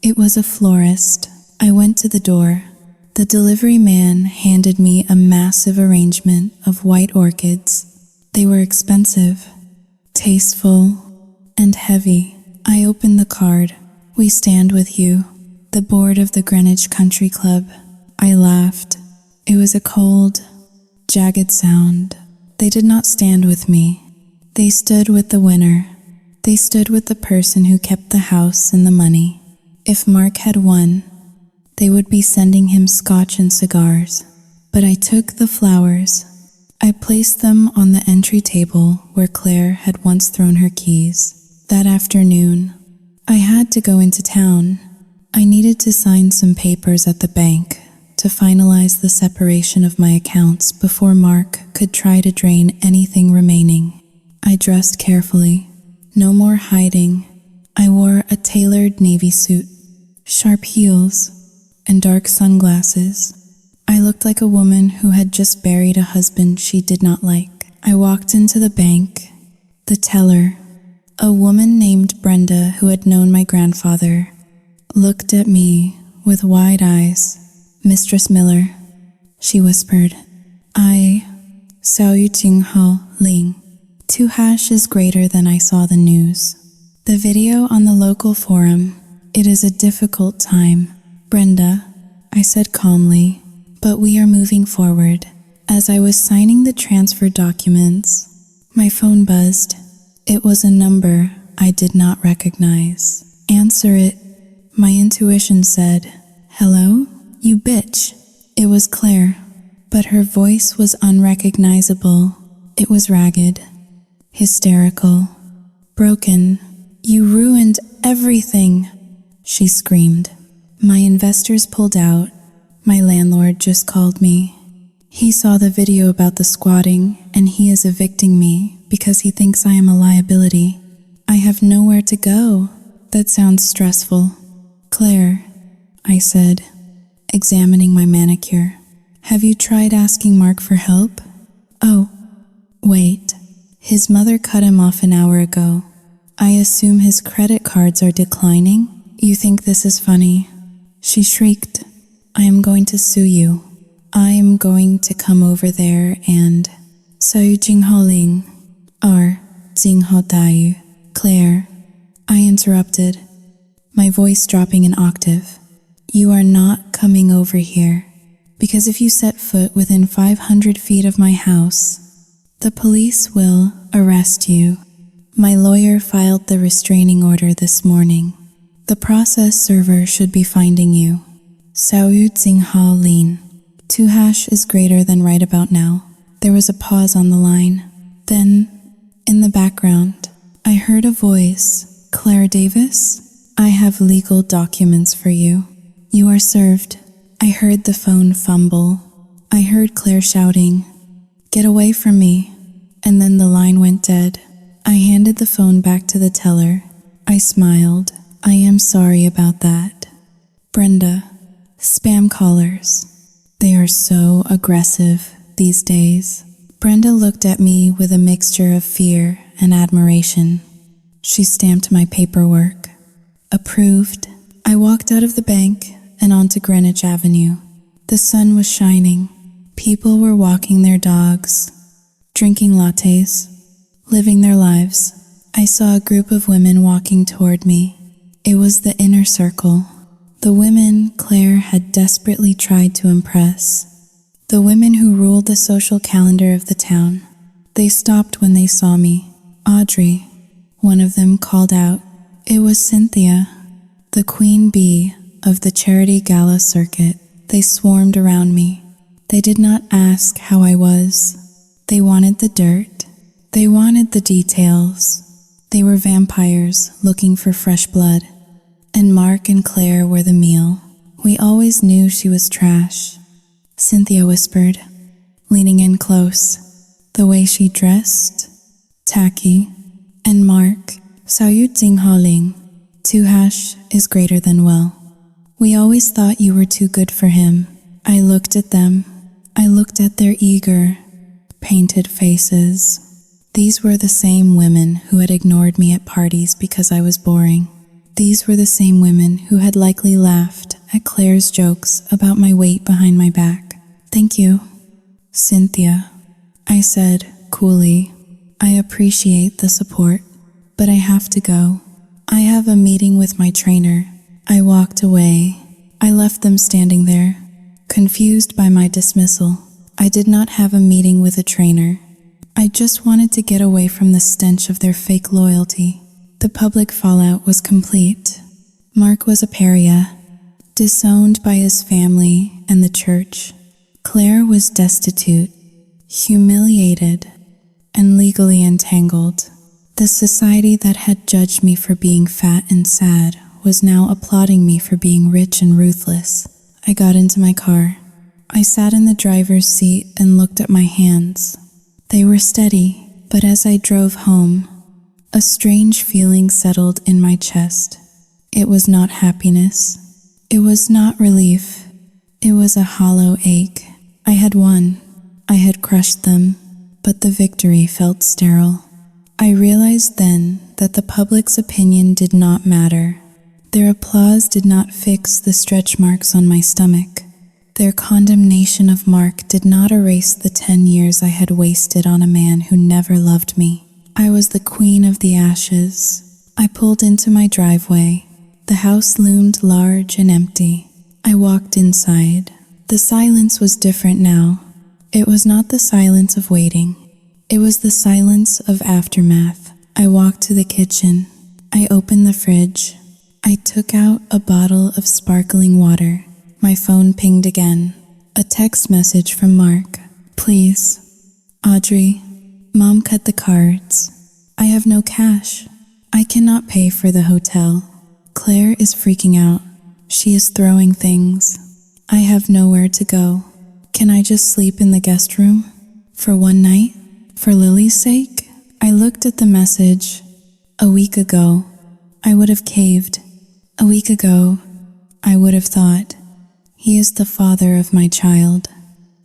It was a florist. I went to the door. The delivery man handed me a massive arrangement of white orchids. They were expensive, tasteful, and heavy. I opened the card. "We stand with you, the board of the Greenwich Country Club." I laughed. It was a cold, jagged sound. They did not stand with me. They stood with the winner. They stood with the person who kept the house and the money. If Mark had won, they would be sending him scotch and cigars. But I took the flowers. I placed them on the entry table where Claire had once thrown her keys. That afternoon, I had to go into town. I needed to sign some papers at the bank to finalize the separation of my accounts before Mark could try to drain anything remaining. I dressed carefully. No more hiding. I wore a tailored navy suit, sharp heels, and dark sunglasses. I looked like a woman who had just buried a husband she did not like. I walked into the bank. The teller, a woman named Brenda who had known my grandfather, looked at me with wide eyes. "Mistress Miller," she whispered. Xiao Ting Hao Ling. 2 hashes greater than I saw the news. The video on the local forum. It is a difficult time. "Brenda," I said calmly, "but we are moving forward. As I was signing the transfer documents, my phone buzzed. It was a number I did not recognize. Answer it. My intuition said, "Hello? You bitch." It was Claire, but her voice was unrecognizable. It was ragged, hysterical, broken. "You ruined everything," she screamed. "My investors pulled out. My landlord just called me. He saw the video about the squatting, and he is evicting me because he thinks I am a liability. I have nowhere to go." That sounds stressful. "Claire," I said, examining my manicure, "have you tried asking Mark for help?" "Oh, wait. His mother cut him off an hour ago. I assume his credit cards are declining? You think this is funny?" She shrieked, "I am going to sue you. I am going to come over there and Sayu Jingholing or Jinghotayu." "Claire," I interrupted, my voice dropping an octave. "You are not coming over here, because if you set foot within 500 feet of my house, the police will arrest you. My lawyer filed the restraining order this morning. The process server should be finding you. Sayu Jingha Lin. 2# is greater than right about now." There was a pause on the line. Then, in the background, I heard a voice. "Claire Davis, I have legal documents for you. You are served." I heard the phone fumble. I heard Claire shouting, "Get away from me." And then the line went dead. I handed the phone back to the teller. I smiled. "I am sorry about that. Brenda, spam callers. They are so aggressive these days." Brenda looked at me with a mixture of fear and admiration. She stamped my paperwork. Approved. I walked out of the bank and onto Greenwich Avenue. The sun was shining. People were walking their dogs, drinking lattes, living their lives. I saw a group of women walking toward me. It was the inner circle. The women Claire had desperately tried to impress. The women who ruled the social calendar of the town. They stopped when they saw me. "Audrey," one of them called out. It was Cynthia, the queen bee of the charity gala circuit. They swarmed around me. They did not ask how I was. They wanted the dirt. They wanted the details. They were vampires looking for fresh blood. And Mark and Claire were the meal. We always knew she was trash. Cynthia whispered, leaning in close. The way she dressed, tacky. And Mark, "Sayu Jingholing, 2# is greater than well. We always thought you were too good for him." I looked at them. I looked at their eager, painted faces. These were the same women who had ignored me at parties because I was boring. These were the same women who had likely laughed at Claire's jokes about my weight behind my back. "Thank you, Cynthia," I said coolly. "I appreciate the support, but I have to go. I have a meeting with my trainer." I walked away. I left them standing there, confused by my dismissal. I did not have a meeting with a trainer. I just wanted to get away from the stench of their fake loyalty. The public fallout was complete. Mark was a pariah, disowned by his family and the church. Claire was destitute, humiliated, and legally entangled. The society that had judged me for being fat and sad was now applauding me for being rich and ruthless. I got into my car. I sat in the driver's seat and looked at my hands. They were steady, but as I drove home, a strange feeling settled in my chest. It was not happiness. It was not relief. It was a hollow ache. I had won. I had crushed them, but the victory felt sterile. I realized then that the public's opinion did not matter. Their applause did not fix the stretch marks on my stomach. Their condemnation of Mark did not erase the 10 years I had wasted on a man who never loved me. I was the queen of the ashes. I pulled into my driveway. The house loomed large and empty. I walked inside. The silence was different now. It was not the silence of waiting. It was the silence of aftermath. I walked to the kitchen. I opened the fridge. I took out a bottle of sparkling water. My phone pinged again. A text message from Mark. Please, Audrey, Mom cut the cards. I have no cash. I cannot pay for the hotel. Claire is freaking out. She is throwing things. I have nowhere to go. Can I just sleep in the guest room? For one night? For Lily's sake? I looked at the message. A week ago, I would have caved. A week ago, I would have thought, he is the father of my child.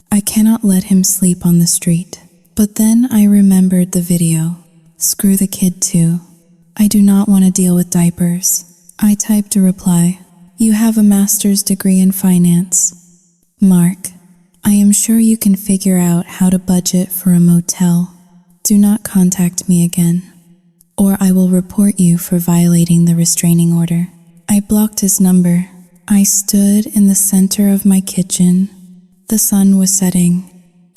I cannot let him sleep on the street. But then I remembered the video. Screw the kid too. I do not want to deal with diapers. I typed a reply. You have a master's degree in finance. Mark, I am sure you can figure out how to budget for a motel. Do not contact me again, or I will report you for violating the restraining order. I blocked his number. I stood in the center of my kitchen. The sun was setting,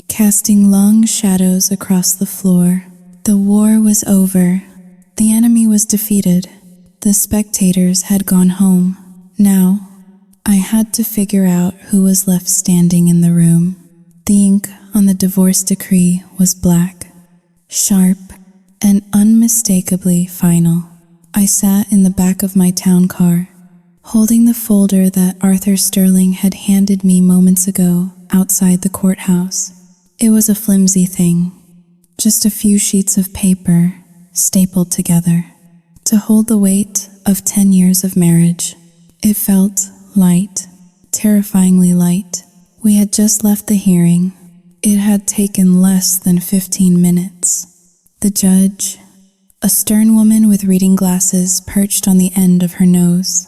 casting long shadows across the floor. The war was over. The enemy was defeated. The spectators had gone home. Now, I had to figure out who was left standing in the room. The ink on the divorce decree was black, sharp, and unmistakably final. I sat in the back of my town car, holding the folder that Arthur Sterling had handed me moments ago outside the courthouse. It was a flimsy thing, just a few sheets of paper stapled together to hold the weight of 10 years of marriage. It felt light, terrifyingly light. We had just left the hearing. It had taken less than 15 minutes. The judge, a stern woman with reading glasses perched on the end of her nose,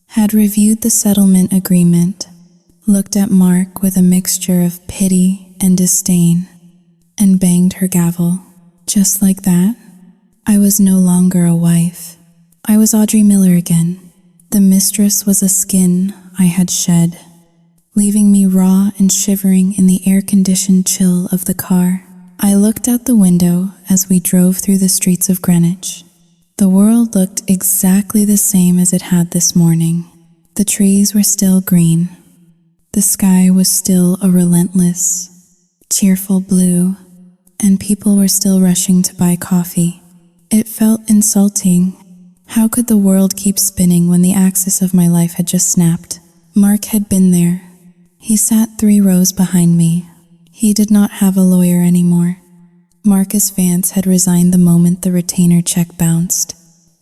had reviewed the settlement agreement, looked at Mark with a mixture of pity and disdain, and banged her gavel. Just like that, I was no longer a wife. I was Audrey Miller again. The mistress was a skin I had shed, leaving me raw and shivering in the air-conditioned chill of the car. I looked out the window as we drove through the streets of Greenwich. The world looked exactly the same as it had this morning. The trees were still green. The sky was still a relentless, cheerful blue, and people were still rushing to buy coffee. It felt insulting. How could the world keep spinning when the axis of my life had just snapped? Mark had been there. He sat 3 rows behind me. He did not have a lawyer anymore. Marcus Vance had resigned the moment the retainer check bounced.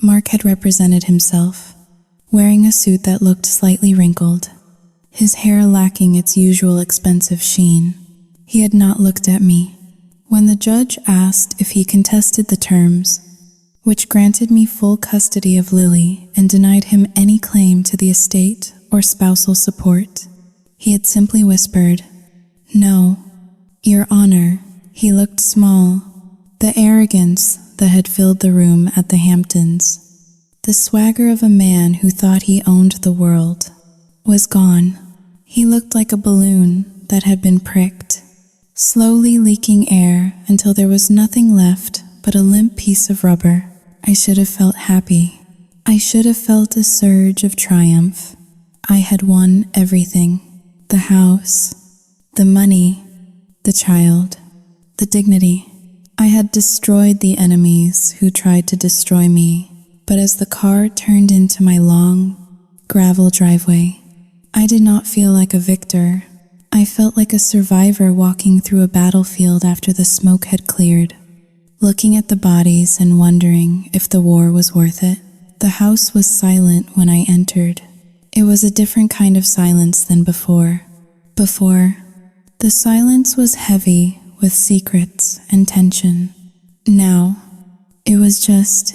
Mark had represented himself, wearing a suit that looked slightly wrinkled, his hair lacking its usual expensive sheen. He had not looked at me. When the judge asked if he contested the terms, which granted me full custody of Lily and denied him any claim to the estate or spousal support, he had simply whispered, "No, Your Honor." He looked small. The arrogance that had filled the room at the Hamptons, the swagger of a man who thought he owned the world, was gone. He looked like a balloon that had been pricked, slowly leaking air until there was nothing left but a limp piece of rubber. I should have felt happy. I should have felt a surge of triumph. I had won everything. The house, the money, the child, the dignity. I had destroyed the enemies who tried to destroy me. But as the car turned into my long, gravel driveway, I did not feel like a victor. I felt like a survivor walking through a battlefield after the smoke had cleared, looking at the bodies and wondering if the war was worth it. The house was silent when I entered. It was a different kind of silence than before. Before, the silence was heavy with secrets and tension. Now, it was just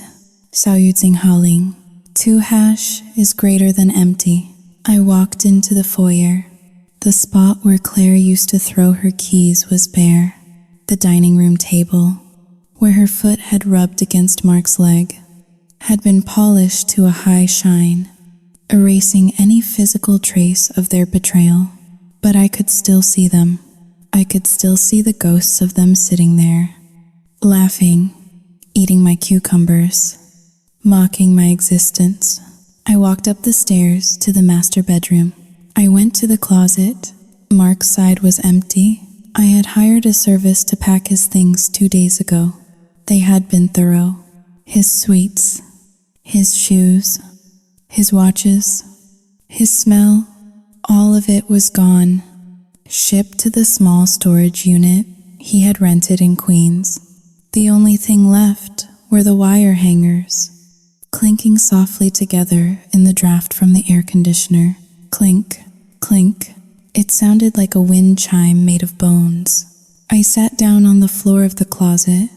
Sauyudzinghaling. 2 hash is greater than empty. I walked into the foyer. The spot where Claire used to throw her keys was bare. The dining room table, where her foot had rubbed against Mark's leg, had been polished to a high shine, erasing any physical trace of their betrayal. But I could still see them. I could still see the ghosts of them sitting there, laughing, eating my cucumbers, mocking my existence. I walked up the stairs to the master bedroom. I went to the closet. Mark's side was empty. I had hired a service to pack his things 2 days ago. They had been thorough. His sweets, his shoes, his watches, his smell, all of it was gone. Shipped to the small storage unit he had rented in Queens. The only thing left were the wire hangers, clinking softly together in the draft from the air conditioner. Clink, clink. It sounded like a wind chime made of bones. I sat down on the floor of the closet,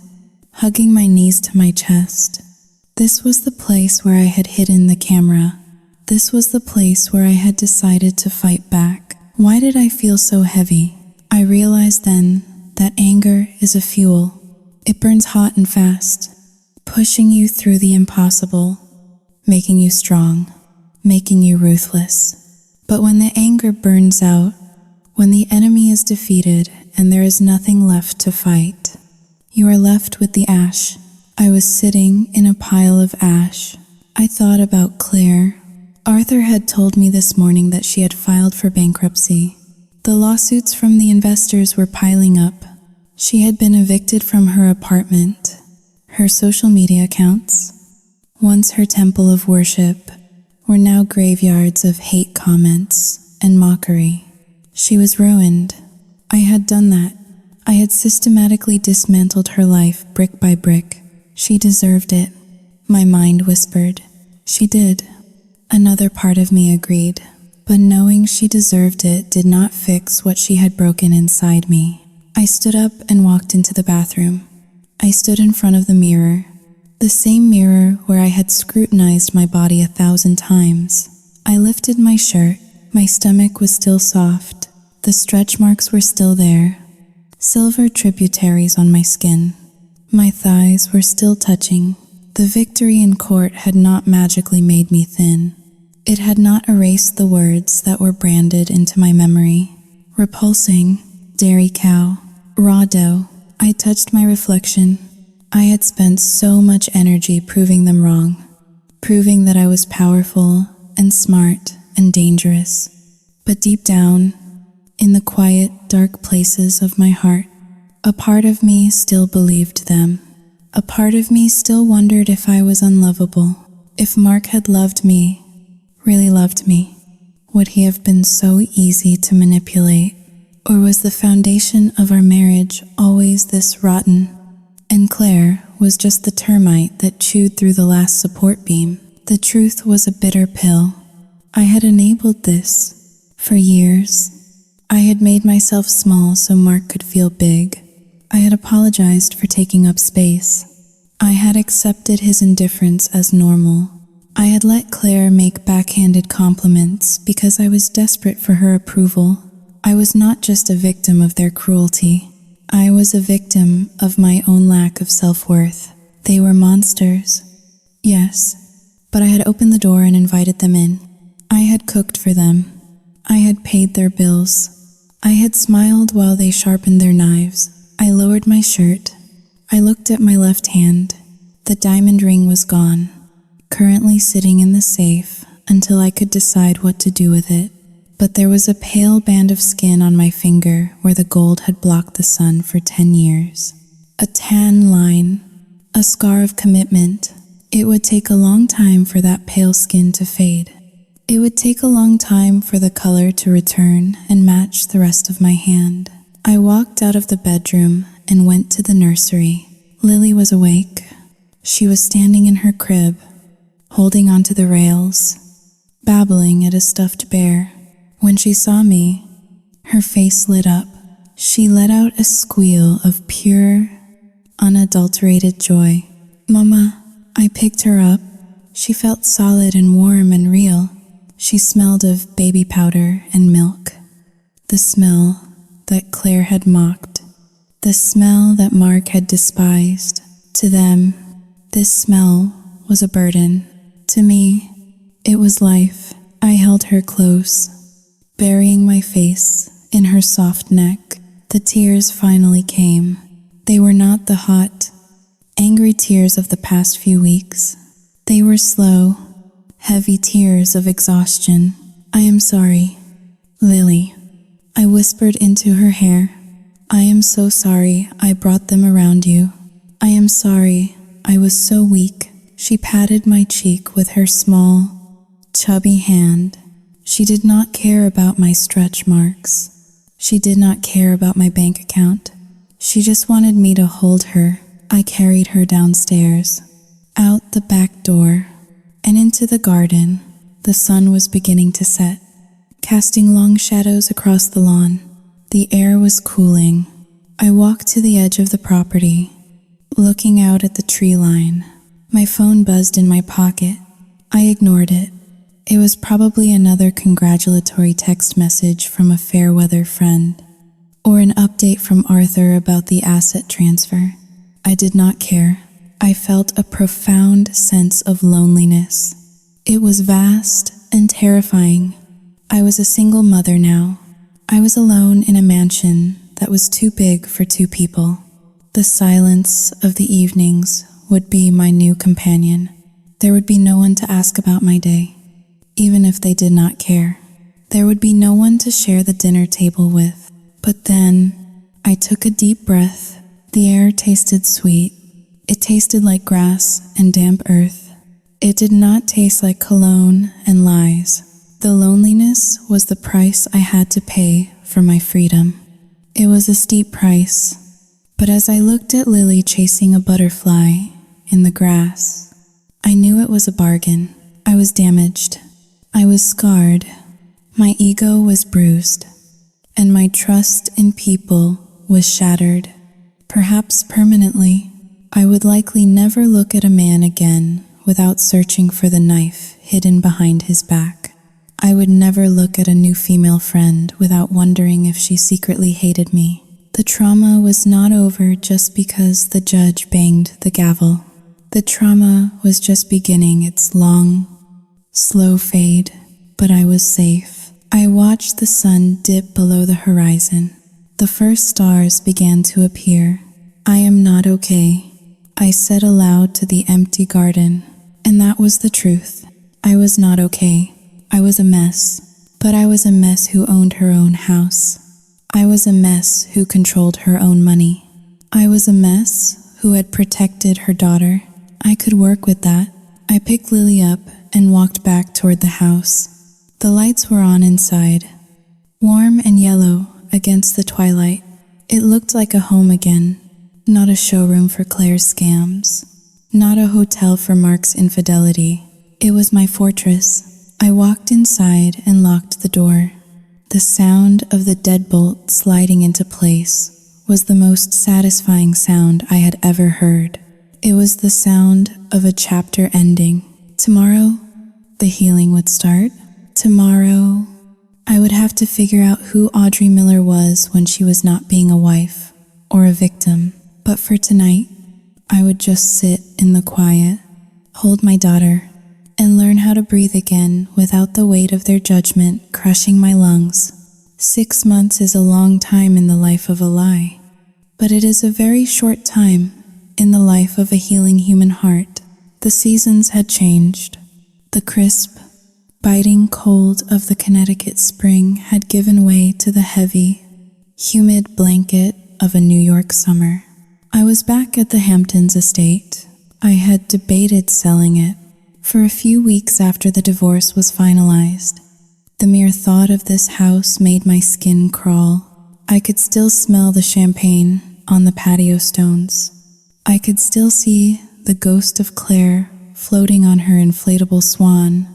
hugging my knees to my chest. This was the place where I had hidden the camera. This was the place where I had decided to fight back. Why did I feel so heavy? I realized then that anger is a fuel. It burns hot and fast, pushing you through the impossible, making you strong, making you ruthless. But when the anger burns out, when the enemy is defeated and there is nothing left to fight, you are left with the ash. I was sitting in a pile of ash. I thought about Claire. Arthur had told me this morning that she had filed for bankruptcy. The lawsuits from the investors were piling up. She had been evicted from her apartment. Her social media accounts, once her temple of worship, were now graveyards of hate comments and mockery. She was ruined. I had done that. I had systematically dismantled her life brick by brick. She deserved it. My mind whispered. She did. Another part of me agreed, but knowing she deserved it did not fix what she had broken inside me. I stood up and walked into the bathroom. I stood in front of the mirror, the same mirror where I had scrutinized my body 1,000 times. I lifted my shirt. My stomach was still soft. The stretch marks were still there, silver tributaries on my skin. My thighs were still touching. The victory in court had not magically made me thin. It had not erased the words that were branded into my memory. Repulsing, dairy cow, raw dough. I touched my reflection. I had spent so much energy proving them wrong, proving that I was powerful and smart and dangerous. But deep down, in the quiet, dark places of my heart, a part of me still believed them. A part of me still wondered if I was unlovable. If Mark had loved me, really loved me, would he have been so easy to manipulate? Or was the foundation of our marriage always this rotten? And Claire was just the termite that chewed through the last support beam. The truth was a bitter pill. I had enabled this for years. I had made myself small so Mark could feel big. I had apologized for taking up space. I had accepted his indifference as normal. I had let Claire make backhanded compliments because I was desperate for her approval. I was not just a victim of their cruelty. I was a victim of my own lack of self-worth. They were monsters. Yes, but I had opened the door and invited them in. I had cooked for them. I had paid their bills. I had smiled while they sharpened their knives. I lowered my shirt. I looked at my left hand. The diamond ring was gone, currently sitting in the safe until I could decide what to do with it. But there was a pale band of skin on my finger where the gold had blocked the sun for 10 years. A tan line, a scar of commitment. It would take a long time for that pale skin to fade. It would take a long time for the color to return and match the rest of my hand. I walked out of the bedroom and went to the nursery. Lily was awake. She was standing in her crib, holding onto the rails, babbling at a stuffed bear. When she saw me, her face lit up. She let out a squeal of pure, unadulterated joy. Mama, I picked her up. She felt solid and warm and real. She smelled of baby powder and milk. The smell that Claire had mocked. The smell that Mark had despised. To them, this smell was a burden. To me, it was life. I held her close, burying my face in her soft neck. The tears finally came. They were not the hot, angry tears of the past few weeks. They were slow, heavy tears of exhaustion. I am sorry, Lily. I whispered into her hair. I am so sorry I brought them around you. I am sorry I was so weak. She patted my cheek with her small, chubby hand. She did not care about my stretch marks. She did not care about my bank account. She just wanted me to hold her. I carried her downstairs, out the back door, and into the garden. The sun was beginning to set, casting long shadows across the lawn. The air was cooling. I walked to the edge of the property, looking out at the tree line. My phone buzzed in my pocket. I ignored it. It was probably another congratulatory text message from a fair-weather friend, or an update from Arthur about the asset transfer. I did not care. I felt a profound sense of loneliness. It was vast and terrifying. I was a single mother now. I was alone in a mansion that was too big for two people. The silence of the evenings would be my new companion. There would be no one to ask about my day, even if they did not care. There would be no one to share the dinner table with. But then, I took a deep breath. The air tasted sweet. It tasted like grass and damp earth. It did not taste like cologne and lies. The loneliness was the price I had to pay for my freedom. It was a steep price, but as I looked at Lily chasing a butterfly in the grass, I knew it was a bargain. I was damaged. I was scarred. My ego was bruised, and my trust in people was shattered. Perhaps permanently. I would likely never look at a man again without searching for the knife hidden behind his back. I would never look at a new female friend without wondering if she secretly hated me. The trauma was not over just because the judge banged the gavel. The trauma was just beginning its long, slow fade, but I was safe. I watched the sun dip below the horizon. The first stars began to appear. I am not okay, I said aloud to the empty garden, and that was the truth. I was not okay. I was a mess, but I was a mess who owned her own house. I was a mess who controlled her own money. I was a mess who had protected her daughter. I could work with that. I picked Lily up and walked back toward the house. The lights were on inside, warm and yellow against the twilight. It looked like a home again, not a showroom for Claire's scams, not a hotel for Mark's infidelity. It was my fortress. I walked inside and locked the door. The sound of the deadbolt sliding into place was the most satisfying sound I had ever heard. It was the sound of a chapter ending. Tomorrow, the healing would start. Tomorrow, I would have to figure out who Audrey Miller was when she was not being a wife or a victim. But for tonight, I would just sit in the quiet, hold my daughter, and learn how to breathe again without the weight of their judgment crushing my lungs. 6 months is a long time in the life of a lie, but it is a very short time in the life of a healing human heart. The seasons had changed. The crisp, biting cold of the Connecticut spring had given way to the heavy, humid blanket of a New York summer. I was back at the Hamptons estate. I had debated selling it. For a few weeks after the divorce was finalized, the mere thought of this house made my skin crawl. I could still smell the champagne on the patio stones. I could still see the ghost of Claire floating on her inflatable swan,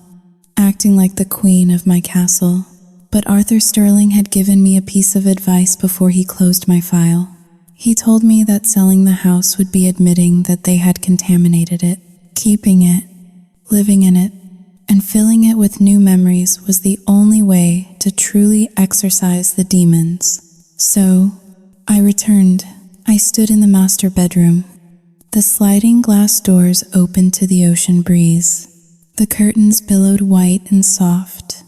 acting like the queen of my castle. But Arthur Sterling had given me a piece of advice before he closed my file. He told me that selling the house would be admitting that they had contaminated it. Keeping it, living in it, and filling it with new memories was the only way to truly exorcise the demons. So, I returned. I stood in the master bedroom. The sliding glass doors opened to the ocean breeze. The curtains billowed white and soft,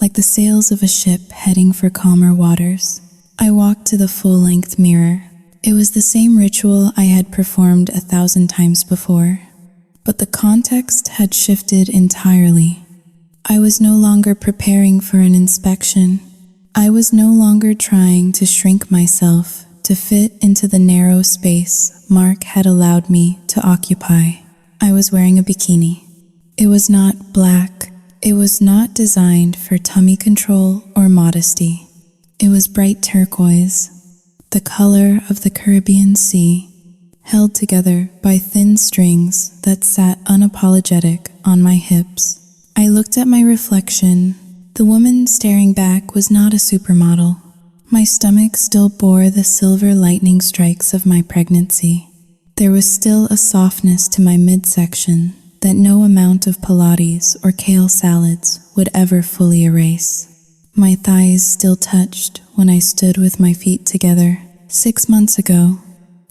like the sails of a ship heading for calmer waters. I walked to the full-length mirror. It was the same ritual I had performed 1,000 times before, but the context had shifted entirely. I was no longer preparing for an inspection. I was no longer trying to shrink myself to fit into the narrow space Mark had allowed me to occupy. I was wearing a bikini. It was not black. It was not designed for tummy control or modesty. It was bright turquoise, the color of the Caribbean Sea, held together by thin strings that sat unapologetic on my hips. I looked at my reflection. The woman staring back was not a supermodel. My stomach still bore the silver lightning strikes of my pregnancy. There was still a softness to my midsection that no amount of Pilates or kale salads would ever fully erase. My thighs still touched when I stood with my feet together. 6 months ago,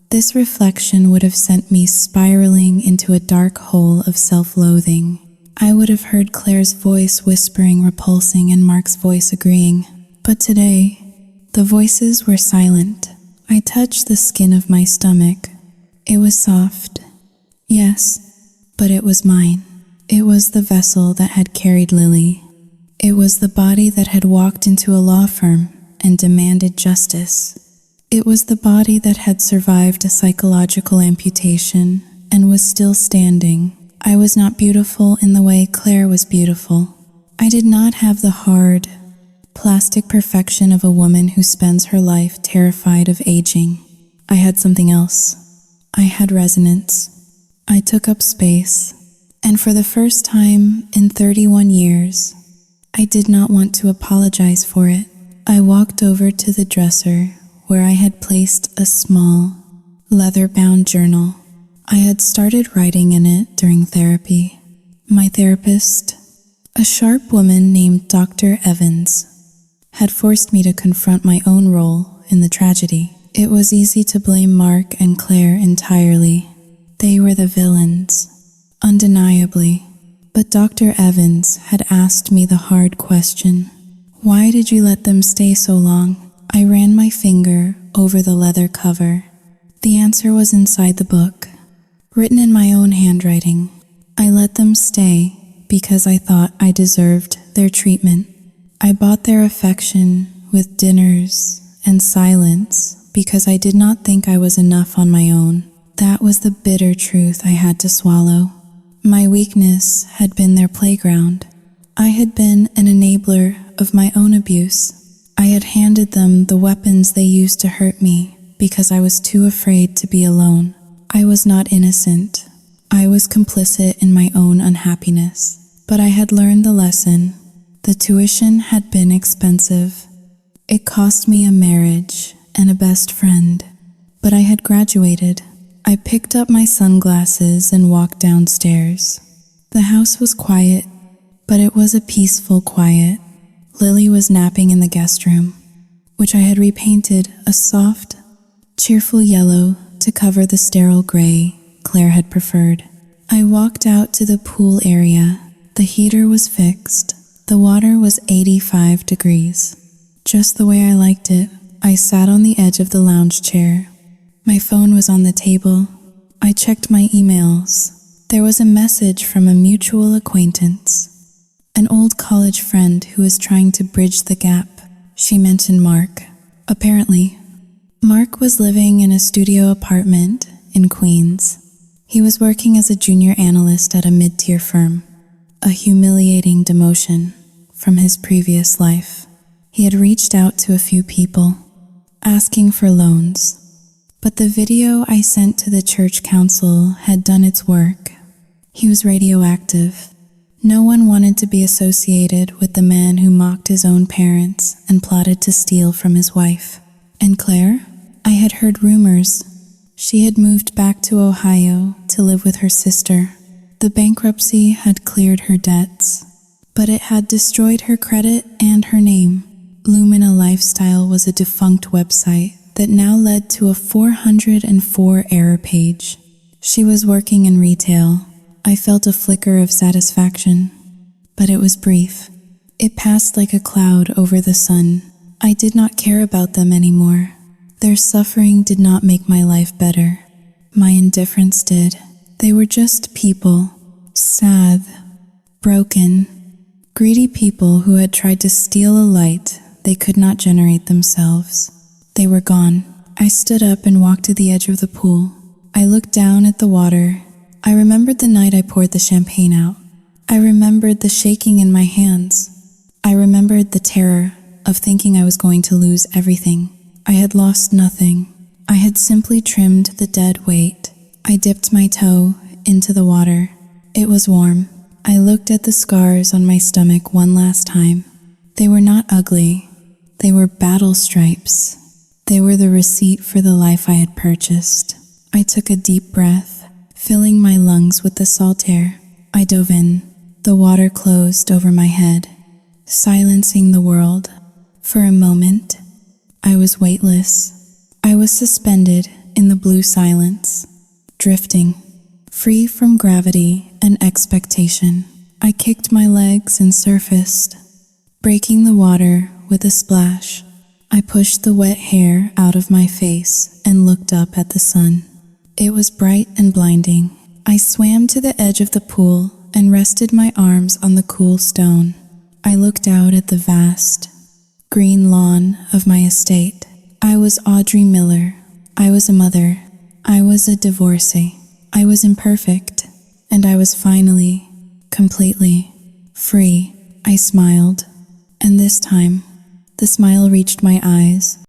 this reflection would have sent me spiraling into a dark hole of self-loathing. I would have heard Claire's voice whispering repulsing and Mark's voice agreeing. But today, the voices were silent. I touched the skin of my stomach. It was soft. Yes, but it was mine. It was the vessel that had carried Lily. It was the body that had walked into a law firm and demanded justice. It was the body that had survived a psychological amputation and was still standing. I was not beautiful in the way Claire was beautiful. I did not have the hard, plastic perfection of a woman who spends her life terrified of aging. I had something else. I had resonance. I took up space, and for the first time in 31 years, I did not want to apologize for it. I walked over to the dresser where I had placed a small, leather-bound journal. I had started writing in it during therapy. My therapist, a sharp woman named Dr. Evans, had forced me to confront my own role in the tragedy. It was easy to blame Mark and Claire entirely. They were the villains, undeniably. But Dr. Evans had asked me the hard question. Why did you let them stay so long? I ran my finger over the leather cover. The answer was inside the book, written in my own handwriting. I let them stay because I thought I deserved their treatment. I bought their affection with dinners and silence because I did not think I was enough on my own. That was the bitter truth I had to swallow. My weakness had been their playground. I had been an enabler of my own abuse. I had handed them the weapons they used to hurt me because I was too afraid to be alone. I was not innocent. I was complicit in my own unhappiness. But I had learned the lesson. The tuition had been expensive. It cost me a marriage and a best friend. But I had graduated. I picked up my sunglasses and walked downstairs. The house was quiet, but it was a peaceful quiet. Lily was napping in the guest room, which I had repainted a soft, cheerful yellow to cover the sterile gray Claire had preferred. I walked out to the pool area. The heater was fixed. The water was 85 degrees, just the way I liked it. I sat on the edge of the lounge chair. My phone was on the table. I checked my emails. There was a message from a mutual acquaintance, an old college friend who was trying to bridge the gap. She mentioned Mark. Apparently, Mark was living in a studio apartment in Queens. He was working as a junior analyst at a mid-tier firm, a humiliating demotion from his previous life. He had reached out to a few people, asking for loans. But the video I sent to the church council had done its work. He was radioactive. No one wanted to be associated with the man who mocked his own parents and plotted to steal from his wife. And Claire? I had heard rumors. She had moved back to Ohio to live with her sister. The bankruptcy had cleared her debts, but it had destroyed her credit and her name. Lumina Lifestyle was a defunct website that now led to a 404 error page. She was working in retail. I felt a flicker of satisfaction, but it was brief. It passed like a cloud over the sun. I did not care about them anymore. Their suffering did not make my life better. My indifference did. They were just people, sad, broken, greedy people who had tried to steal a light they could not generate themselves. They were gone. I stood up and walked to the edge of the pool. I looked down at the water. I remembered the night I poured the champagne out. I remembered the shaking in my hands. I remembered the terror of thinking I was going to lose everything. I had lost nothing. I had simply trimmed the dead weight. I dipped my toe into the water. It was warm. I looked at the scars on my stomach one last time. They were not ugly. They were battle stripes. They were the receipt for the life I had purchased. I took a deep breath, filling my lungs with the salt air. I dove in. The water closed over my head, silencing the world. For a moment, I was weightless. I was suspended in the blue silence, drifting, free from gravity and expectation. I kicked my legs and surfaced, breaking the water with a splash. I pushed the wet hair out of my face and looked up at the sun. It was bright and blinding. I swam to the edge of the pool and rested my arms on the cool stone. I looked out at the vast, green lawn of my estate. I was Audrey Miller. I was a mother. I was a divorcee. I was imperfect, and I was finally, completely, free. I smiled, and this time, the smile reached my eyes.